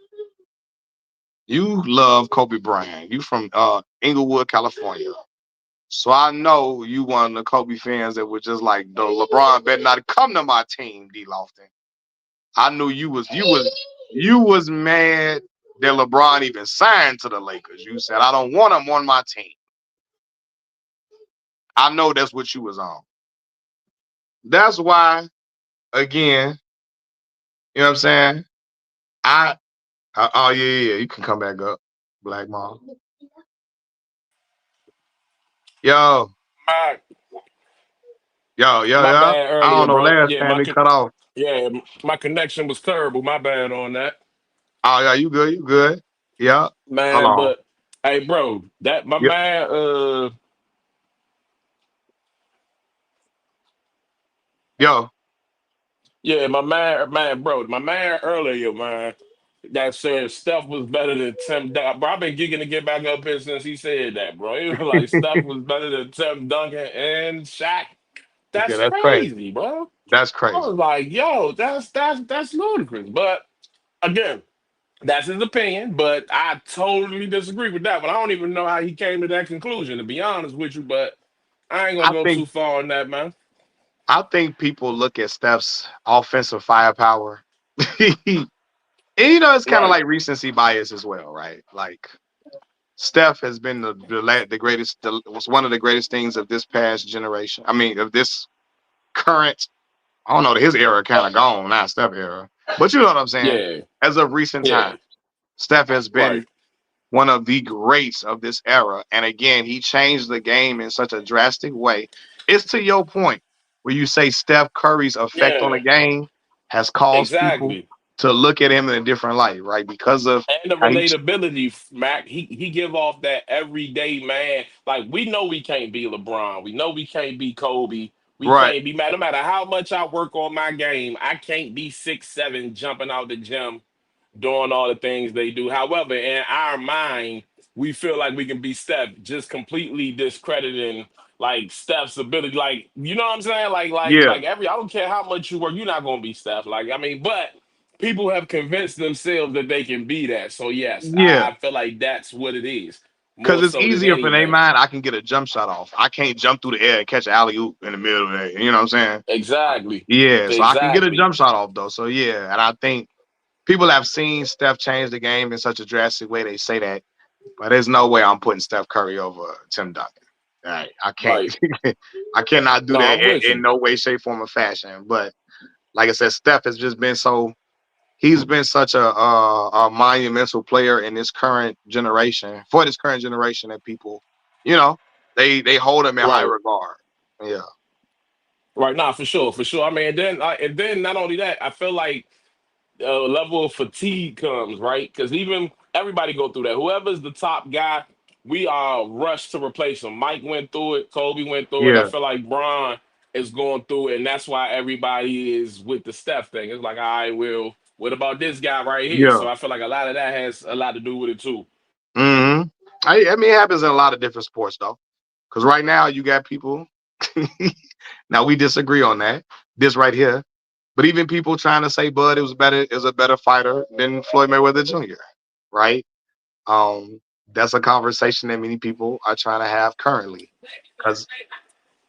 S1: you love Kobe Bryant. You from Inglewood, California. So I know you one of the Kobe fans that was just like, the LeBron better not come to my team, D. Lofton. I knew you was mad that LeBron even signed to the Lakers. You said, I don't want him on my team. I know that's what you was on. That's why, again, you know what I'm saying? I oh yeah, you can come back up, Black Mom. Yo,
S2: My
S1: yo,
S2: my
S1: yeah.
S2: bad
S1: I
S2: earlier,
S1: don't know.
S2: bro.
S1: Last time it cut off.
S2: Yeah, my connection was terrible. My bad on that,
S1: Oh yeah, you good, you good. Yeah. Hold
S2: man.
S1: on.
S2: But hey, bro, that my
S1: Yep.
S2: man.
S1: Yo,
S2: Yeah, my man earlier, man. That said Steph was better than Tim Duncan. Bro, I've been geeking to get back up here since he said that, bro. He was like Steph was better than Tim Duncan and Shaq.
S1: yeah,
S2: That's
S1: that's crazy.
S2: crazy, bro.
S1: That's
S2: I
S1: crazy.
S2: was like, yo, that's ludicrous. But again, that's his opinion. But I totally disagree with that. But I don't even know how he came to that conclusion, to be honest with you. But I ain't gonna
S1: I
S2: go
S1: think
S2: too far on that, man.
S1: I think people look at Steph's offensive firepower. And it's kind of
S2: Right.
S1: like recency bias as well, right? Like Steph has been the greatest, was one of the greatest things of this past generation. I mean, of this current. I don't know. His era kind of gone now, Steph era. But you know what I'm saying?
S2: Yeah.
S1: As of recent
S2: Yeah.
S1: times, Steph has
S2: Right.
S1: been one of the greats of this era. And again, he changed the game in such a drastic way. It's to your point where you say Steph Curry's effect on the
S2: Yeah.
S1: game has caused people
S2: Exactly.
S1: to look at him in a different light, right? Because of
S2: And the
S1: how he,
S2: relatability, Mac, he give off that everyday man. Like we know we can't be LeBron. We know we can't be Kobe. We
S1: right?
S2: can't be mad. No matter how much I work on my game, I can't be 6'7" jumping out the gym doing all the things they do. However, in our mind, we feel like we can be Steph, just completely discrediting like Steph's ability. Like, you know what I'm saying?
S1: Yeah,
S2: Like every I don't care how much you work, you're not gonna be Steph. Like, I mean, but people have convinced themselves that they can be that. So yes,
S1: yeah.
S2: I feel like that's what it is,
S1: Because
S2: more
S1: it's
S2: so than
S1: easier for their
S2: anything.
S1: mind. I can get a jump shot off. I can't jump through the air and catch an alley oop in the middle of the air. You know what I'm saying?
S2: Exactly.
S1: Yeah, so I can get a
S2: Exactly.
S1: jump shot off though. So yeah, and I think people have seen Steph change the game in such a drastic way. They say that, but there's no way I'm putting Steph Curry over Tim Duncan. Right? I can't.
S2: Right.
S1: I cannot do
S2: No,
S1: that
S2: I'm with
S1: in
S2: you.
S1: no way, shape, form, or fashion. But like I said, Steph has just been so. He's been such a monumental player in this current generation for this current generation that people, you know, they hold him in high
S2: Right.
S1: regard. Yeah,
S2: Right. Nah, for sure, for sure. I mean, and then not only that, I feel like level of fatigue comes, right? Because even everybody go through that. Whoever's the top guy, we are rushed to replace him. Mike went through it. Kobe went through it. I
S1: yeah,
S2: feel like Bron is going through it, and that's why everybody is with the Steph thing. It's like, all right, well, what about this guy right here?
S1: yeah.
S2: So I feel like a lot of that has a lot to do with it too.
S1: hmm I mean, it happens in a lot of different sports though. Because right now you got people. Now we disagree on that. This right here. But even people trying to say Bud is a better fighter than Floyd Mayweather Jr. Right? That's a conversation that many people are trying to have currently. Because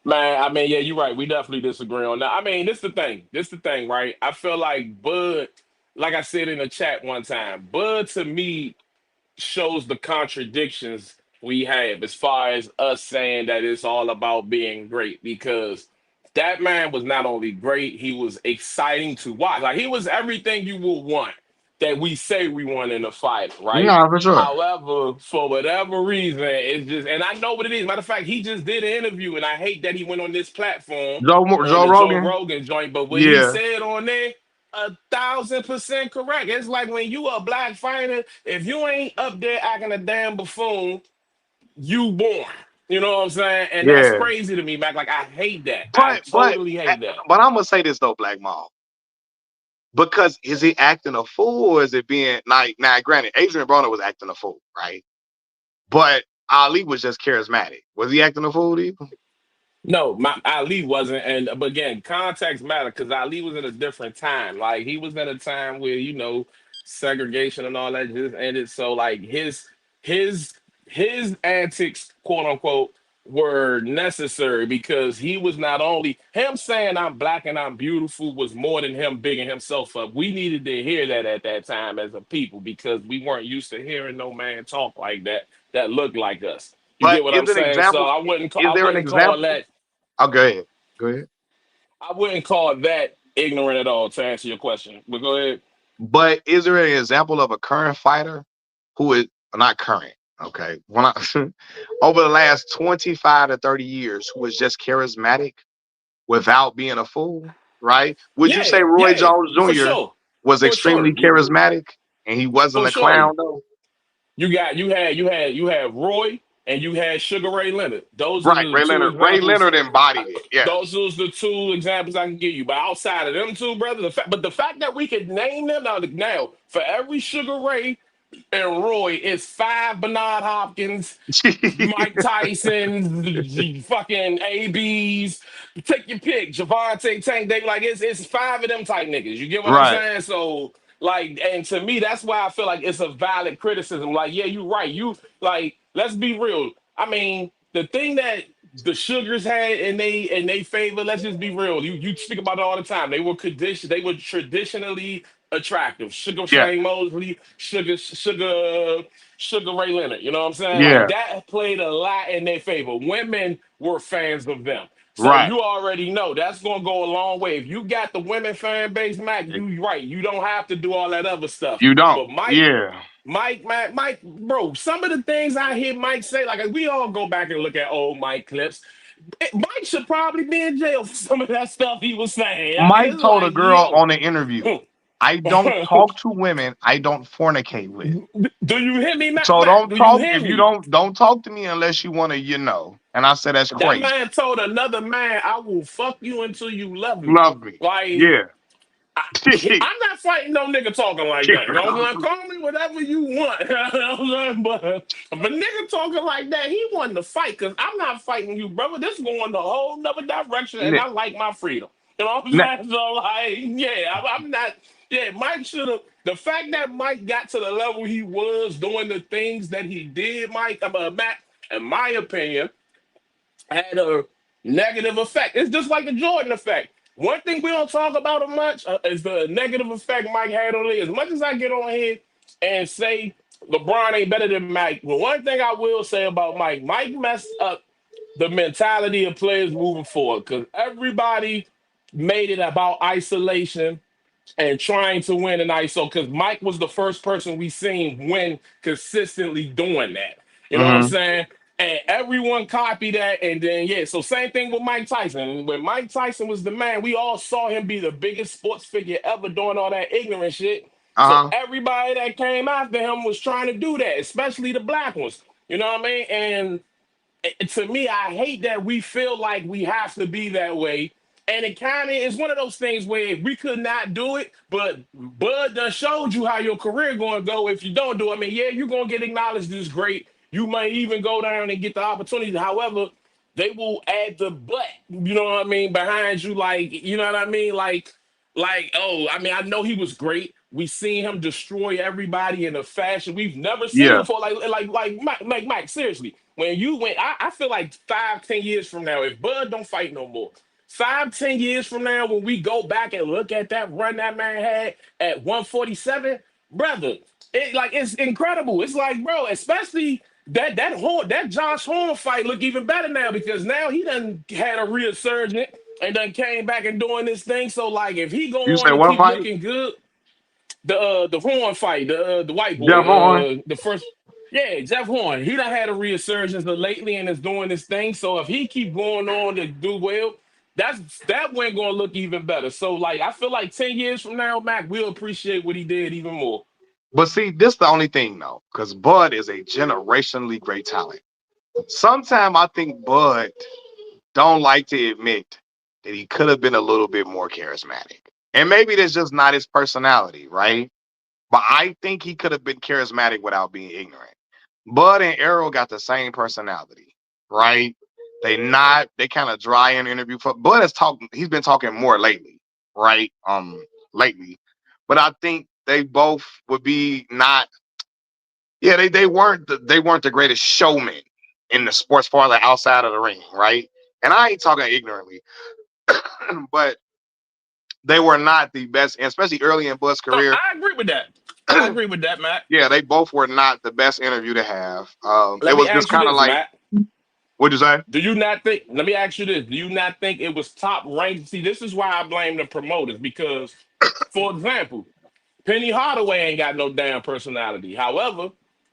S2: Man, I mean, yeah, you're right. We definitely disagree on that. I mean, this the thing. This the thing, right? I feel like Bud, like I said in the chat one time, Bud to me shows the contradictions we have as far as us saying that it's all about being great because that man was not only great, he was exciting to watch. Like he was everything you would want that we say we want in a fight, right?
S1: no, for sure.
S2: However, for whatever reason, it's just, and I know what it is. Matter of fact, he just did an interview, and I hate that he went on this platform on
S1: Joe
S2: the Joe
S1: Rogan.
S2: Rogan joint. But what he
S1: Yeah,
S2: said on there, 1,000% correct. It's like when you a black fighter, if you ain't up there acting a damn buffoon, you born. You know what I'm saying? And that's
S1: yeah.
S2: crazy to me, Mac. Like I hate that. I
S1: But but
S2: totally hate that.
S1: but I'm gonna say this though, Black Mall. Because is he acting a fool or is it being like now? Granted, Adrian Broner was acting a fool, right? But Ali was just charismatic. Was he acting a fool? Even?
S2: No, Ali wasn't, and but again, context matter because Ali was in a different time. Like he was in a time where segregation and all that just ended. So like his his antics, quote unquote, were necessary because he was not only him saying I'm black and I'm beautiful was more than him bigging himself up. We needed to hear that at that time as a people because we weren't used to hearing no man talk like that looked like us. You
S1: But
S2: get what I'm
S1: is an
S2: saying? So
S1: example? Is
S2: I
S1: there an
S2: wouldn't call
S1: example?
S2: that
S1: Oh, go ahead. Go ahead.
S2: I wouldn't call that ignorant at all to answer your question. But go ahead.
S1: But is there an example of a current fighter who is not current? Okay, when I, over the last 25 to 30 years, who was just charismatic without being a fool, right? Would you say
S2: Yeah,
S1: Roy
S2: yeah,
S1: Jones
S2: for
S1: Jr.
S2: sure.
S1: was
S2: For
S1: extremely
S2: sure.
S1: charismatic and he wasn't
S2: For
S1: a
S2: sure.
S1: clown though?
S2: You had Roy and you had Sugar Ray Leonard. Those are
S1: Right,
S2: the
S1: Ray
S2: two
S1: Leonard. Ray
S2: examples.
S1: Leonard embodied it.
S2: Those
S1: Yes.
S2: are the two examples I can give you. But outside of them two, brother, the fact that we could name them now for every Sugar Ray and Roy, it's five Bernard Hopkins, Mike Tyson, the fucking ABs. Take your pick. Javante Tank Davis. Like it's five of them type niggas. You get what I'm
S1: Right.
S2: saying? So like, and to me, that's why I feel like it's a valid criticism. Like, yeah, you're right. You like, let's be real. I mean, the thing that the Sugars had in they favor, let's just be real. You speak about it all the time. They were traditionally attractive. Sugar
S1: Yeah.
S2: Shane Mosley, Sugar Ray Leonard. You know what I'm saying? Like
S1: Yeah.
S2: that played a lot in their favor. Women were fans of them. So
S1: Right.
S2: you already know that's gonna go a long way. If you got the women fan base, Mac, you right. You don't have to do all that other stuff.
S1: You don't.
S2: But Mike,
S1: Yeah.
S2: Mike, bro, some of the things I hear Mike say, like we all go back and look at old Mike clips. Mike should probably be in jail for some of that stuff he was saying. I mean,
S1: Mike
S2: it's
S1: told a
S2: like,
S1: girl
S2: yo,
S1: on the interview. I don't talk to women I don't fornicate with.
S2: Do you hear me, Mac?
S1: So
S2: Mac?
S1: don't
S2: Do you
S1: talk
S2: hear
S1: if you
S2: me?
S1: don't talk to me unless you want to, And I said that's
S2: That
S1: crazy.
S2: man told another man, "I will fuck you until you love me."
S1: Love me.
S2: Like
S1: Yeah.
S2: I'm not fighting no nigga talking like that. You know what I'm saying? Call me whatever you want. You know what I'm saying? But nigga talking like that, he wanted to fight because I'm not fighting you, brother. This is going a whole nother direction, and
S1: N-
S2: I like my freedom. You know what I'm
S1: n-
S2: saying? So like, yeah, I'm not. Yeah, Mike should have. The fact that Mike got to the level he was doing the things that he did, Mike, Matt, in my opinion had a negative effect. It's just like the Jordan effect. One thing we don't talk about it much is the negative effect Mike had on it. As much as I get on here and say LeBron ain't better than Mike, but one thing I will say about Mike, Mike messed up the mentality of players moving forward because everybody made it about isolation and trying to win an ISO because Mike was the first person we seen win consistently doing that. You know what I'm
S1: mhm.
S2: saying? And everyone copied that. And then, yeah, so same thing with Mike Tyson. When Mike Tyson was the man, we all saw him be the biggest sports figure ever doing all that ignorant shit. So
S1: Uh-huh.
S2: everybody that came after him was trying to do that, especially the black ones. You know what I mean? And to me, I hate that we feel like we have to be that way. And it kind of is one of those things where we could not do it, but Bud done showed you how your career going to go if you don't do it. I mean, yeah, you're going to get acknowledged as great. You might even go down and get the opportunity. However, they will add the but, you know what I mean, behind you. Like, you know what I mean? Oh, I mean, I know he was great. We seen him destroy everybody in a fashion we've never seen
S1: Yeah.
S2: before. Mike, seriously. When you went, I feel like 5, 10 years from now, if Bud don't fight no more, 5, 10 years from now, when we go back and look at that run that man had at 147, brother, it's incredible. It's like, bro, especially that Josh Horn fight look even better now because now he done had a resurgence and done came back and doing this thing. So like, if he
S1: You
S2: go
S1: say
S2: on and
S1: what
S2: keep
S1: fight?
S2: looking good, the Horn fight, the white boy,
S1: Jeff Horn.
S2: the first, yeah, Jeff Horn. He done had a resurgence lately and is doing this thing. So if he keep going on to do well, that one gonna look even better. So like, I feel like 10 years from now, Mac, we'll appreciate what he did even more.
S1: But see, this the only thing though, because Bud is a generationally great talent. Sometimes I think Bud don't like to admit that he could have been a little bit more charismatic. And maybe that's just not his personality, right? But I think he could have been charismatic without being ignorant. Bud and Arrow got the same personality, right? They kind of dry in interview for Bud has talked he's been talking more lately, right? Lately. But I think they both would be not they weren't the greatest showmen in the sports far like outside of the ring, right? And I ain't talking ignorantly, but they were not the best, especially early in Bud's
S2: No,
S1: career.
S2: I agree with that. I agree with that, Matt.
S1: Yeah, they both were not the best interview to have. It
S2: Let me
S1: was just
S2: ask you
S1: kind of
S2: this,
S1: like,
S2: Matt.
S1: what'd you say?
S2: Do you not think? Let me ask you this: Do you not think it was top ranked? See, this is why I blame the promoters because, for example, Penny Hardaway ain't got no damn personality. However,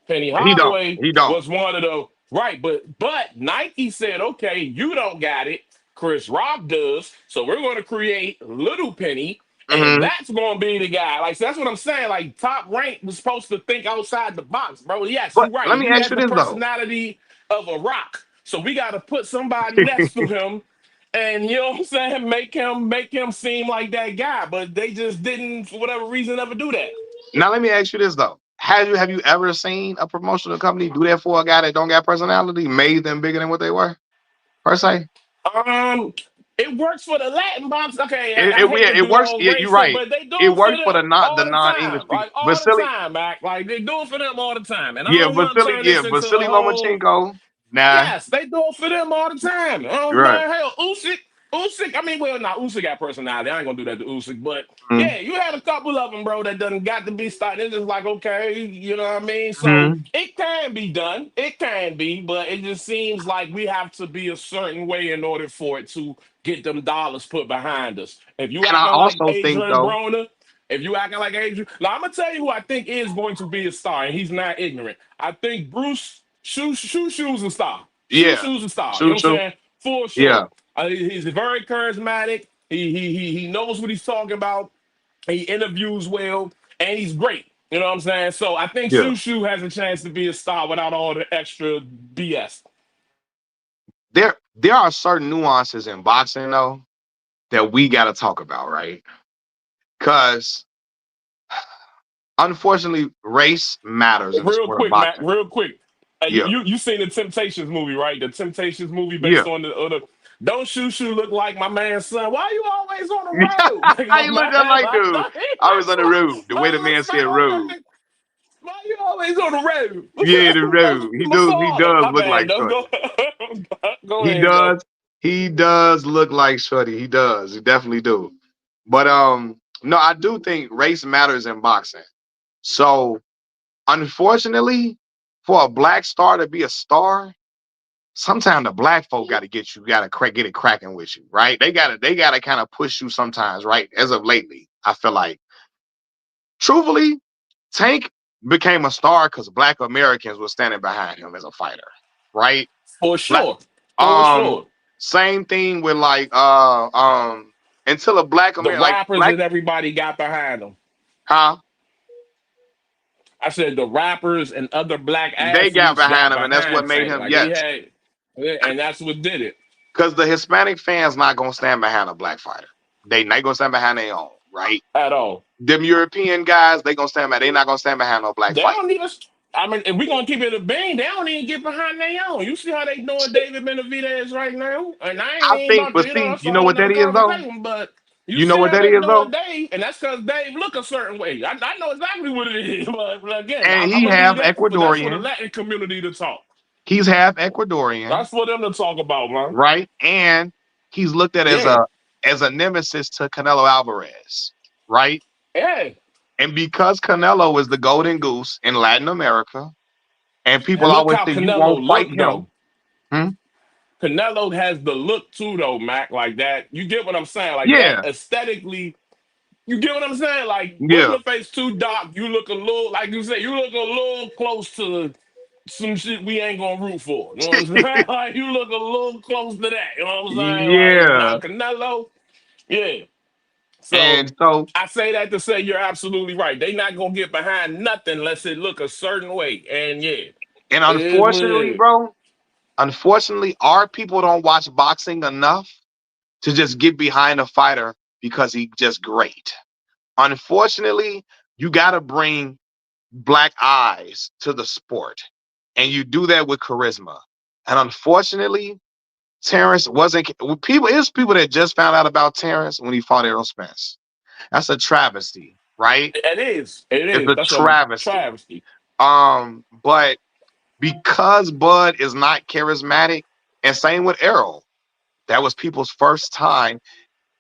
S2: Penny
S1: He don't.
S2: Hardaway
S1: He don't.
S2: was one of the right, but Nike said, okay, you don't got it. Chris Rock does, so we're going to create Little Penny, and
S1: Hmm.
S2: that's going to be the guy. Like so that's what I'm saying. Like Top Rank was supposed to think outside the box, bro. Yes,
S1: But
S2: you're right.
S1: let me
S2: He
S1: ask
S2: has
S1: you
S2: the
S1: this though.
S2: personality of a rock, so we got to put somebody next to him and you know what I'm saying, make him seem like that guy, but they just didn't for whatever reason ever do that.
S1: Now let me ask you this though. Have you ever seen a promotional company do that for a guy that don't got personality, made them bigger than what they were? Per se?
S2: Um, it works for the Latin box. Okay,
S1: It,
S2: I
S1: it,
S2: hate
S1: yeah,
S2: to
S1: it
S2: do the
S1: works.
S2: whole
S1: Yeah, you're
S2: race thing,
S1: right.
S2: but they do
S1: It
S2: it for
S1: works for the
S2: them
S1: non
S2: all
S1: the
S2: the
S1: non-English
S2: time,
S1: speaker.
S2: like all the
S1: Vasily,
S2: time, Mac. Like they do it for them all the time, and I
S1: yeah,
S2: don't want to
S1: Vasily,
S2: turn
S1: yeah,
S2: this into
S1: Vasily
S2: a whole.
S1: Lomachenko. Nah,
S2: Yes, they do it for them all the time. Oh
S1: you're right.
S2: man, hell, Usyk. I mean, well, not Usyk got personality. I ain't gonna do that to Usyk, but
S1: Mm-hmm.
S2: yeah, you had a couple of them, bro, that doesn't got to be started. It's just like okay, you know what I mean. So
S1: Mm-hmm.
S2: it can be done. It can be, but it just seems like we have to be a certain way in order for it to get them dollars put behind us. If you
S1: And I
S2: acting like
S1: also think
S2: Adrian
S1: though,
S2: Broner. If you acting like Adrian, now I'm gonna tell you who I think is going to be a star, and he's not ignorant. I think Bruce Shoes a star.
S1: yeah,
S2: Shoes a star. You know
S1: shoot,
S2: what I'm
S1: shoot,
S2: saying? For
S1: yeah.
S2: sure. He's very charismatic. He knows what he's talking about. He interviews well, and he's great. You know what I'm saying? So I think
S1: Yeah.
S2: Shoo Shoo has a chance to be a star without all the extra BS.
S1: There are certain nuances in boxing though that we got to talk about, right? Because unfortunately, race matters in the
S2: Real
S1: sport of
S2: quick, Mac.
S1: boxing.
S2: Real quick.
S1: Yeah.
S2: You seen the Temptations movie, right? The Temptations movie
S1: Yeah.
S2: based on the don't Shoo Shoo look like my man's son? Why you always on the road? Like my
S1: You look just
S2: man,
S1: like
S2: like
S1: dude.
S2: he
S1: I was
S2: looks
S1: on the
S2: like
S1: road. The way the man said
S2: like that
S1: road.
S2: nigga. Why you always on the road?
S1: Yeah, the road.
S2: My
S1: He
S2: father.
S1: does
S2: My
S1: look
S2: man,
S1: like
S2: don't
S1: Shorty.
S2: go. Go
S1: He
S2: ahead, though.
S1: does. He does look like Shorty. He does. He definitely do. But no, I do think race matters in boxing. So unfortunately, for a black star to be a star, sometimes the black folk got to get you, got to get it cracking with you, right? They gotta kind of push you sometimes, right? As of lately, I feel like, truthfully, Tank became a star because Black Americans were standing behind him as a fighter, right?
S2: For
S1: Black,
S2: sure. For
S1: um,
S2: sure.
S1: same thing with like until a Black
S2: The
S1: American like
S2: rappers
S1: Black,
S2: and everybody got behind them.
S1: huh?
S2: I said the rappers and other black
S1: They got
S2: athletes
S1: behind
S2: got
S1: him, and that's what
S2: behind
S1: made
S2: Tank.
S1: him,
S2: Like they
S1: yes,
S2: had, yeah, and that's what did it
S1: because the Hispanic fans not gonna stand behind a black fighter. They not gonna stand behind their own, right?
S2: at all.
S1: Them European guys, they gonna stand by. They not gonna stand behind no black
S2: They
S1: fight.
S2: don't need us. I mean, if we're gonna keep it a bean, they don't even get behind their own. You see how they doing David Benavidez right now, and I ain't
S1: I
S2: even
S1: think,
S2: about to,
S1: but
S2: you know,
S1: see,
S2: that's a
S1: you know
S2: whole
S1: what that
S2: nother
S1: is though.
S2: conversation. But you
S1: You know
S2: see
S1: what
S2: how
S1: that
S2: they
S1: is
S2: doing
S1: though.
S2: Dave, and that's because Dave look a certain way. I know exactly what it is, but again,
S1: And
S2: I'm
S1: he
S2: gonna leave
S1: half
S2: that for that's for the
S1: Ecuadorian.
S2: Latin community to talk.
S1: He's half Ecuadorian,
S2: That's for them to talk about, man.
S1: right? And he's looked at
S2: Yeah,
S1: as a nemesis to Canelo Alvarez, right?
S2: yeah.
S1: And because Canelo is the golden goose in Latin America, and people
S2: And look
S1: always
S2: how
S1: say you won't
S2: Canelo
S1: fight
S2: look
S1: him.
S2: though.
S1: Hmm?
S2: Canelo has the look too, though, Mac. Like that, you get what I'm saying? Like that
S1: Yeah,
S2: aesthetically, you get what I'm saying? Like what's
S1: yeah.
S2: my face too dark? You look a little, like you said, you look a little close to some shit we ain't gonna root for. You know what I'm saying? Like you look a little close to that. You know what I'm saying? Like now
S1: Yeah.
S2: Canelo, yeah. So
S1: And so,
S2: I say that to say you're absolutely right. They not gonna get behind nothing unless it look a certain way. And yeah,
S1: and
S2: it is what
S1: unfortunately,
S2: it is.
S1: bro, unfortunately, our people don't watch boxing enough to just get behind a fighter because he's just great. Unfortunately, you got to bring black eyes to the sport, and you do that with charisma. And unfortunately, Terrence wasn't people. It was people that just found out about Terrence when he fought Errol Spence. That's a travesty, right?
S2: It is. It
S1: It's
S2: is.
S1: a
S2: That's a
S1: travesty.
S2: travesty.
S1: But because Bud is not charismatic, and same with Errol, that was people's first time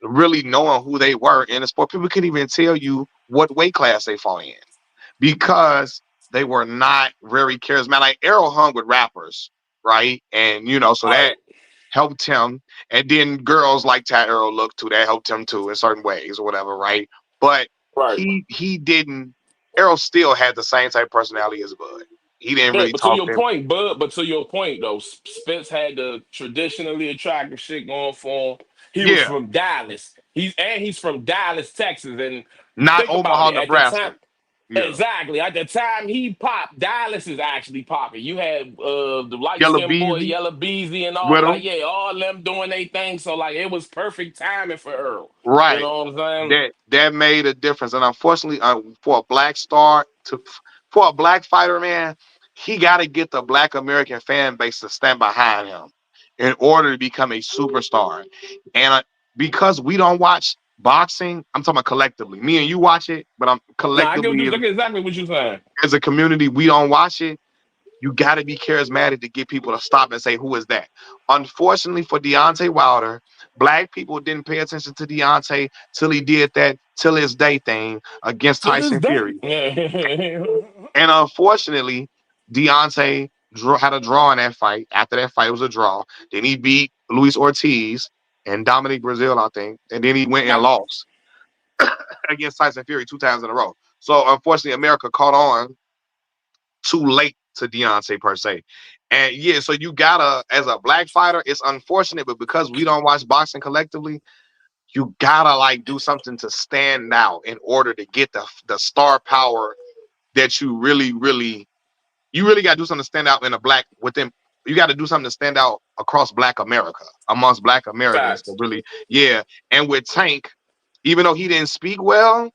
S1: really knowing who they were in the sport. People couldn't even tell you what weight class they fought in because they were not very charismatic. Like Errol hung with rappers, right? And so
S2: Right.
S1: that helped him. And then girls like how Errol looked too, that helped him too in certain ways or whatever, right? But
S2: Right.
S1: he didn't. Errol still had the same type of personality as Bud. He didn't
S2: Yeah,
S1: really
S2: but to
S1: talk
S2: your
S1: to him.
S2: point, Bud, but to your point though, Spence had the traditionally attractive shit going for him. He was
S1: Yeah,
S2: from Dallas. He's from Dallas, Texas. And
S1: not
S2: think about
S1: Omaha,
S2: it. At the
S1: Nebraska.
S2: time,
S1: Yeah,
S2: exactly. At the time he popped, Dallas is actually popping. You had the light
S1: Yellow
S2: skinned boy,
S1: Beezy
S2: Yellow Beezy, and all
S1: with
S2: like
S1: him.
S2: yeah, all them doing their thing. So like it was perfect timing for Earl. You
S1: Right.
S2: know what I'm saying?
S1: That made a difference. And unfortunately, for a black star for a black fighter, man, he got to get the black American fan base to stand behind him in order to become a superstar. And because we don't watch boxing, I'm talking about collectively. Me and you watch it, but I'm
S2: No, I
S1: collectively
S2: get exactly what you're saying.
S1: as a community, we don't watch it. You got to be charismatic to get people to stop and say, who is that? Unfortunately for Deontay Wilder, black people didn't pay attention to Deontay till he did that till his day thing against
S2: To this
S1: Tyson
S2: day.
S1: Fury. And unfortunately, Deontay had a draw in that fight. After that fight, it was a draw. Then he beat Luis Ortiz and Dominic Brazil, I think. And then he went and
S2: Yep.
S1: lost against Tyson Fury 2 times in a row. So unfortunately, America caught on too late to Deontay per se. And yeah, so you gotta, as a black fighter, it's unfortunate, but because we don't watch boxing collectively, you gotta like do something to stand out in order to get the star power that you really gotta do something to stand out in a black within. You got to do something to stand out across Black America, amongst Black Americans to
S2: Facts.
S1: really, yeah. And with Tank, even though he didn't speak well,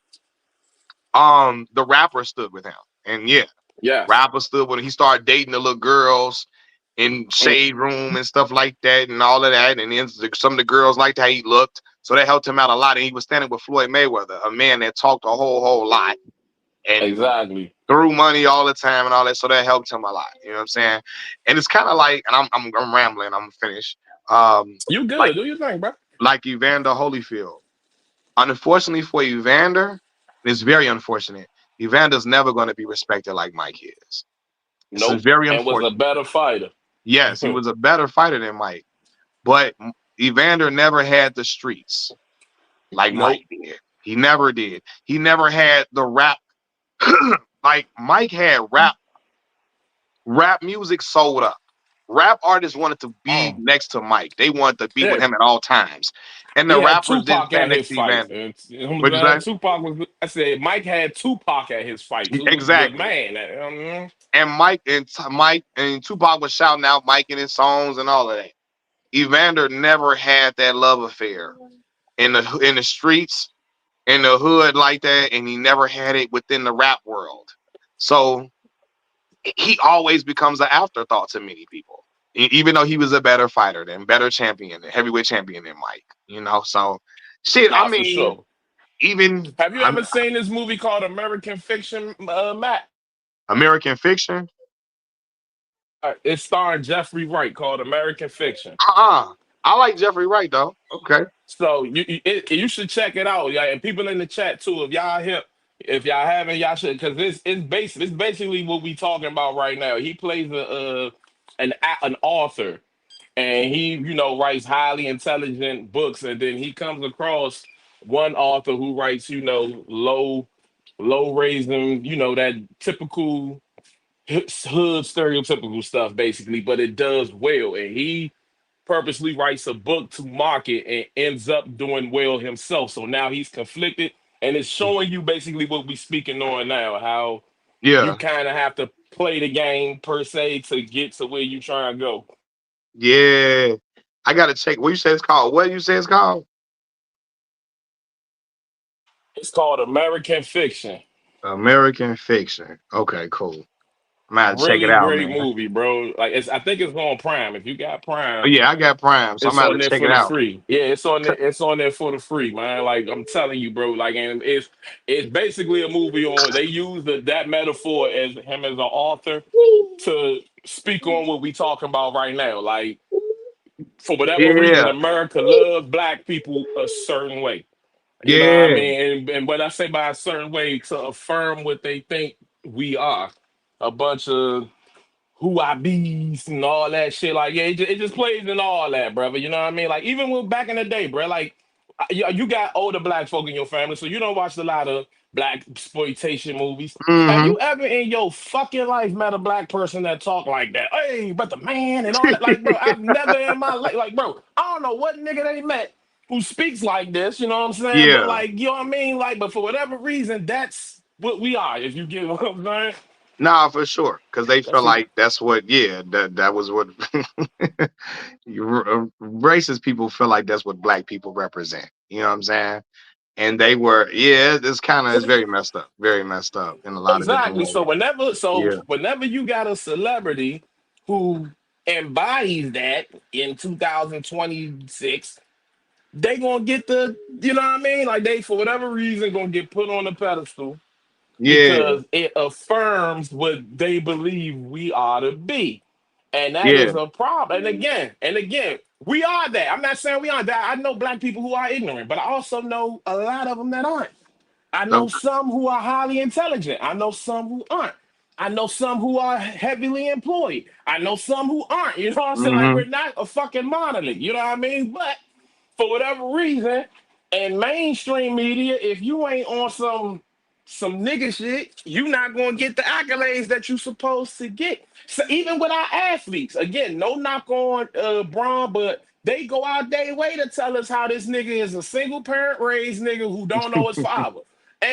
S1: the rapper stood with him, and yeah,
S2: Yes.
S1: rapper stood when he started dating the little girls in
S2: Mm,
S1: shade room and stuff like that, and all of that. And then some of the girls liked how he looked, so that helped him out a lot. And he was standing with Floyd Mayweather, a man that talked a whole lot and
S2: exactly.
S1: threw money all the time and all that. So that helped him a lot. You know what I'm saying? And it's kind of like, and I'm rambling. I'm finished. Um,
S2: You
S1: like
S2: good? Do you think, bro?
S1: Evander Holyfield. Unfortunately for Evander, it's very unfortunate. Evander's never going to be respected like Mike is. This is
S2: Nope.
S1: very
S2: And was a
S1: unfortunate.
S2: better fighter.
S1: Yes, he was a better fighter than Mike, but Evander never had the streets like
S2: Nope.
S1: Mike did. He never did. He never had the rap. Like Mike had rap music sold up. Rap artists wanted to be
S2: Mm.
S1: next to Mike. They wanted to be with
S2: Yeah.
S1: him at all times. And
S2: He
S1: the
S2: had
S1: rappers didn't
S2: Tupac
S1: stand
S2: at
S1: next
S2: his
S1: to
S2: fights.
S1: Evander.
S2: And, you know what
S1: What'd you
S2: I'm saying?
S1: say?
S2: Tupac was. I said Mike had Tupac at his fights, who was the
S1: Exactly.
S2: man. Mhm.
S1: And Mike and Tupac was shouting out Mike in his songs and all of that. Evander never had that love affair in the streets, in the hood like that, and he never had it within the rap world. So he always becomes an afterthought to many people, even though he was a better fighter than better champion, heavyweight champion than Mike. You know, so shit. I
S2: Nah, for
S1: mean,
S2: sure.
S1: even
S2: Have you
S1: I'm
S2: ever seen this movie called American Fiction, Matt?
S1: American Fiction.
S2: It's starring Jeffrey Wright, called American Fiction.
S1: I like Jeffrey Wright though. Okay.
S2: So you should check it out, yeah. And people in the chat too, if y'all hip, if y'all haven't, y'all should, because it's basically what we talking about right now. He plays an author, and he writes highly intelligent books, and then he comes across one author who writes low raising, that typical hood stereotypical stuff basically, but it does well, and he purposely writes a book to market and ends up doing well himself. So now he's conflicted, and it's showing you basically what we speaking on now, how you
S1: Yeah.
S2: kind of have to play the game per se to get to where you trying to go.
S1: Yeah. I gotta check. What you say it's called? What you say it's called?
S2: It's called American Fiction.
S1: American Fiction. Okay, cool. I'm gonna have to check it
S2: Really
S1: out,
S2: great
S1: man.
S2: movie, bro. Like I think it's on Prime. If you got
S1: Oh,
S2: Prime,
S1: yeah, I got Prime, so I'm
S2: it's
S1: gonna have
S2: on
S1: to
S2: there
S1: check
S2: for
S1: it
S2: the
S1: out.
S2: free. Yeah, it's on there for the free, man. Like I'm telling you, bro. Like, and it's basically a movie on. They use that metaphor as him as an author to speak on what we talking about right now. Like, for whatever reason,
S1: Yeah.
S2: America loves black people a certain way. You know what I
S1: Yeah.
S2: mean? And what I say by a certain way, to affirm what they think we are. A bunch of who I bees and all that shit. Like, yeah, it just plays in all that, brother. You know what I mean? Like, even with back in the day, bro. Like, you got older black folk in your family, so you don't watch a lot of black exploitation movies. Have
S1: Mm-hmm.
S2: you ever in your fucking life met a black person that talk like that? Hey, but the man and all that. Like, bro, I've never in my life, like, bro, I don't know what nigga they met who speaks like this. You know what I'm saying? But
S1: Yeah.
S2: like, you know what I mean? Like, but for whatever reason, that's what we are. If you get what I'm saying.
S1: Nah, for sure. Because they feel
S2: That's it.
S1: like that's what, yeah, that was what racist people feel like that's what black people represent. You know what I'm saying? And they were, yeah, it's very messed up. Very messed up in a lot of different
S2: Exactly. So
S1: ways. Yeah.
S2: whenever you got a celebrity who embodies that in 2026, they gonna get you know what I mean? Like, they, for whatever reason, gonna get put on the pedestal
S1: Yeah.
S2: because it affirms what they believe we ought to be. And that
S1: Yeah.
S2: is a problem. And again, we are that. I'm not saying we aren't that. I know black people who are ignorant, but I also know a lot of them that aren't. I know
S1: So,
S2: some who are highly intelligent. I know some who aren't. I know some who are heavily employed. I know some who aren't. You know what I'm saying? Like,
S1: hmm
S2: we're not a fucking monolith. You know what I mean? But for whatever reason, in mainstream media, if you ain't on some nigga shit, you not gonna get the accolades that you supposed to get. So even with our athletes, again, no knock on Braun, but they go out their way to tell us how this nigga is a single parent raised nigga who don't know his father.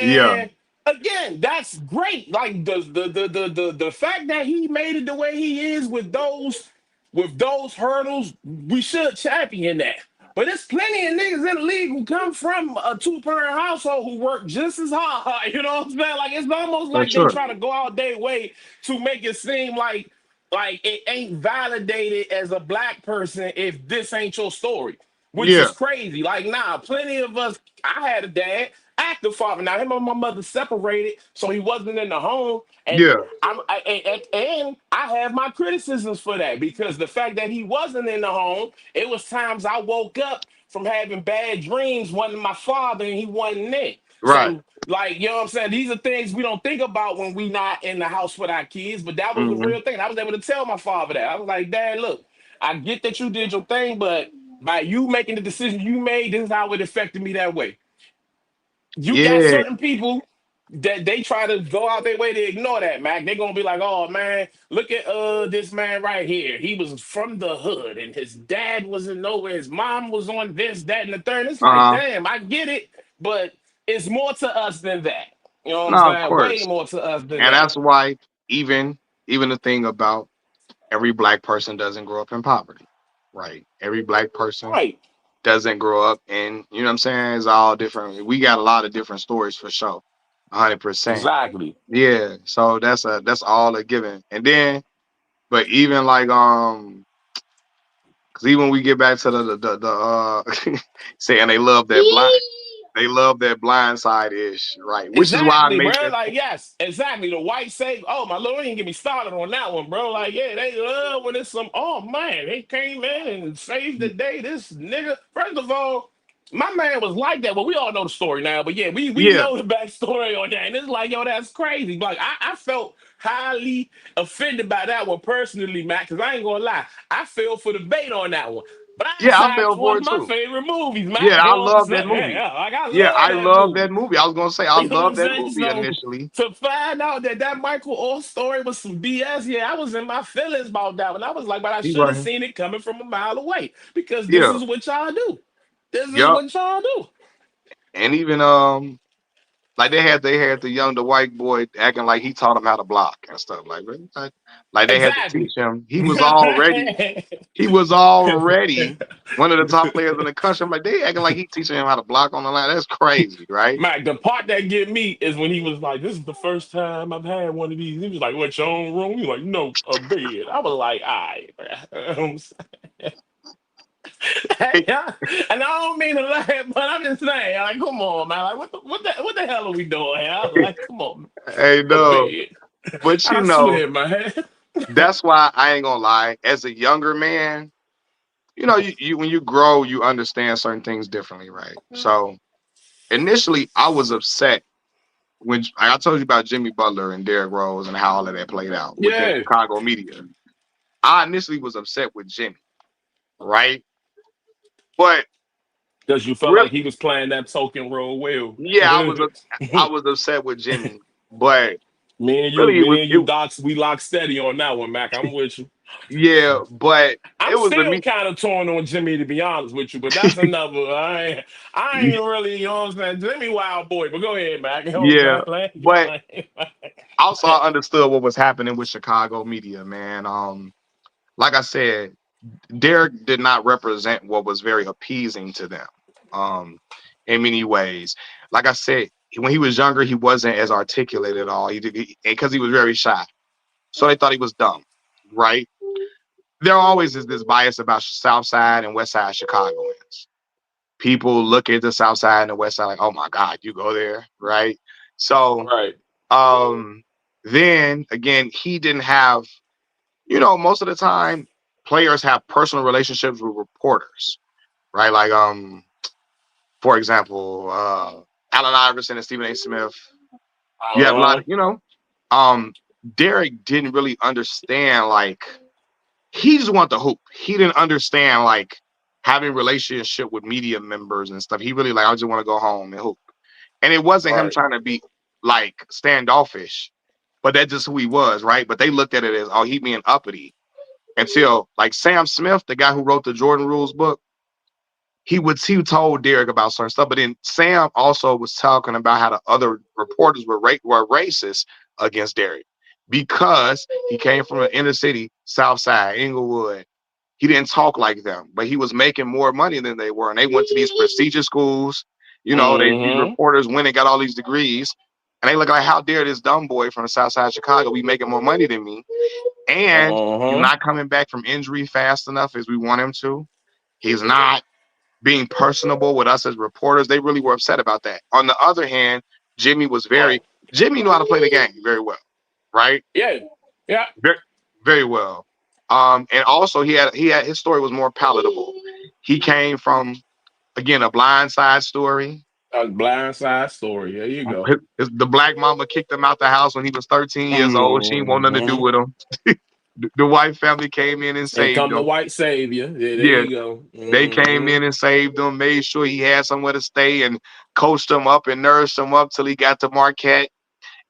S1: Yeah,
S2: And again, that's great. Like the fact that he made it the way he is with those hurdles, we should champion that. But there's plenty of niggas in the league who come from a two-parent household who work just as hard. You know what I'm saying? Like it's almost
S1: for
S2: like they
S1: sure.
S2: try to go out their way to make it seem like it ain't validated as a black person if this ain't your story, which
S1: Yeah,
S2: is crazy. Like, nah, plenty of us. I had a dad, active father. Now him and my mother separated, so he wasn't in the home, and
S1: yeah,
S2: and I have my criticisms for that because the fact that he wasn't in the home, it was times I woke up from having bad dreams, wasn't my father, and he wasn't there.
S1: right.
S2: So, like, you know what I'm saying? These are things we don't think about when we not in the house with our kids, but that was a
S1: Hmm.
S2: real thing. I was able to tell my father that. I was like, Dad, look, I get that you did your thing, but by you making the decision you made, this is how it affected me that way. You got
S1: Yeah,
S2: certain people that they try to go out their way to ignore that, Mac. They're gonna be like, oh man, look at this man right here. He was from the hood and his dad wasn't nowhere. His mom was on this, that, and the third. It's like,
S1: uh-huh.
S2: damn, I get it, but it's more to us than that. You know what I'm
S1: No, of
S2: saying? Way
S1: course.
S2: more to us than
S1: And
S2: that.
S1: that's why even the thing about every black person doesn't grow up in poverty, right? Every black person
S2: Right.
S1: doesn't grow up in, you know what I'm saying? It's all different. We got a lot of different stories for sure. 100%.
S2: Exactly.
S1: Yeah. So that's all a given. And then, but even like because even when we get back to the saying they love that blind side ish, right? Which is why I
S2: Exactly,
S1: made
S2: bro.
S1: that
S2: Like,
S1: point.
S2: yes, exactly. The white say, "Oh my lord, ain't get me started on that one, bro." Like, yeah, they love when it's some. Oh man, they came in and saved the day. This nigga. First of all, my man was like that. Well, we all know the story now, but yeah, we
S1: Yeah,
S2: know the backstory on that. And it's like, yo, that's crazy. Like, I felt highly offended by that one personally, Matt. Because I ain't gonna lie, I feel for the bait on that one.
S1: yeah, I
S2: Blindside is
S1: fell
S2: one
S1: for
S2: of
S1: it
S2: my
S1: too.
S2: favorite movies,
S1: Yeah,
S2: Matt. You
S1: I
S2: know what I'm
S1: love that
S2: saying?
S1: movie.
S2: Yeah, like I
S1: Yeah,
S2: love
S1: I
S2: that
S1: love that
S2: movie.
S1: movie. I was gonna say I
S2: You know what
S1: love
S2: I'm
S1: that
S2: saying?
S1: movie
S2: So
S1: initially.
S2: to find out that that Michael Orr story was some BS, yeah, I was in my feelings about that one. I was like, but I
S1: He
S2: should
S1: right
S2: have
S1: here.
S2: seen it coming from a mile away because this
S1: Yeah,
S2: is what y'all do. This is
S1: yep.
S2: what y'all do.
S1: And even like they had the white boy acting like he taught him how to block and stuff like that. Like they had to
S2: Exactly.
S1: teach him. He was already one of the top players in the country. I'm like, they acting like he teaching him how to block on the line. That's crazy, right?
S2: Mac, the part that get me is when he was like, "This is the first time I've had one of these." He was like, "What, your own room?" He was like, "No, a bed." I was like, "All right, man." Yeah. And I don't mean to laugh, but I'm just saying, like, come on, man. Like, what the hell are we doing here? I was like, come on,
S1: Hey,
S2: a
S1: no,
S2: bed.
S1: but
S2: I swear, man.
S1: that's why I ain't gonna lie. As a younger man, you when you grow, you understand certain things differently, right? So initially, I was upset when like I told you about Jimmy Butler and Derrick Rose and how all of that played out with the
S2: Yeah,
S1: Chicago media. I initially was upset with Jimmy, right? But
S2: because you felt
S1: really,
S2: like he was playing that token role well.
S1: yeah,
S2: me
S1: I was upset with Jimmy, but
S2: and you,
S1: really
S2: me and you, docs, we lock steady on that one, Mac. I'm with you.
S1: yeah, but
S2: I'm
S1: it was the
S2: still
S1: me.
S2: kind of torn on Jimmy, to be honest with you, but that's another. I ain't really, you know what I'm saying? Jimmy Wild Boy, but go ahead, Mac. You know what
S1: Yeah,
S2: I'm saying?
S1: but
S2: Like,
S1: also I understood what was happening with Chicago media, man. Like I said, Derek did not represent what was very appeasing to them, um, in many ways. Like I said, when he was younger, he wasn't as articulate at all. He did because he was very shy, so they thought he was dumb, right? There always is this bias about South Side and West Side Chicagoans. People look at the South Side and the West Side like, oh my God, you go there, right? So
S2: right,
S1: um, then again, he didn't have, most of the time players have personal relationships with reporters, right? Like for example, Allen Iverson and Stephen A. Smith. You have a lot
S2: uh,
S1: of, um, Derek didn't really understand like he just wanted to hoop. He didn't understand like having relationship with media members and stuff. He really like I just want to go home and hoop. And it wasn't him
S2: right,
S1: trying to be like standoffish, but that's just who he was, right? But they looked at it as, oh, he being uppity until like Sam Smith, the guy who wrote the Jordan Rules book. he told Derek about certain stuff, but then Sam also was talking about how the other reporters were racist against Derek because he came from the inner city, South Side, Inglewood. He didn't talk like them, but he was making more money than they were, and they went to these prestigious schools. These
S2: Mm-hmm.
S1: reporters went and got all these degrees, and they look like, how dare this dumb boy from the South Side of Chicago be making more money than me? And he's
S2: Uh-huh.
S1: not coming back from injury fast enough as we want him to. He's not being personable with us as reporters. They really were upset about that. On the other hand, Jimmy knew how to play the game very well, right?
S2: Yeah. Yeah.
S1: Very, very well. And also he had his story was more palatable. He came from again a blind side story.
S2: A blind side story. There you go.
S1: The black mama kicked him out the house when he was 13 years old. She didn't want nothing to do
S2: Mm-hmm.
S1: with him. The white family came in and
S2: And
S1: saved
S2: come the
S1: him.
S2: white savior. Yeah, there
S1: Yeah,
S2: you go.
S1: they came
S2: Mm-hmm.
S1: in and saved him, made sure he had somewhere to stay, and coached him up and nourished him up till he got to Marquette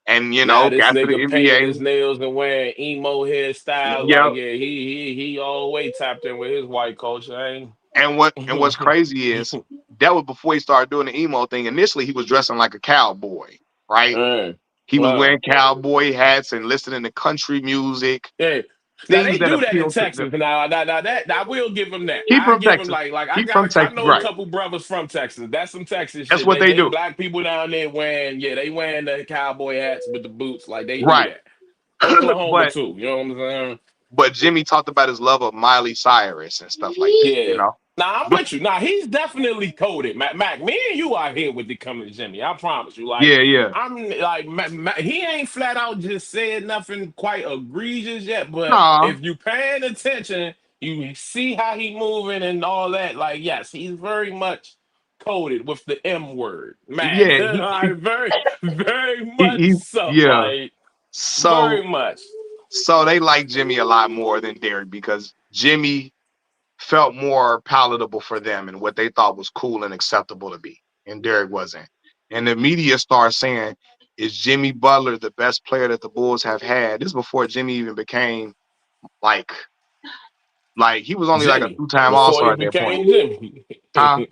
S1: and
S2: Now this
S1: got to the
S2: nigga painting
S1: NBA.
S2: his nails and wearing emo hairstyles. Like,
S1: Yeah,
S2: yeah, he all the way tapped in with his white culture. Ain't
S1: and what's crazy is that was before he started doing the emo thing. Initially, he was dressing like a cowboy, right?
S2: Mm.
S1: He was
S2: Wow.
S1: wearing cowboy hats and listening to country music,
S2: Yeah. Now
S1: things
S2: they
S1: that
S2: do that in
S1: appeal to the
S2: Texas. Now that I will give them that.
S1: he
S2: I
S1: from
S2: give them
S1: Texas.
S2: like
S1: He from
S2: I
S1: Texas,
S2: know a
S1: right?
S2: couple brothers from Texas. That's some Texas
S1: That's
S2: shit.
S1: what they
S2: They
S1: do,
S2: black people down there wearing they wearing the cowboy hats with the boots. Like they do
S1: right?
S2: that. Oklahoma
S1: but
S2: too. You know what I'm saying?
S1: but Jimmy talked about his love of Miley Cyrus and stuff like that,
S2: Yeah. Nah, I'm
S1: But
S2: with you. Nah, he's definitely coded. Mac, me and you are here with the coming Jimmy. I promise you. Like,
S1: yeah, yeah.
S2: I'm like, he ain't flat out just said nothing quite egregious yet. But
S1: Nah,
S2: if you paying attention, you see how he moving and all that. Like, yes, he's very much coded with the M word, Mac.
S1: yeah,
S2: Like, very, very much
S1: he
S2: so.
S1: yeah.
S2: Like,
S1: So
S2: very much.
S1: so they like Jimmy a lot more than Derek because Jimmy felt more palatable for them and what they thought was cool and acceptable to be, and Derek wasn't. And the media starts saying, "Is Jimmy Butler the best player that the Bulls have had?" This is before Jimmy even became like he was only like a
S2: Jimmy
S1: two-time All
S2: before he
S1: Star at that point,
S2: became Jimmy.
S1: huh?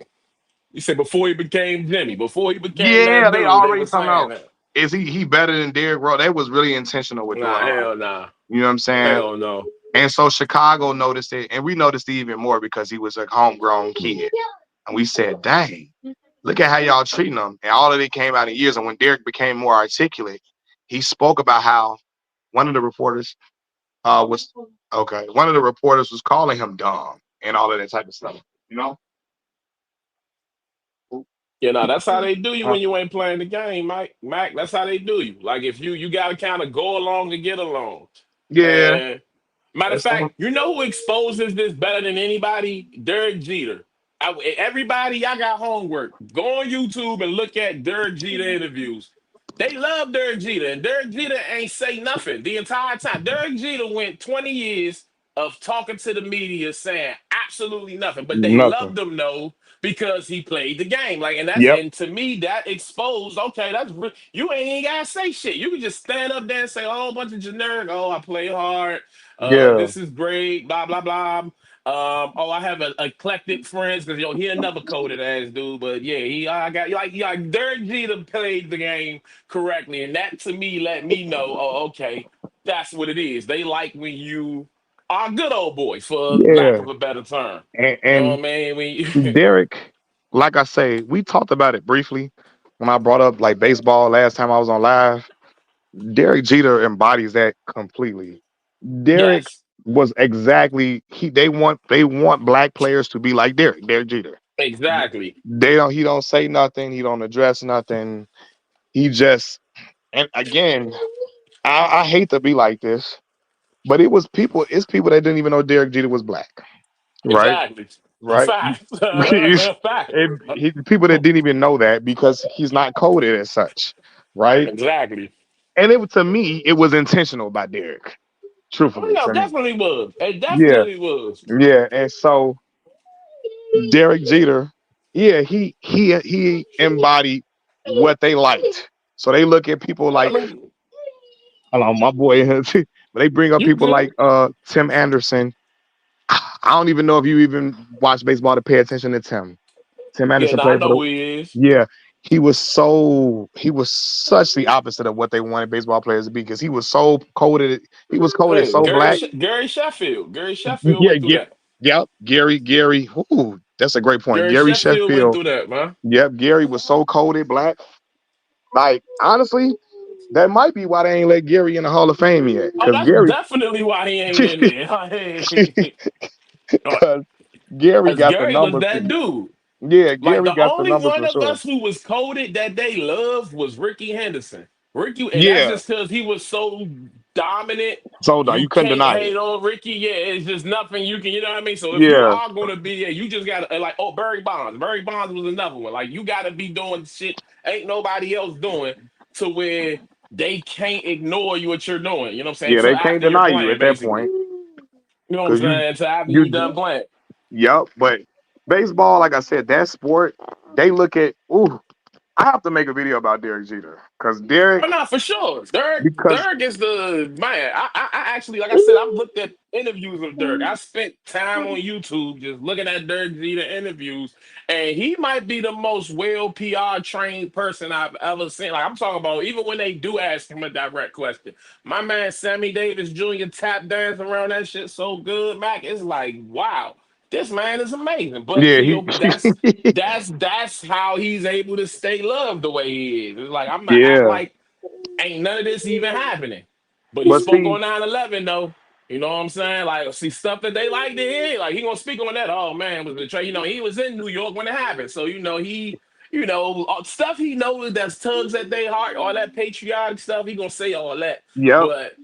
S2: You said before he became Jimmy, before he became
S1: Yeah,
S2: that
S1: they
S2: dude, they
S1: already
S2: were
S1: talking
S2: saying
S1: about
S2: that.
S1: is he better than Derrick Rose? They was really intentional with
S2: Nah,
S1: doing all that.
S2: hell nah.
S1: You know what I'm saying?
S2: Hell no.
S1: And so Chicago noticed it, and we noticed it even more because he was a homegrown kid. And we said, "Dang, look at how y'all treating him." And all of it came out in years. And when Derek became more articulate, he spoke about how one of the reporters was okay. One of the reporters was calling him dumb and all of that type of stuff. You know?
S2: You know, that's how they do you
S1: Uh,
S2: when you ain't playing the game, Mike. Mac, that's how they do you. Like if you gotta kind of go along to get along.
S1: yeah.
S2: And matter of
S1: That's some,
S2: fact, you know who exposes this better than anybody? Derek Jeter. Everybody, y'all got homework. Go on YouTube and look at Derek Jeter interviews. They love Derek Jeter, and Derek Jeter ain't say nothing the entire time. Derek Jeter went 20 years of talking to the media saying absolutely nothing, but they
S1: nothing.
S2: loved him though because he played the game. Like,
S1: Yep.
S2: and to me, that exposed. Okay, you ain't even gotta say shit. You can just stand up there and say a whole bunch of generic. Oh, I play hard.
S1: Yeah.
S2: This is great. Blah blah blah. Oh, I have a eclectic friends because he another coded ass dude, but yeah, I got Derek Jeter played the game correctly, and that to me let me know, oh, okay, that's what it is. They like when you are a good old boy, for lack
S1: Yeah.
S2: of a better term. You know
S1: And
S2: what I mean? When
S1: Derek, like I say, we talked about it briefly when I brought up like baseball last time I was on live. Derek Jeter embodies that completely. Derek
S2: yes,
S1: was exactly they want black players to be like Derek Jeter.
S2: exactly,
S1: He don't say nothing, he don't address nothing. He just and again, I hate to be like this, but it's people that didn't even know Derek Jeter was black. Right?
S2: exactly.
S1: Right?
S2: Fact, fact,
S1: People that didn't even know that because he's not coded as such, right?
S2: exactly.
S1: And to me, it was intentional by Derek.
S2: Oh
S1: Truthfully,
S2: no,
S1: to me,
S2: definitely was. It
S1: yeah,
S2: definitely was.
S1: yeah. And so Derek Jeter, yeah, he embodied what they liked. So they look at people
S2: I
S1: like,
S2: mean,
S1: hello, my boy. But they bring up
S2: you
S1: people
S2: good?
S1: like Tim Anderson. I don't even know if you even watch baseball to pay attention to Tim. Tim
S2: Yeah,
S1: Anderson
S2: no, I
S1: played for
S2: know
S1: the.
S2: who he is.
S1: Yeah, he was such the opposite of what they wanted baseball players to be because he was so coded. He was coded
S2: Yeah,
S1: so black.
S2: Gary Sheffield. Gary Sheffield
S1: Yeah,
S2: went through
S1: yeah,
S2: that.
S1: yep. Gary. Ooh, that's a great point.
S2: Gary
S1: Gary
S2: Sheffield went
S1: Sheffield.
S2: through that, man.
S1: Yep, Gary was so coded black. Like honestly, that might be why they ain't let Gary in the Hall of Fame yet.
S2: Oh,
S1: Because
S2: that's
S1: Gary,
S2: definitely why he ain't in there.
S1: because Gary
S2: Because
S1: got the
S2: Gary was
S1: numbers.
S2: that dude.
S1: Yeah,
S2: Like
S1: Gary
S2: the
S1: got the
S2: only
S1: numbers
S2: one
S1: for
S2: of
S1: sure.
S2: us who was coded that they loved was Ricky Henderson. Ricky, and that's
S1: Yeah,
S2: just because he was so dominant.
S1: so no,
S2: You
S1: you couldn't
S2: can't
S1: deny it.
S2: hate on Ricky. Yeah, it's just nothing you can. You know what I mean? So if you
S1: Yeah,
S2: are going to be there, you just got to like. Oh, Barry Bonds. Barry Bonds was another one. Like you got to be doing shit ain't nobody else doing to where they can't ignore you what you're doing. You know what I'm saying?
S1: yeah,
S2: Till
S1: they can't
S2: after you're
S1: deny you
S2: playing,
S1: at that
S2: basically.
S1: point
S2: You know what I'm
S1: because
S2: saying? Till after you done
S1: you,
S2: playing.
S1: yep. But baseball, like I said, that sport, they look at. Ooh, I have to make a video about Derek Jeter because
S2: Oh
S1: Derek,
S2: no, for sure. Dirk,
S1: because
S2: Dirk is the man. I actually, like I said, I've looked at interviews of Dirk. I spent time on YouTube just looking at Dirk Jeter interviews, and he might be the most well PR trained person I've ever seen. Like I'm talking about, even when they do ask him a direct question, my man Sammy Davis Jr. tap dance around that shit so good, Mac. It's like wow, this man is amazing. But
S1: yeah,
S2: to
S1: he,
S2: your, that's how he's able to stay loved the way he is. It's like I'm gonna act
S1: yeah.
S2: like ain't none of this even happening. But he
S1: But
S2: spoke
S1: see,
S2: on 9/11 though. You know what I'm saying? Like, see stuff that they like to hear. Like, he gonna speak on that. Oh man, was the trade? You know, he was in New York when it happened, so stuff he knows that's tugs at their heart, all that patriotic stuff. He gonna say all that.
S1: yep,
S2: But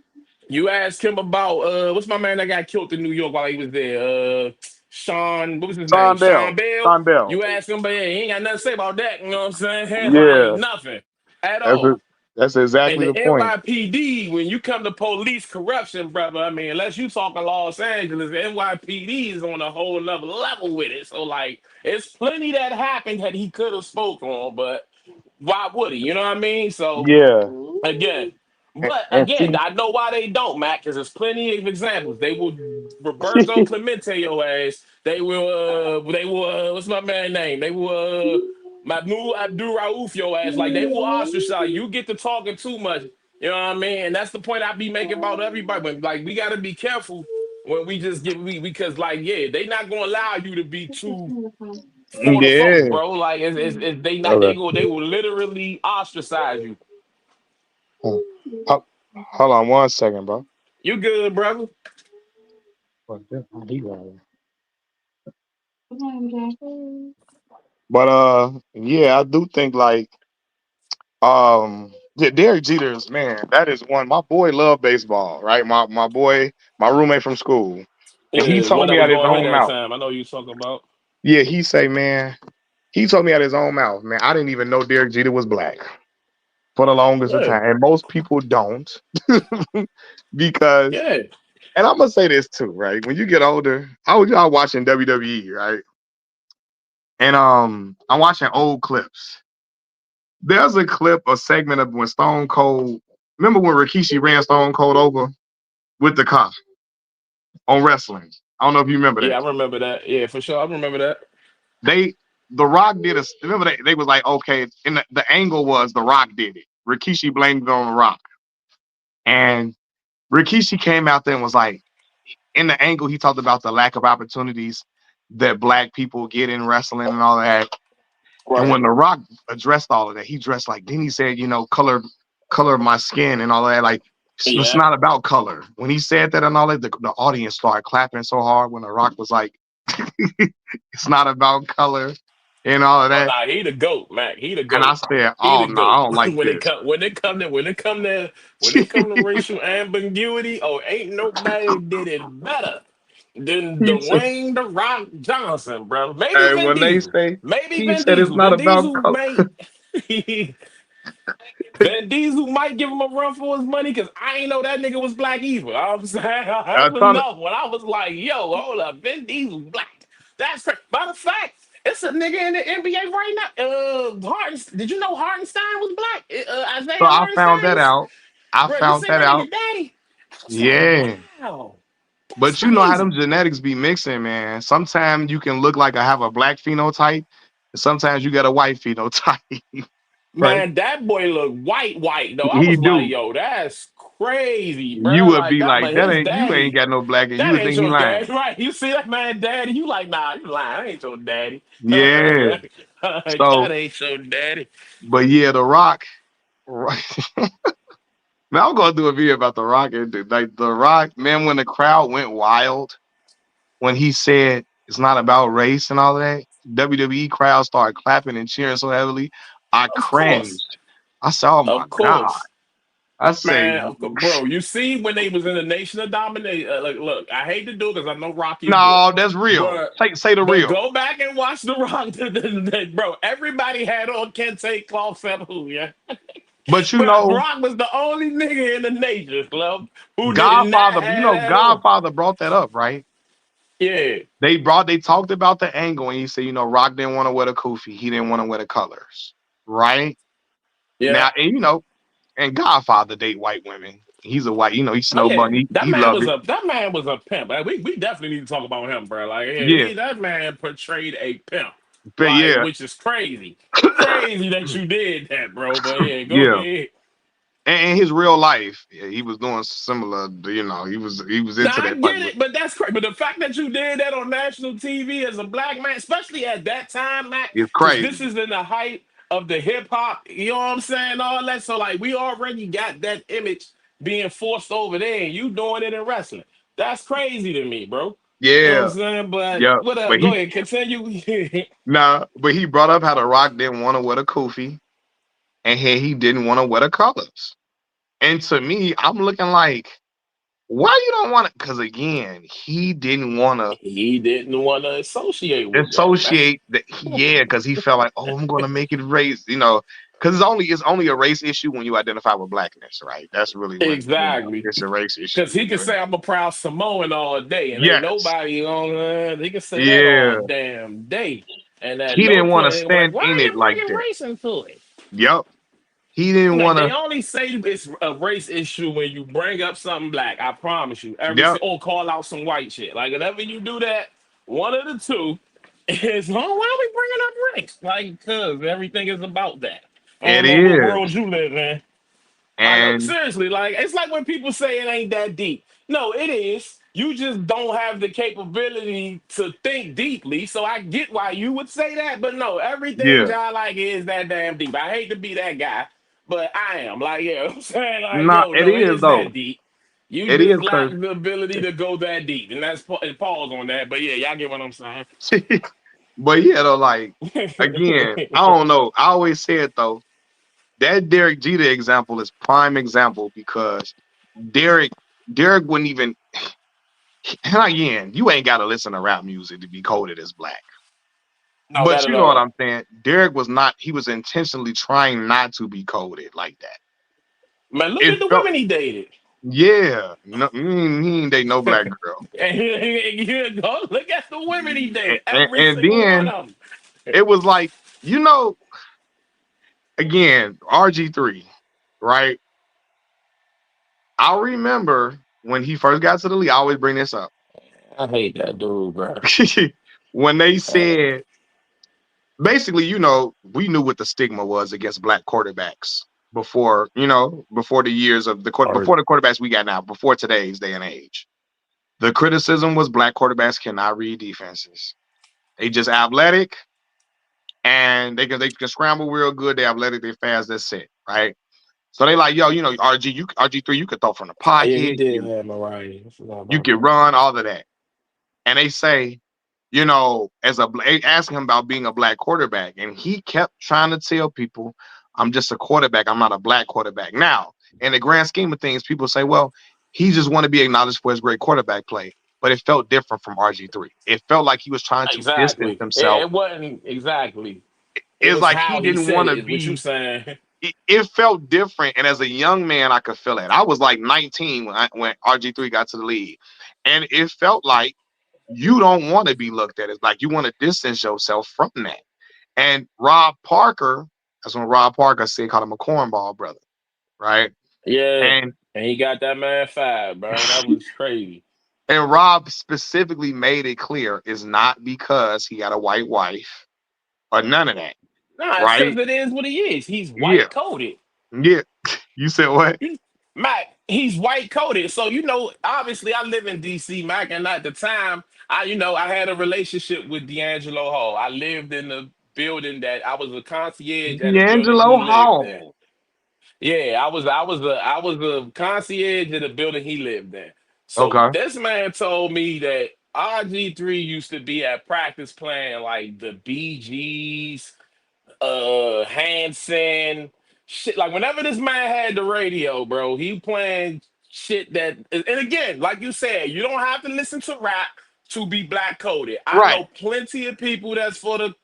S2: you ask him about what's my man that got killed in New York while he was there? Sean, what was his name? Sean Bell.
S1: Son Bell,
S2: You ask him, but yeah, he ain't got nothing to say about that. You know what I'm saying? Headline,
S1: yeah,
S2: nothing at
S1: that's it.
S2: all.
S1: That's
S2: And
S1: exactly
S2: the
S1: the point.
S2: NYPD, when you come to police corruption, brother, I mean, unless you talking Los Angeles, the NYPD is on a whole nother level with it. So, like, it's plenty that happened that he could have spoke on, but why would he? You know what I mean? So,
S1: Yeah,
S2: again, but
S1: and
S2: again,
S1: see,
S2: I know why they don't, Mac, because there's plenty of examples. They will Roberto Clemente your ass. They will, what's my man name? They will, Mahmoud Abdul Rauf your ass. Like, they will ostracize. You get to talking too much. You know what I mean? And that's the point I be making about everybody. But, like, we got to be careful when we just get, because, like, yeah, they not going to allow you to be too for the folks,
S1: yeah.
S2: bro. Like, they not,
S1: Okay.
S2: they will literally ostracize you.
S1: Hold, hold on 1 second, bro.
S2: You good, brother?
S1: But yeah, I do think like yeah, Derek Jeter's man, that is one. My boy loved baseball, right? My boy, my roommate from school, and he
S2: Yeah, the one
S1: told me
S2: that was
S1: out his
S2: going here
S1: own
S2: that
S1: mouth.
S2: time. I know you talking about.
S1: Yeah, he say, man, he told me out his own mouth, man. I didn't even know Derek Jeter was black for the longest of
S2: Yeah,
S1: time, and most people don't, because.
S2: yeah,
S1: And I'm gonna say this too, right? When you get older, I was y'all watching WWE, right? And I'm watching old clips. There's a clip, a segment of when Stone Cold. Remember when Rikishi ran Stone Cold over with the car on wrestling? I don't know if you remember
S2: yeah.
S1: that.
S2: I remember that. Yeah, for sure. I remember that.
S1: They, The Rock did a. Remember they was like, okay, and the angle was the Rock did it. Rikishi blamed it on the Rock, and Rikishi came out there and was like, in the angle he talked about the lack of opportunities that black people get in wrestling and all that. And
S2: Right.
S1: when The Rock addressed all of that, he dressed like then he said, color of my skin and all that. Like it's
S2: Yeah.
S1: not about color. When he said that and all that, the audience started clapping so hard when The Rock was like, it's not about color and all of
S2: Oh
S1: that.
S2: nah, he the goat, Mac. He the
S1: And I
S2: goat.
S1: said,
S2: He
S1: oh
S2: the
S1: no, I
S2: goat.
S1: don't like
S2: when it
S1: this.
S2: come when it come to when it come to when it come to racial ambiguity, oh, ain't nobody did it better than
S1: He said,
S2: Dwayne the Rock Johnson, bro. Maybe
S1: and
S2: Vin
S1: when they
S2: Diesel.
S1: say
S2: Maybe
S1: he
S2: Vin
S1: said it's
S2: Diesel.
S1: not
S2: Vin
S1: about
S2: Diesel
S1: color.
S2: may Van Diesel might give him a run for his money because I ain't know that nigga was black either. I'm saying that was
S1: Trying to,
S2: enough when I was like, yo, hold up, Vin Diesel black. That's crazy. Matter of fact, it's a nigga in the NBA right now. Did you know Hartenstein was black?
S1: so
S2: Isaiah
S1: I found
S2: Hartenstein
S1: that
S2: is,
S1: out. I
S2: bro. You
S1: found
S2: say
S1: that
S2: that
S1: out.
S2: nigga daddy? I was like,
S1: Yeah.
S2: wow, that's
S1: But you know how them
S2: crazy.
S1: genetics be mixing, man. Sometimes you can look like I have a black phenotype, Sometimes you got a white phenotype, right?
S2: Man, that boy look white though. I
S1: He
S2: was like,
S1: do.
S2: yo, that's crazy,
S1: You
S2: bro.
S1: would
S2: Like
S1: be
S2: that,
S1: like,
S2: but
S1: that
S2: his
S1: ain't you ain't
S2: daddy,
S1: got no black, and you
S2: that
S1: would
S2: ain't
S1: think he
S2: your
S1: lying.
S2: daddy, right? You see that man, daddy, you like, nah, you lying. That ain't your daddy.
S1: Yeah.
S2: That
S1: So,
S2: ain't your daddy.
S1: but yeah, The Rock. Right. Man, I'm gonna do a video about The Rock and like The Rock, man, when the crowd went wild when he said it's not about race and all of that, WWE crowd started clapping and cheering so heavily. I
S2: Of course,
S1: cringed. I said, "Oh my
S2: of
S1: god!"
S2: course.
S1: I say,
S2: Man, bro, you see when they was in the Nation of Domination. Look, I hate to do it because I know Rocky boy,
S1: "No, that's real.
S2: but
S1: Say the real."
S2: go back and watch the Rock. Bro, everybody had on Kente cloth set who, yeah.
S1: But you
S2: But
S1: know,
S2: Rock was the only nigga in the Nation Club who did not
S1: Godfather. You
S2: have
S1: know,
S2: that on.
S1: Godfather brought that up, right?
S2: Yeah,
S1: They talked about the angle, and he said, you know, Rock didn't want to wear the kufi. He didn't want to wear the colors, right?
S2: yeah.
S1: Now, and you know, and Godfather date white women. He's a white, you know, he
S2: Oh
S1: snow
S2: yeah,
S1: bunny. He love it.
S2: that man was a pimp. Like, we definitely need to talk about him, bro. Like yeah,
S1: Yeah,
S2: that man portrayed a pimp,
S1: but
S2: like
S1: yeah,
S2: which is crazy. Crazy that you did that, bro. But yeah, go
S1: yeah.
S2: ahead.
S1: And in his real life, yeah, he was doing similar. You know, he was
S2: Now
S1: into
S2: I
S1: that type
S2: get
S1: of.
S2: it, but that's crazy. But the fact that you did that on national TV as a black man, especially at that time, Mac,
S1: It's
S2: because this
S1: crazy.
S2: is in the height of the hip hop, you know what I'm saying? All that. So like we already got that image being forced over there, and you doing it in wrestling. That's crazy to me, bro. You know what I'm
S1: Yeah,
S2: saying? But
S1: yeah.
S2: whatever.
S1: But
S2: Go
S1: he
S2: ahead, continue.
S1: nah, but he brought up how The Rock didn't want to wear the kufi, and he didn't want to wear the colors. And to me, I'm looking like, why you don't want to? Because again, he didn't want to
S2: He didn't want to associate with that, man.
S1: associate that. Yeah, because he felt like, oh, I'm going to make it race. You know, because it's only a race issue when you identify with blackness, right? That's really when
S2: Exactly.
S1: it's a race issue.
S2: Because he can say I'm a proud Samoan all day, and ain't
S1: Yes.
S2: nobody on. He can say that all
S1: Yeah.
S2: damn day, and at
S1: He
S2: no
S1: didn't want to
S2: point they gonna be like,
S1: stand
S2: "Why
S1: in
S2: are
S1: it
S2: you
S1: like
S2: bringing
S1: that.
S2: race into it?"
S1: Yep. He didn't
S2: Like
S1: want
S2: they
S1: to.
S2: only say it's a race issue when you bring up something black. I promise you.
S1: Yep.
S2: Or call out some white shit. Like whenever you do that, one of the two is, oh, why are we bringing up race? Like, cause everything is about that. I
S1: It
S2: don't know what world
S1: is.
S2: you live in. Like
S1: And
S2: seriously, like it's like when people say it ain't that deep. No, it is. You just don't have the capability to think deeply. So I get why you would say that, but no, everything
S1: yeah.
S2: y'all like is that damn deep. I hate to be that guy, but I am. Like, yeah, I'm saying like,
S1: Nah,
S2: yo,
S1: it
S2: no, it
S1: is
S2: is
S1: though.
S2: that deep. You
S1: It is
S2: just
S1: because,
S2: lack the ability to go that deep, and that's and pause on that. But yeah, y'all get what I'm saying.
S1: but yeah, though, like, again, I don't know. I always say it though. That Derek Jeter example is prime example because Derek, Derek wouldn't even. And again, you ain't got to listen to rap music to be coded as black.
S2: No,
S1: But
S2: not
S1: you
S2: at
S1: know what
S2: all.
S1: I'm saying? Derek was not. He was intentionally trying not to be coded like that.
S2: Man, look
S1: It
S2: at the
S1: felt,
S2: women he dated.
S1: yeah. No, he ain't date no black girl.
S2: And you go look at the women he
S1: And,
S2: dated,
S1: and,
S2: every
S1: and
S2: single one
S1: then
S2: of them.
S1: it was like, you know, again, RG3, right? I remember when he first got to the league. I always bring this up.
S2: I hate that dude, bro.
S1: When they
S2: Uh,
S1: said, basically, you know, we knew what the stigma was against black quarterbacks before, you know, before the years of
S2: or
S1: before the quarterbacks we got now, before today's day and age. The criticism was black quarterbacks cannot read defenses. They just athletic and they can scramble real good. They athletic, they fast. That's it, right? So they like, yo, you know, RG3, you could throw from the
S2: yeah, he
S1: pocket,
S2: did have Mariah. I forgot
S1: you
S2: about
S1: can
S2: that.
S1: run, all of that. And they say, you know, they ask him about being a black quarterback, and he kept trying to tell people, "I'm just a quarterback. I'm not a black quarterback." Now, in the grand scheme of things, people say, "Well, he just want to be acknowledged for his great quarterback play." But it felt different from RG3. It felt like he was trying to distance
S2: Exactly.
S1: himself.
S2: It wasn't exactly. It
S1: It's
S2: was
S1: like he
S2: how he
S1: didn't
S2: said
S1: want
S2: it.
S1: to
S2: Is what you
S1: be.
S2: saying?
S1: It felt different, and as a young man, I could feel it. I was like 19 when RG3 got to the league, and it felt like you don't want to be looked at as like you want to distance yourself from that. And Rob Parker, that's when Rob Parker said called him a cornball brother, right?
S2: Yeah,
S1: And
S2: and he got that man fired, bro. That was crazy.
S1: and Rob specifically made it clear it's not because he got a white wife. or none of that,
S2: Nah, it's because
S1: right?
S2: it is what he is. He's
S1: Yeah,
S2: white coded.
S1: yeah. You said what?
S2: Mac, he's white coded. So, obviously I live in DC, Mac, and at the time, I had a relationship with D'Angelo Hall. I lived in the building that I was a concierge at a building
S1: D'Angelo
S2: he lived in.
S1: Hall.
S2: Yeah, I was a concierge at a building he lived in. So
S1: Okay.
S2: this man told me that RG3 used to be at practice playing like the BGs, Hanson, shit. Like whenever this man had the radio, bro, he playing shit that. And again, like you said, you don't have to listen to rap to be black coded. I
S1: Right.
S2: know plenty of people that's for the.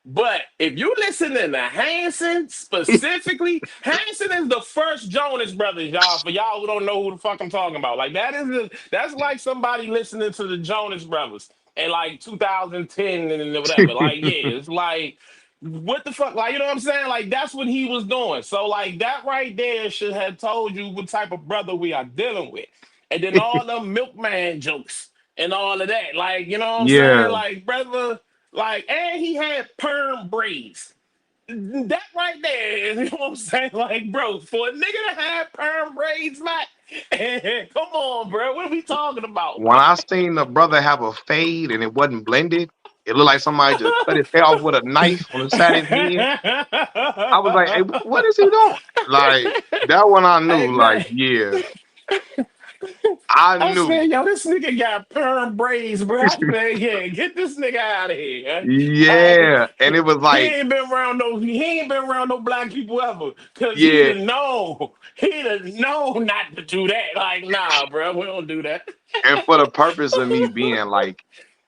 S2: But if you listening to Hanson specifically, Hanson is the first Jonas Brothers, y'all. For y'all who don't know who the fuck I'm talking about, like that's like somebody listening to the Jonas Brothers in like 2010 and whatever. Like, yeah, it's like what the fuck? Like, you know what I'm saying? Like, that's what he was doing. So, like, that right there should have told you what type of brother we are dealing with. And then all the milkman jokes and all of that. Like, you know what I'm saying?
S1: Yeah.
S2: Like, brother, like, and he had perm braids. That right there, you know what I'm saying? Like, bro, for a nigga to have perm braids, man, come on, bro. What are we talking about,
S1: When I seen the brother have a fade and it wasn't blended, it looked like somebody just cut his hair off with a knife on the side of his head. I was like, hey, what is he doing? Like that one I
S2: Hey,
S1: knew, like,
S2: man.
S1: yeah, I
S2: I
S1: knew.
S2: said, yo, this nigga got perm braids, bro. I said, yeah, get this nigga out of here. Hey,
S1: Yeah. And it was like,
S2: he ain't been around no black people ever. Cause
S1: yeah.
S2: he'd have known not to do that. Like, nah, bro, we don't do that.
S1: And for the purpose of me being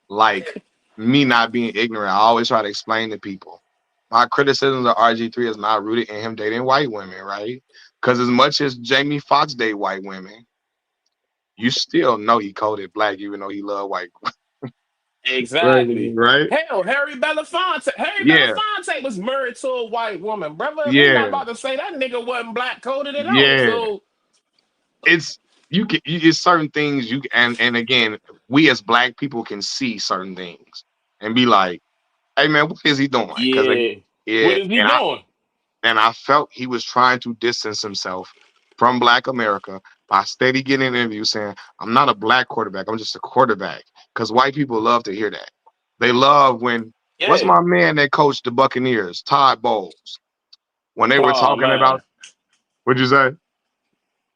S1: like me not being ignorant, I always try to explain to people. My criticisms of RG3 is not rooted in him dating white women, right? Because as much as Jamie Foxx date white women, you still know he coded black, even though he loved white.
S2: Exactly.
S1: Right?
S2: Hell, Harry
S1: Yeah,
S2: Belafonte was married to a white woman, brother. We not
S1: yeah,
S2: about to say that nigga wasn't black coded at all.
S1: yeah.
S2: So
S1: It's it's certain things and again, we as black people can see certain things and be like, hey man, what is he doing? Because like,
S2: yeah. What
S1: yeah,
S2: is he doing?
S1: and I felt he was trying to distance himself from Black America by steady getting in interviews saying, I'm not a black quarterback, I'm just a quarterback. Because white people love to hear that. They love when, what's
S2: Yeah.
S1: my man that coached the Buccaneers, Todd Bowles, when they were
S2: Oh
S1: talking
S2: man.
S1: about, what'd you say?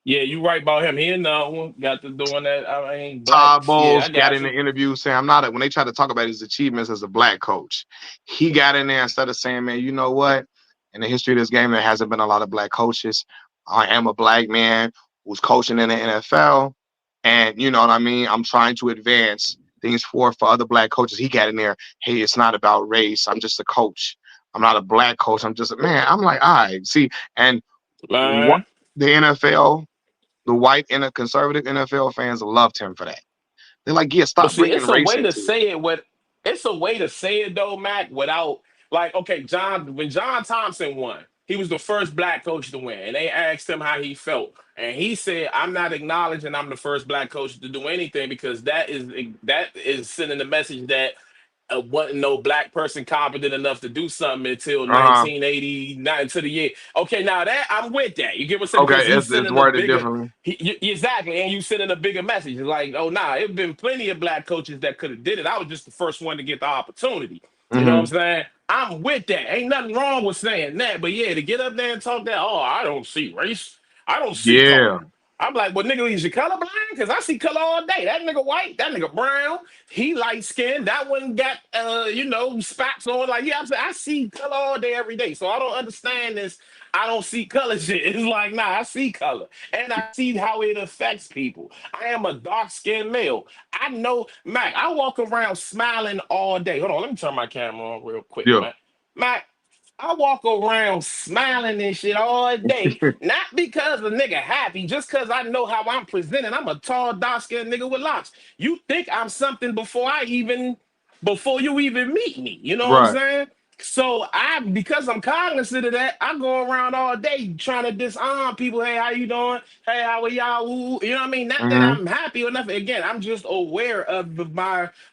S2: Yeah, you right about him. He another one got to doing that. I mean, black.
S1: Todd
S2: Yeah,
S1: Bowles
S2: I
S1: got
S2: got
S1: in the
S2: you.
S1: interview saying, I'm not, when they tried to talk about his achievements as a black coach, he got in there instead of saying, man, you know what? In the history of this game, there hasn't been a lot of black coaches. I am a black man who's coaching in the NFL. And you know what I mean? I'm trying to advance things for other black coaches. He got in there, hey, it's not about race. I'm just a coach. I'm not a black coach. I'm just a man. I'm like, all right, see, and what
S2: Man.
S1: the NFL, the white and the conservative NFL fans loved him for that. They're like, yeah,
S2: But
S1: stop
S2: see,
S1: bringing
S2: it's a
S1: race
S2: way to
S1: into it.
S2: say it. It's a way to say it though, Mac, without like, okay, when John Thompson won, he was the first black coach to win, and they asked him how he felt, and he said, "I'm not acknowledging I'm the first black coach to do anything because that is sending the message that wasn't no black person competent enough to do something until
S1: Uh
S2: 1989 to the year. Okay, now that I'm with that. You get what I'm saying?
S1: huh.
S2: Because
S1: Okay,
S2: he's
S1: it's
S2: sending a
S1: worded
S2: bigger,
S1: differently.
S2: exactly, and you sending a bigger message. It's like, oh nah, it been plenty of black coaches that could have did it. I was just the first one to get the opportunity. You know what I'm
S1: Hmm.
S2: saying? I'm with that. Ain't nothing wrong with saying that. But yeah, to get up there and talk that, oh, I don't see race. I don't see color.
S1: Yeah,
S2: I'm like, well, nigga, is you colorblind? Because I see color all day. That nigga white, that nigga brown, he light skinned. That one got, spots on. Like, yeah, I see color all day, every day. So I don't understand this. I don't see color shit. It's like, nah, I see color. And I see how it affects people. I am a dark skinned male. I know, Mac, I walk around smiling all day. Hold on, let me turn my camera on real quick,
S1: yeah,
S2: man. Mac, I walk around smiling and shit all day, not because a nigga happy, just because I know how I'm presenting. I'm a tall, dark skinned nigga with locks. You think I'm something before you even meet me. You know what I'm
S1: right.
S2: saying? So because I'm cognizant of that, I go around all day trying to disarm people. Hey, how you doing? Hey, how are y'all? Ooh. You know what I mean? Not that
S1: Hmm.
S2: I'm happy or nothing. Again, I'm just aware of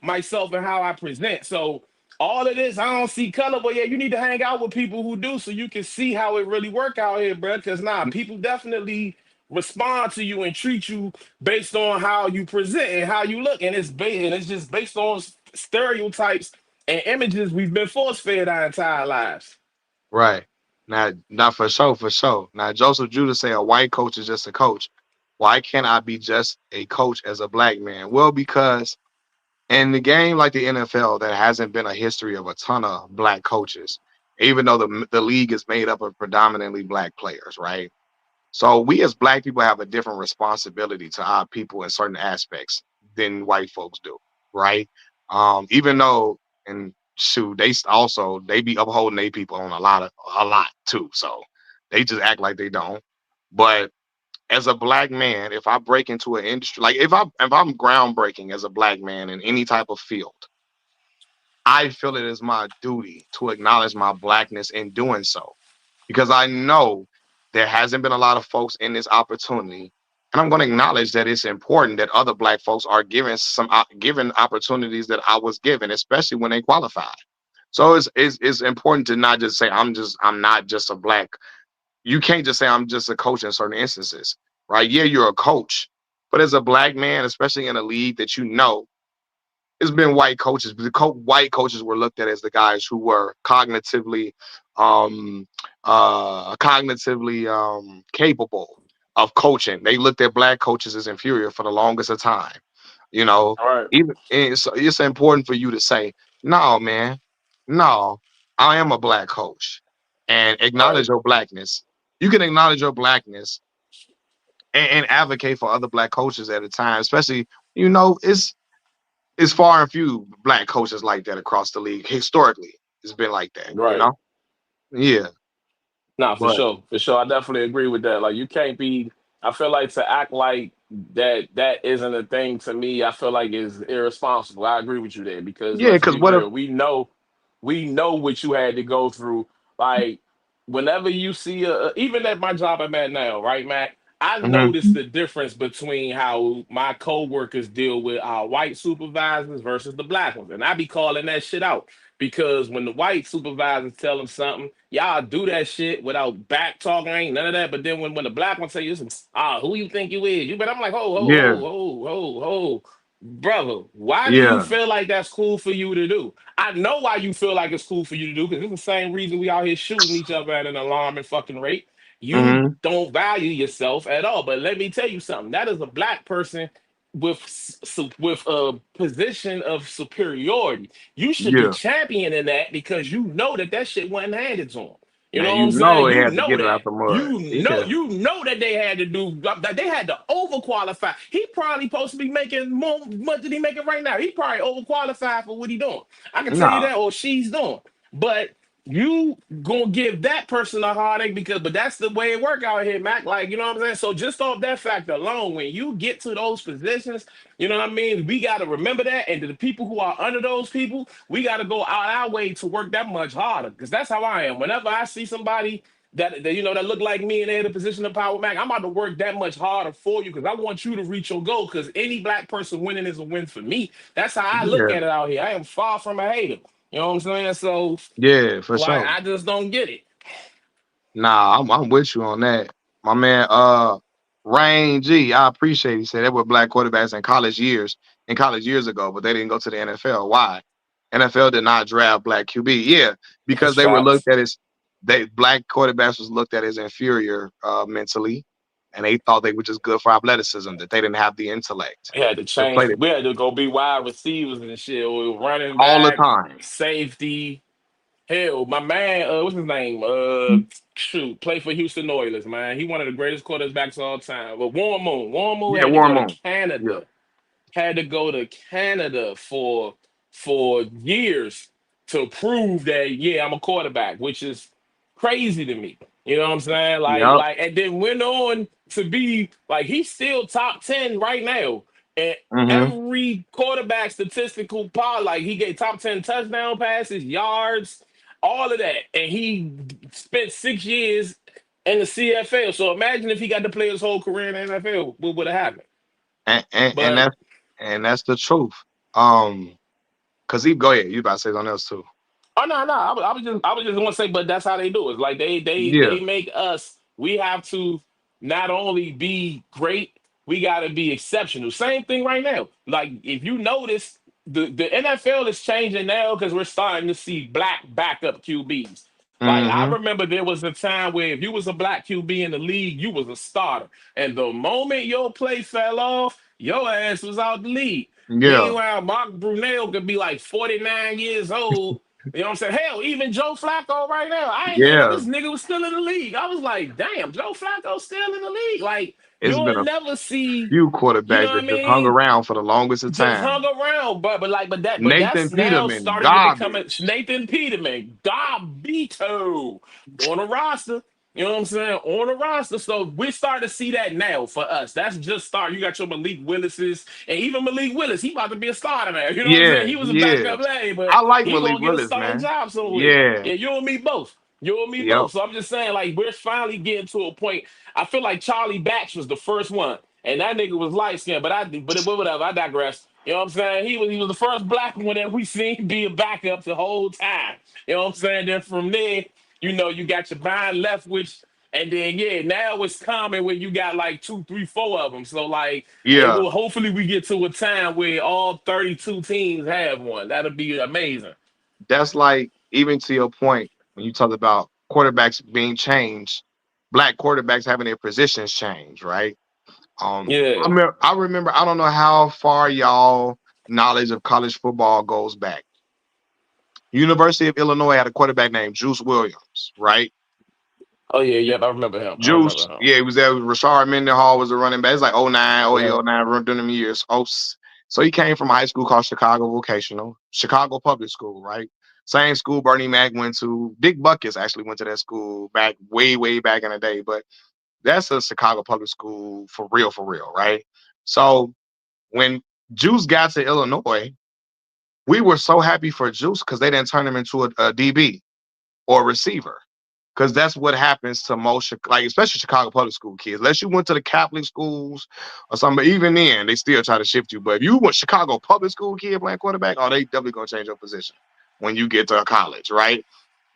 S2: myself and how I present. So all of this, I don't see color, but yeah, you need to hang out with people who do so you can see how it really work out here, bro. Because nah, people definitely respond to you and treat you based on how you present and how you look, and it's just based on stereotypes and images we've been force fed our entire lives.
S1: Right. Now for sure, for sure. Now Joseph Judah say a white coach is just a coach. Why can't I be just a coach as a black man? Well, because in the game like the NFL, there hasn't been a history of a ton of black coaches, even though the league is made up of predominantly black players, right? So we as black people have a different responsibility to our people in certain aspects than white folks do, right? Even though and shoot, also they be upholding their people on a lot too. So they just act like they don't. But as a black man, if I break into an industry, like if I'm groundbreaking as a black man in any type of field, I feel it is my duty to acknowledge my blackness in doing so because I know there hasn't been a lot of folks in this opportunity. And I'm going to acknowledge that it's important that other black folks are given given opportunities that I was given, especially when they qualify. So it's important to not just say I'm not just a black. You can't just say I'm just a coach in certain instances, right? Yeah, you're a coach, but as a black man, especially in a league that you know it's been white coaches. But white coaches were looked at as the guys who were um, cognitively capable of coaching. They looked at black coaches as inferior for the longest of time. You know,
S2: All right,
S1: even it's important for you to say, no, man, no, I am a black coach, and acknowledge
S2: right,
S1: your blackness. You can acknowledge your blackness and advocate for other black coaches at a time, especially it's far and few black coaches like that across the league. Historically, it's been like that, you
S2: right.
S1: know? Yeah.
S2: Nah, for
S1: But
S2: sure, for sure. I definitely agree with that. Like, you can't be. I feel like to act like that isn't a thing to me. I feel like is irresponsible. I agree with you there because
S1: yeah,
S2: let's
S1: because
S2: be
S1: what if
S2: real. We know what you had to go through. Like, whenever you see even at my job I'm at now, right, Mac? I
S1: mhm,
S2: noticed the difference between how my coworkers deal with our white supervisors versus the black ones, and I be calling that shit out because when the white supervisors tell them something, y'all do that shit without back talking, ain't none of that. But then when the black one tell you, who you think you is? You, but I'm like,
S1: yeah,
S2: ho, brother, why do you
S1: yeah,
S2: feel like that's cool for you to do? I know why you feel like it's cool for you to do because it's the same reason we out here shooting each other at an alarming fucking rate. You
S1: mhm,
S2: don't value yourself at all. But let me tell you something. That is a black person with with a position of superiority. You should be
S1: yeah.
S2: championing that because you know that shit wasn't handed to them. You
S1: Now
S2: know what
S1: you
S2: I'm
S1: know
S2: saying?
S1: they
S2: You
S1: had to
S2: know
S1: get it
S2: that.
S1: out the mud. Yeah.
S2: You know that they had to do that. They had to overqualify. He probably supposed to be making more much than he making right now. He probably overqualified for what he doing. I can tell you
S1: Nah.
S2: that, or she's doing. But you gonna give that person a heartache because, but that's the way it work out here, Mac. Like, you know what I'm saying? So just off that fact alone, when you get to those positions, you know what I mean? We got to remember that. And to the people who are under those people, we got to go out our way to work that much harder. Because that's how I am. Whenever I see somebody that look like me and they're in a position of power, Mac, I'm about to work that much harder for you because I want you to reach your goal. Because any black person winning is a win for me. That's how I look
S1: Yeah.
S2: at it out here. I am far from a hater. You know what I'm saying? So,
S1: Yeah, for
S2: like,
S1: sure.
S2: I just don't get it.
S1: Nah, I'm with you on that. My man, Rain G, I appreciate he said that were black quarterbacks in college years ago, but they didn't go to the NFL. Why? NFL did not draft black QB. Yeah,
S2: That's
S1: because they were
S2: facts.
S1: looked at as black quarterbacks was looked at as inferior mentally, and they thought they were just good for athleticism, that they didn't have the intellect
S2: We had to
S1: to play
S2: change.
S1: the
S2: We had to go be wide receivers and shit. Or running
S1: all the
S2: back,
S1: time.
S2: safety. Hell, my man, what's his name? Shoot, play for Houston Oilers, man. He one of the greatest quarterbacks of all time. But Warren Moon
S1: Yeah,
S2: had to
S1: Warren
S2: go to
S1: Moon. Yeah.
S2: Canada for years to prove that yeah, I'm a quarterback, which is crazy to me. You know what I'm saying?
S1: Yep.
S2: And then went on to be like he's still top 10 right now. And
S1: Hmm.
S2: every quarterback statistical part, like he gave top 10 touchdown passes, yards, all of that. And he spent 6 years in the CFL. So imagine if he got to play his whole career in the NFL, what would have happened?
S1: And
S2: But
S1: that's the truth. Um, Cause he go ahead. You about to say something else too?
S2: Oh no, no. I was just gonna say, but that's how they do it. Like
S1: Yeah.
S2: they make us. We have to not only be great, we got to be exceptional. Same thing right now. Like if you notice, the NFL is changing now because we're starting to see black backup QBs. Like I
S1: Mm-hmm.
S2: remember there was a time where if you was a black QB in the league, you was a starter, and the moment your play fell off, your ass was out the league.
S1: Yeah.
S2: Meanwhile, Mark Brunell could be like 49 years old. You know what I'm saying? Hell, even Joe Flacco right now. I ain't know
S1: Yeah.
S2: this nigga was still in the league. I was like, damn, Joe Flacco's still in the league. Like,
S1: It's been
S2: you'll
S1: a
S2: never see,
S1: few
S2: you know
S1: quarterbacks
S2: what I
S1: that just hung
S2: mean?
S1: around for the longest of
S2: Just
S1: time.
S2: hung around, but
S1: Nathan
S2: that's now
S1: Peterman,
S2: starting to become a
S1: garbage.
S2: Nathan Peterman, Garbito on the roster. You know what I'm saying? On the roster. So we're starting to see that now for us. That's just start. You got your Malik Willis's, and even Malik Willis, he about to be a starter now. You know what I'm
S1: Yeah,
S2: saying? He was a
S1: he
S2: backup
S1: is.
S2: lay, but
S1: I like
S2: he
S1: Malik
S2: gonna get a
S1: Willis,
S2: starting
S1: man.
S2: job somewhere.
S1: Yeah.
S2: Yeah, you and me both. You and me
S1: Yep.
S2: both. So I'm just saying, like, we're finally getting to a point. I feel like Charlie Batch was the first one, and that nigga was light skinned. But whatever. I digress. You know what I'm saying? He was the first black one that we seen be a backup the whole time. You know what I'm saying? Then from there, you got your Brian Leftwich, and then yeah, now it's common where you got like two, three, four of them. So like, it
S1: Yeah.
S2: will hopefully we get to a time where all 32 teams have one. That'll be amazing.
S1: That's like, even to your point, when you talk about quarterbacks being changed, black quarterbacks having their positions changed, right?
S2: Yeah.
S1: I remember, I don't know how far y'all knowledge of college football goes back. University of Illinois had a quarterback named Juice Williams, right?
S2: Oh yeah, yep. I remember him. I remember
S1: Juice,
S2: him.
S1: yeah, he was there. Rashard Mendenhall was a running back. It's like oh nine, oh eight,
S2: Yeah.
S1: oh nine, run during them years. So he came from a high school called Chicago Vocational, Chicago Public School, right? Same school Bernie Mac went to. Dick Buckus actually went to that school back way, way back in the day. But that's a Chicago Public School for real, right? So when Juice got to Illinois, we were so happy for Juice because they didn't turn him into a DB or a receiver. Because that's what happens to most, like especially Chicago public school kids. Unless you went to the Catholic schools or something, but even then, they still try to shift you. But if you went Chicago public school kid playing quarterback, oh, they definitely gonna change your position when you get to college, right?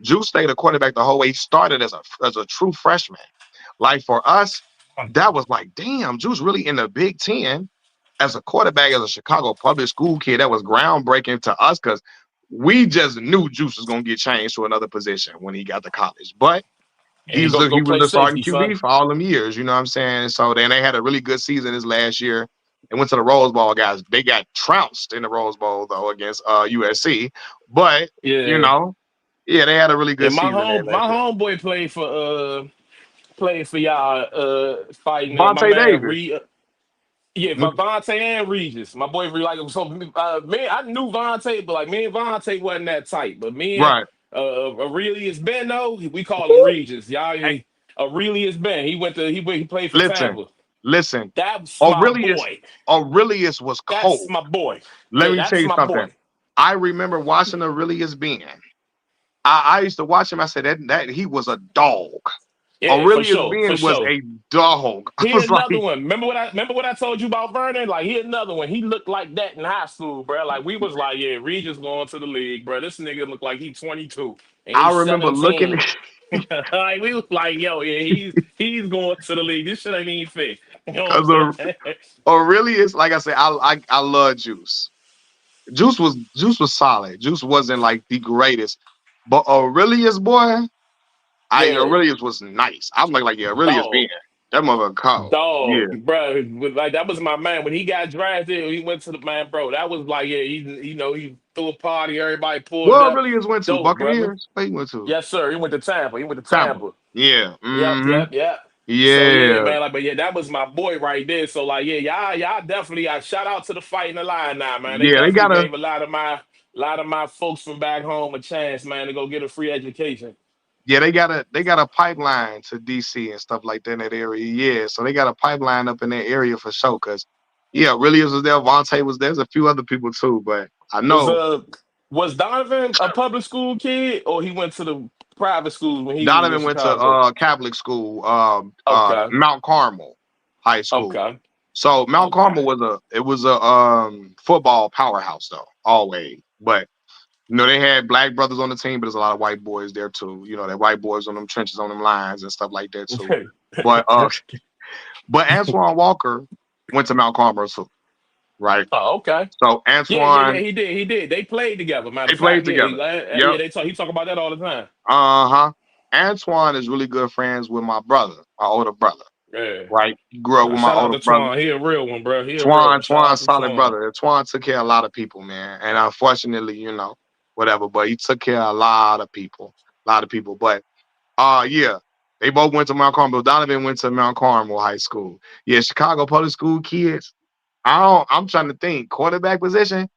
S1: Juice stayed a quarterback the whole way. He started as a true freshman. Like for us, that was like, damn, Juice really in the Big Ten as a quarterback, as a Chicago public school kid. That was groundbreaking to us because we just knew Juice was gonna get changed to another position when he got to college. But
S2: And he goes
S1: he
S2: go
S1: was
S2: play
S1: the starting
S2: safety, son.
S1: QB for all them years. You know what I'm saying? So then they had a really good season this last year. They went to the Rose Bowl, guys. They got trounced in the Rose Bowl though against USC. But you
S2: Yeah.
S1: know, yeah, they had a really good
S2: And my
S1: season there
S2: home my
S1: last year.
S2: homeboy played for y'all fighting my
S1: Vontae
S2: man
S1: Davis.
S2: Reed. Yeah, Vontae and Regis. My boy like so me, I knew Vontae, but like me and Vontae wasn't that tight. But me and
S1: Right.
S2: Aurelius Ben though, we call him Regis. Y'all Aurelius Ben. He played for
S1: Listen,
S2: Tampa.
S1: listen.
S2: That's my
S1: Aurelius,
S2: boy.
S1: Aurelius was
S2: That's
S1: cold.
S2: my boy.
S1: Let
S2: Yeah,
S1: me tell
S2: that's
S1: you
S2: my
S1: something.
S2: boy.
S1: I remember watching Aurelius Ben. I used to watch him. I said that he was a dog.
S2: Yeah, for
S1: Aurelius
S2: sure, for
S1: Ben was
S2: sure.
S1: a dog. I
S2: He
S1: was
S2: another
S1: like,
S2: one. Remember what I told you about Vernon? Like he another one. He looked like that in high school, bro. Like we was like, yeah, Regis going to the league, bro. This nigga look like he 22 and
S1: I
S2: he's
S1: remember looking
S2: 17. Like we was like, yo, yeah, he's going to the league. This shit ain't even fair. You know what
S1: because
S2: I'm saying?
S1: Aurelius, like I said, I love Juice. Juice was solid. Juice wasn't like the greatest, but Aurelius boy,
S2: Yeah,
S1: Aurelius was nice. I'm like yeah, Aurelius Ben,
S2: dog.
S1: that mother cold. Yeah,
S2: Dog, bro, like that was my man when he got drafted. He went to the man, bro. That was like, yeah, he threw a party. Everybody pulled
S1: where
S2: up.
S1: Aurelius went to
S2: Dope, brother.
S1: Buccaneers. Where he went to?
S2: Yes, sir. He went to Tampa. He went to
S1: Tampa.
S2: Tampa.
S1: Yeah.
S2: Yep,
S1: Mm-hmm.
S2: yep, yep. So yeah,
S1: Yeah.
S2: man, like, but yeah, that was my boy right there. So like, yeah, y'all definitely. I shout out to the fighting the line now, man. They
S1: Yeah. They
S2: definitely
S1: got a
S2: gave a lot of my folks from back home a chance, man, to go get a free education.
S1: Yeah, they got a pipeline to DC and stuff like that in that area. Yeah, so they got a pipeline up in that area for sure. Cause yeah, Williams was there, Vontae was there. There's a few other people too, but I
S2: Was
S1: know
S2: uh was Donovan a public school kid or he went to the private schools when he was in
S1: Donovan went to
S2: Chicago?
S1: Catholic school,
S2: Okay,
S1: Mount Carmel High School.
S2: okay,
S1: So Mount Carmel
S2: okay.
S1: was a football powerhouse though, always. But they had black brothers on the team, but there's a lot of white boys there too. That white boys on them trenches, on them lines and stuff like that too. But Antoine Walker went to Mount Carmel too, right?
S2: Oh, okay.
S1: So
S2: Yeah.
S1: Antoine,
S2: He did. He did. They played together. Matter
S1: they
S2: of fact,
S1: played
S2: yeah,
S1: together.
S2: yeah.
S1: Yep.
S2: He talk about that all the time.
S1: Uh-huh. Antoine is really good friends with my brother, my older brother,
S2: Yeah.
S1: right? He grew up
S2: Nah,
S1: with my
S2: shout out
S1: older
S2: to
S1: brother.
S2: Twan. He a real one, bro. He a real one. Shout
S1: Twan,
S2: out to
S1: solid
S2: Twan.
S1: brother. Twan took care of a lot of people, man. And unfortunately, whatever. But he took care of a lot of people. A lot of people. But yeah. They both went to Mount Carmel. Donovan went to Mount Carmel High School. Yeah, Chicago public school kids. I'm trying to think. Quarterback position.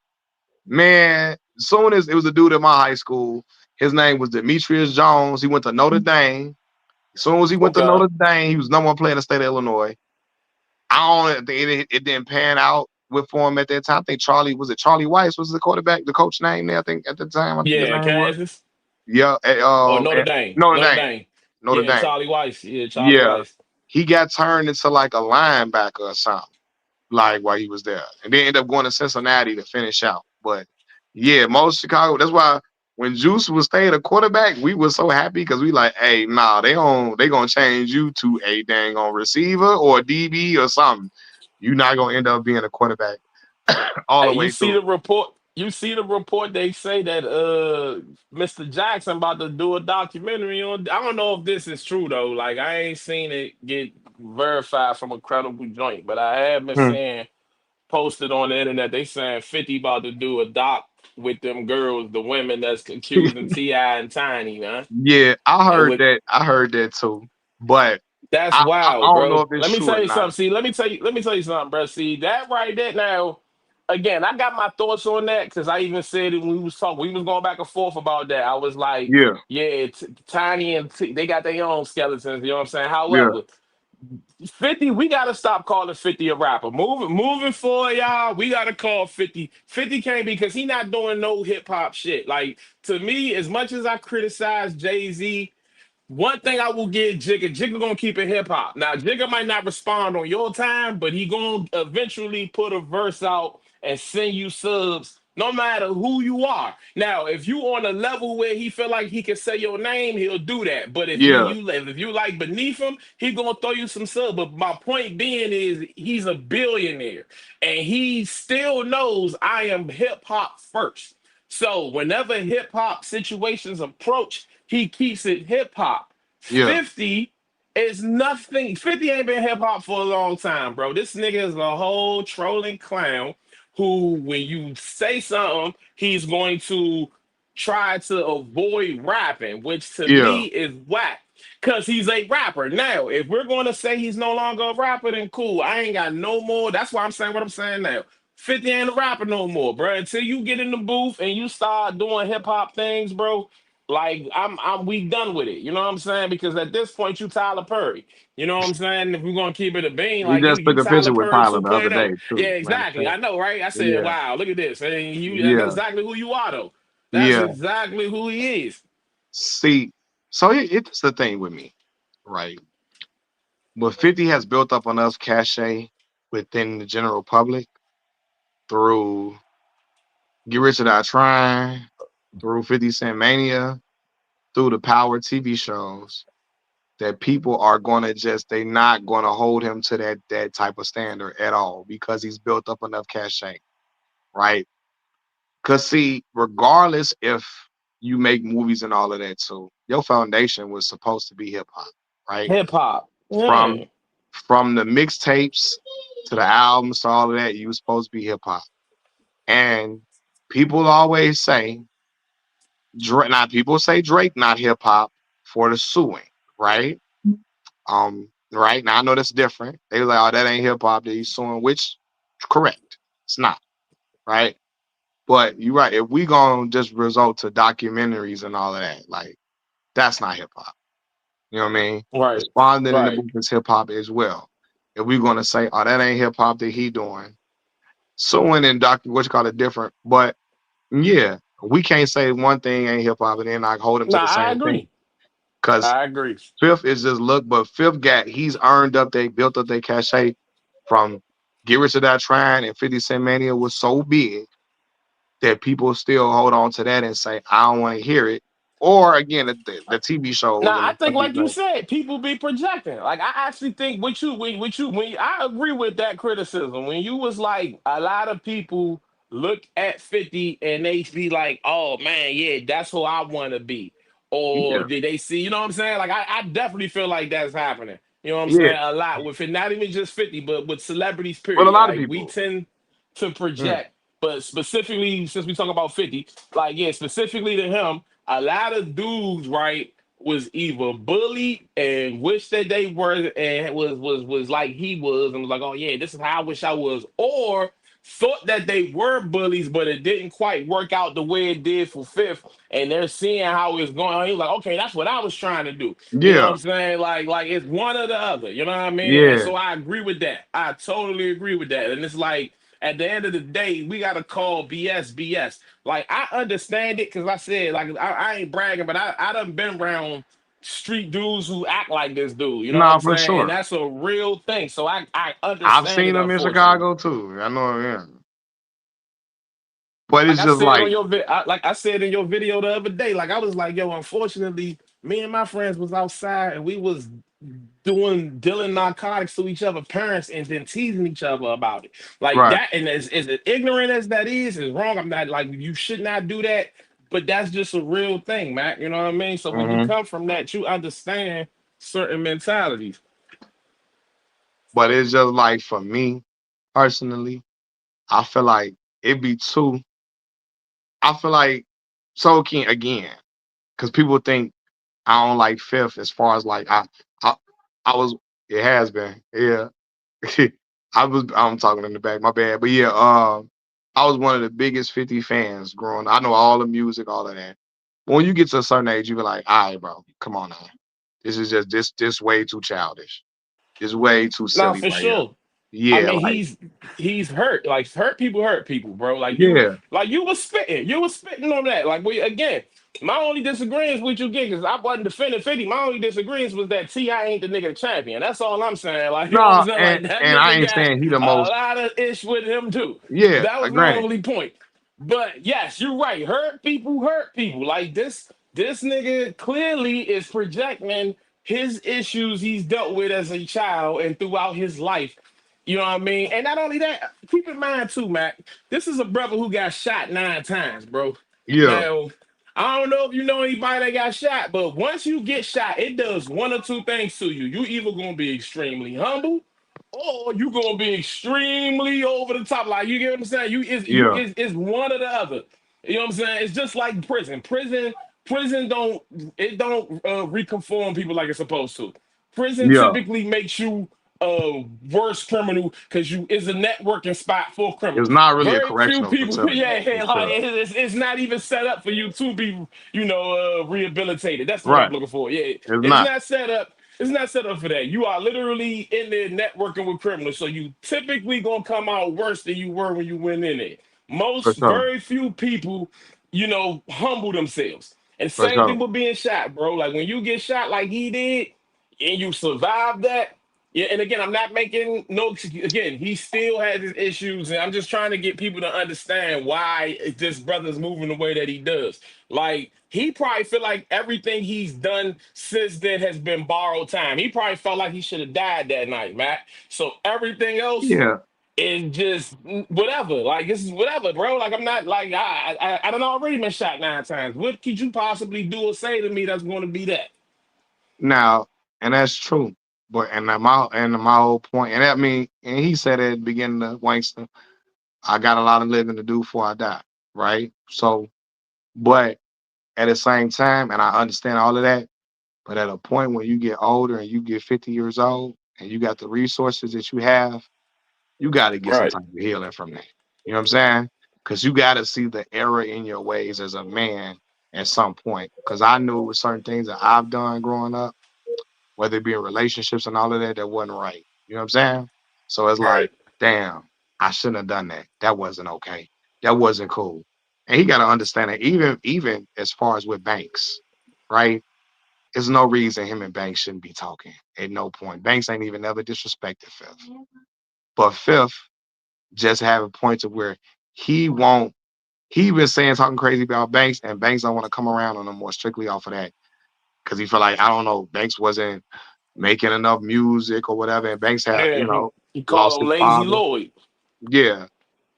S1: Man, soon as it was a dude at my high school, his name was Demetrius Jones. He went to Notre Dame. As soon as he went to
S2: Okay.
S1: Notre Dame, he was number one player in the state of Illinois. I don't think it didn't pan out with for him at that time. I think Charlie Weiss was the quarterback, the coach name there. I think at the time, I think his
S2: Yeah,
S1: name was.
S2: Kansas
S1: Yeah,
S2: or Notre
S1: at
S2: Dame.
S1: Notre
S2: Notre
S1: Dame.
S2: Dame.
S1: Notre
S2: Yeah,
S1: Dame.
S2: Charlie Weiss. Yeah, Charlie
S1: Yeah.
S2: Weiss.
S1: He got turned into like a linebacker or something, like while he was there. And then ended up going to Cincinnati to finish out. But yeah, most Chicago, that's why when Juice was staying a quarterback, we were so happy because we like, hey, nah, they gonna change you to a dang on receiver or a DB or something. You're not gonna end up being a quarterback all the
S2: Hey, you
S1: way
S2: see
S1: through.
S2: the report? You see the report? They say that Mr. Jackson about to do a documentary on. I don't know if this is true though. Like I ain't seen it get verified from a credible joint, but I have been
S1: Hmm.
S2: seeing posted on the internet. They saying 50 about to do a doc with them girls, the women that's accusing T.I. and Tiny, man.
S1: Yeah, I
S2: And
S1: heard
S2: with
S1: that. I heard that too. But
S2: That's
S1: I
S2: wild,
S1: don't know
S2: bro.
S1: if it's
S2: Let me
S1: true or
S2: tell you
S1: not.
S2: something. See, let me tell you something, bro. See, that right there now, again, I got my thoughts on that because I even said it when we was talking, we was going back and forth about that. I was like,
S1: Yeah,
S2: yeah, Tiny and they got their own skeletons, you know what I'm saying?
S1: yeah,
S2: However, 50, we gotta stop calling 50 a rapper. Moving forward, y'all, we gotta call 50. 50 can't because he not doing no hip hop shit. Like to me, as much as I criticize Jay-Z, one thing I will give Jigga gonna keep it hip hop. Now Jigga might not respond on your time, but he gonna eventually put a verse out and send you subs, no matter who you are. Now, if you on a level where he feel like he can say your name, he'll do that. But
S1: yeah,
S2: if you like beneath him, he gonna throw you some sub. But my point being is he's a billionaire and he still knows I am hip hop first. So whenever hip hop situations approach, he keeps it hip hop.
S1: yeah,
S2: 50 is nothing. 50 ain't been hip hop for a long time, bro. This nigga is a whole trolling clown who, when you say something, he's going to try to avoid rapping, which to
S1: yeah,
S2: me is whack. Cause he's a rapper. Now, if we're gonna say he's no longer a rapper, then cool. I ain't got no more. That's why I'm saying what I'm saying now. 50 ain't a rapper no more, bro. Until you get in the booth and you start doing hip hop things, bro. Like we done with it. You know what I'm saying? Because at this point, you Tyler Perry. You know what I'm saying? If we're gonna keep it a bean,
S1: we
S2: like
S1: just
S2: you
S1: took a
S2: Tyler
S1: picture with
S2: Perry
S1: Tyler the other
S2: 2.0.
S1: day
S2: Yeah,
S1: too. Matter of
S2: exactly.
S1: fact.
S2: I know, right? I said,
S1: Yeah,
S2: wow, look at this. And that's
S1: yeah,
S2: exactly who you are, though. That's
S1: yeah.
S2: exactly who he is.
S1: See, so it's the thing with me, right? But 50 has built up enough cachet within the general public through Get Rich or Die Trying, through 50 Cent Mania, through the Power TV shows that people are gonna they not gonna hold him to that type of standard at all because he's built up enough cachet, right? Cause see, regardless if you make movies and all of that too, your foundation was supposed to be hip hop, right?
S2: Hip hop. Yeah.
S1: From from the mixtapes to the albums to all of that, you was supposed to be hip hop. And people always say Drake. Now people say Drake not hip hop for the suing, right? Right now I know that's different. They was like, oh, that ain't hip hop that he's suing, which correct. It's not, right? But you're right. If we gonna just result to documentaries and all of that, like that's not hip hop. You know what I mean?
S2: Right.
S1: Responding in the
S2: Right.
S1: movement is hip hop as well. If we're gonna say, oh, that ain't hip hop that he doing, suing and what you call it different. But yeah, we can't say one thing ain't hip hop and then like hold him to
S2: Nah,
S1: the
S2: I
S1: same thing.
S2: agree.
S1: Cause
S2: I agree.
S1: Fifth is just look, but Fifth he's earned up they built up their cachet from Get Rich or Die Trying and 50 Cent Mania was so big that people still hold on to that and say, I don't want to hear it. Or again, the TV shows
S2: Now,
S1: and
S2: I
S1: the
S2: think,
S1: movies
S2: like you
S1: that,
S2: said, people be projecting. Like, I actually think when I agree with that criticism. When you was like, a lot of people look at 50 and they be like, oh man, yeah, that's who I want to be. Or
S1: yeah,
S2: did they see, you know what I'm saying? Like, I definitely feel like that's happening. You know what I'm
S1: yeah.
S2: saying? A lot with it, not even just 50, but with celebrities,
S1: But a
S2: period.
S1: lot of
S2: Like, we
S1: people,
S2: tend to
S1: mm,
S2: project, but specifically, since we talk about 50, like, yeah, specifically to him, a lot of dudes, right? Was either bullied and wish that they were and was like he was and was like, oh yeah, this is how I wish I was, or thought that they were bullies, but it didn't quite work out the way it did for Fifth, and they're seeing how it's going on. He's like, okay, that's what I was trying to do. You know what
S1: yeah,
S2: I'm saying? Like it's one or the other. You know what I mean? And
S1: yeah.
S2: so I agree with that. I totally agree with that. And it's like at the end of the day, we gotta call BS BS. Like I understand it because I said like I ain't bragging, but I done been around street dudes who act like this dude. You know what
S1: Nah,
S2: I'm
S1: for
S2: saying? And
S1: sure.
S2: that's a real thing. So I
S1: I've
S2: understand
S1: seen
S2: it
S1: them in
S2: unfortunately.
S1: Chicago too. I know, yeah. But
S2: Like
S1: it's
S2: I
S1: just
S2: said on
S1: like,
S2: your like I said in your video the other day, like I was like, yo, unfortunately, me and my friends was outside and we was dealing narcotics to each other parents and then teasing each other about it. Like
S1: right.
S2: that, and as ignorant as that is wrong. I'm not like you should not do that, but that's just a real thing, Mac. You know what I mean? So when you
S1: Hmm.
S2: come from that, you understand certain mentalities.
S1: But it's just like for me personally, I feel like it'd be too. I feel like so can again because people think I don't like Fifth as far as like I I was. It has been, yeah. I'm talking in the back, my bad. But yeah, I was one of the biggest 50 fans growing up. I know all the music, all of that. But when you get to a certain age, you be like, all right, bro, come on now. This is just this way too childish. It's way too
S2: Nah,
S1: silly
S2: for
S1: right here.
S2: sure. I
S1: Yeah,
S2: mean,
S1: like,
S2: he's hurt. Like hurt people, bro.
S1: yeah.
S2: Like you was spitting on that. Like we again, my only disagreement with you again, because I wasn't defending 50. My only disagreement was that T.I. ain't the nigga champion. That's all I'm saying. Like, you know what I'm
S1: No,
S2: saying?
S1: and
S2: Like that
S1: and I
S2: nigga
S1: ain't
S2: got
S1: saying he the
S2: a
S1: most.
S2: lot of ish with him too.
S1: Yeah,
S2: That was my
S1: granted.
S2: only point. But yes, you're right. Hurt people hurt people. Like this nigga clearly is projecting his issues he's dealt with as a child and throughout his life. You know what I mean? And not only that, keep in mind too, Mac, this is a brother who got shot 9 times, bro.
S1: Yeah,
S2: Now, I don't know if you know anybody that got shot, but once you get shot, it does one or two things to you. You either gonna be extremely humble or you gonna be extremely over the top. Like you get what I'm saying?
S1: yeah,
S2: Is one or the other. You know what I'm saying? It's just like prison. Prison don't reconform people like it's supposed to. Prison
S1: yeah.
S2: typically makes you a worse criminal because you is a networking spot for
S1: It's
S2: criminals.
S1: not really a
S2: Very few
S1: correctional
S2: people,
S1: facility
S2: yeah,
S1: for
S2: yeah, like
S1: sure.
S2: it's not even set up for you to be, rehabilitated. That's the word I'm
S1: Right.
S2: looking for. Yeah,
S1: It's
S2: it's
S1: not.
S2: not set up. It's not set up for that. You are literally in there networking with criminals, so you typically gonna come out worse than you were when you went in there.
S1: For
S2: Most,
S1: sure.
S2: very few people, humble themselves. And
S1: For
S2: same thing
S1: sure.
S2: with being shot, bro. Like when you get shot like he did, and you survive that. Yeah, and again, I'm not making no. Again, he still has his issues, and I'm just trying to get people to understand why this brother's moving the way that he does. Like he probably feel like everything he's done since then has been borrowed time. He probably felt like he should have died that night, Matt. So everything else
S1: Yeah.
S2: is just whatever. Like this is whatever, bro. Like I'm not like I done already been shot 9 times. What could you possibly do or say to me that's going to be that?
S1: Now, and that's true. But and my whole point, and I mean, and he said at the beginning of Wankster, I got a lot of living to do before I die. Right. So, but at the same time, and I understand all of that, but at a point when you get older and you get 50 years old and you got the resources that you have, you got to get some
S2: Right.
S1: type of healing from that. You know what I'm saying? Because you got to see the error in your ways as a man at some point. Because I knew with certain things that I've done growing up, whether it be in relationships and all of that, that wasn't right. You know what I'm saying? So it's
S2: Right.
S1: like, damn, I shouldn't have done that. That wasn't okay. That wasn't cool. And he got to understand that even as far as with Banks, right? There's no reason him and Banks shouldn't be talking at no point. Banks ain't even ever disrespected Fifth. But Fifth just having points of where he won't he been saying talking crazy about Banks, and Banks don't want to come around on him more strictly off of that because he feel like I don't know Banks wasn't making enough music or whatever, and Banks had
S2: Yeah, he
S1: lost
S2: called him
S1: his
S2: Lazy
S1: father.
S2: Lloyd.
S1: Yeah,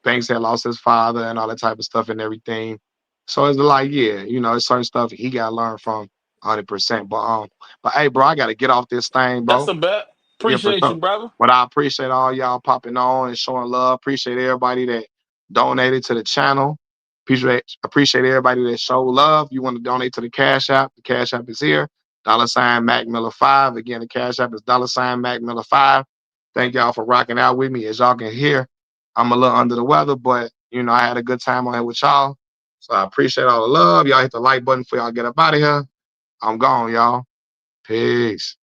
S1: Banks had lost his father and all that type of stuff and everything. So it's like, yeah, it's certain stuff he got to learn from 100%. But hey, bro, I got to get off this thing,
S2: That's
S1: bro.
S2: a bet.
S1: Yeah, for
S2: Appreciate you,
S1: sure.
S2: brother.
S1: But I appreciate all y'all popping on and showing love. Appreciate everybody that donated to the channel. Appreciate everybody that showed love. You want to donate to the Cash App? The Cash App is here. $Mac Miller 5. Again, the Cash App is Mac Miller 5. Thank y'all for rocking out with me. As y'all can hear, I'm a little under the weather, but I had a good time on here with y'all. So I appreciate all the love. Y'all hit the like button before y'all get up out of here. I'm gone, y'all. Peace.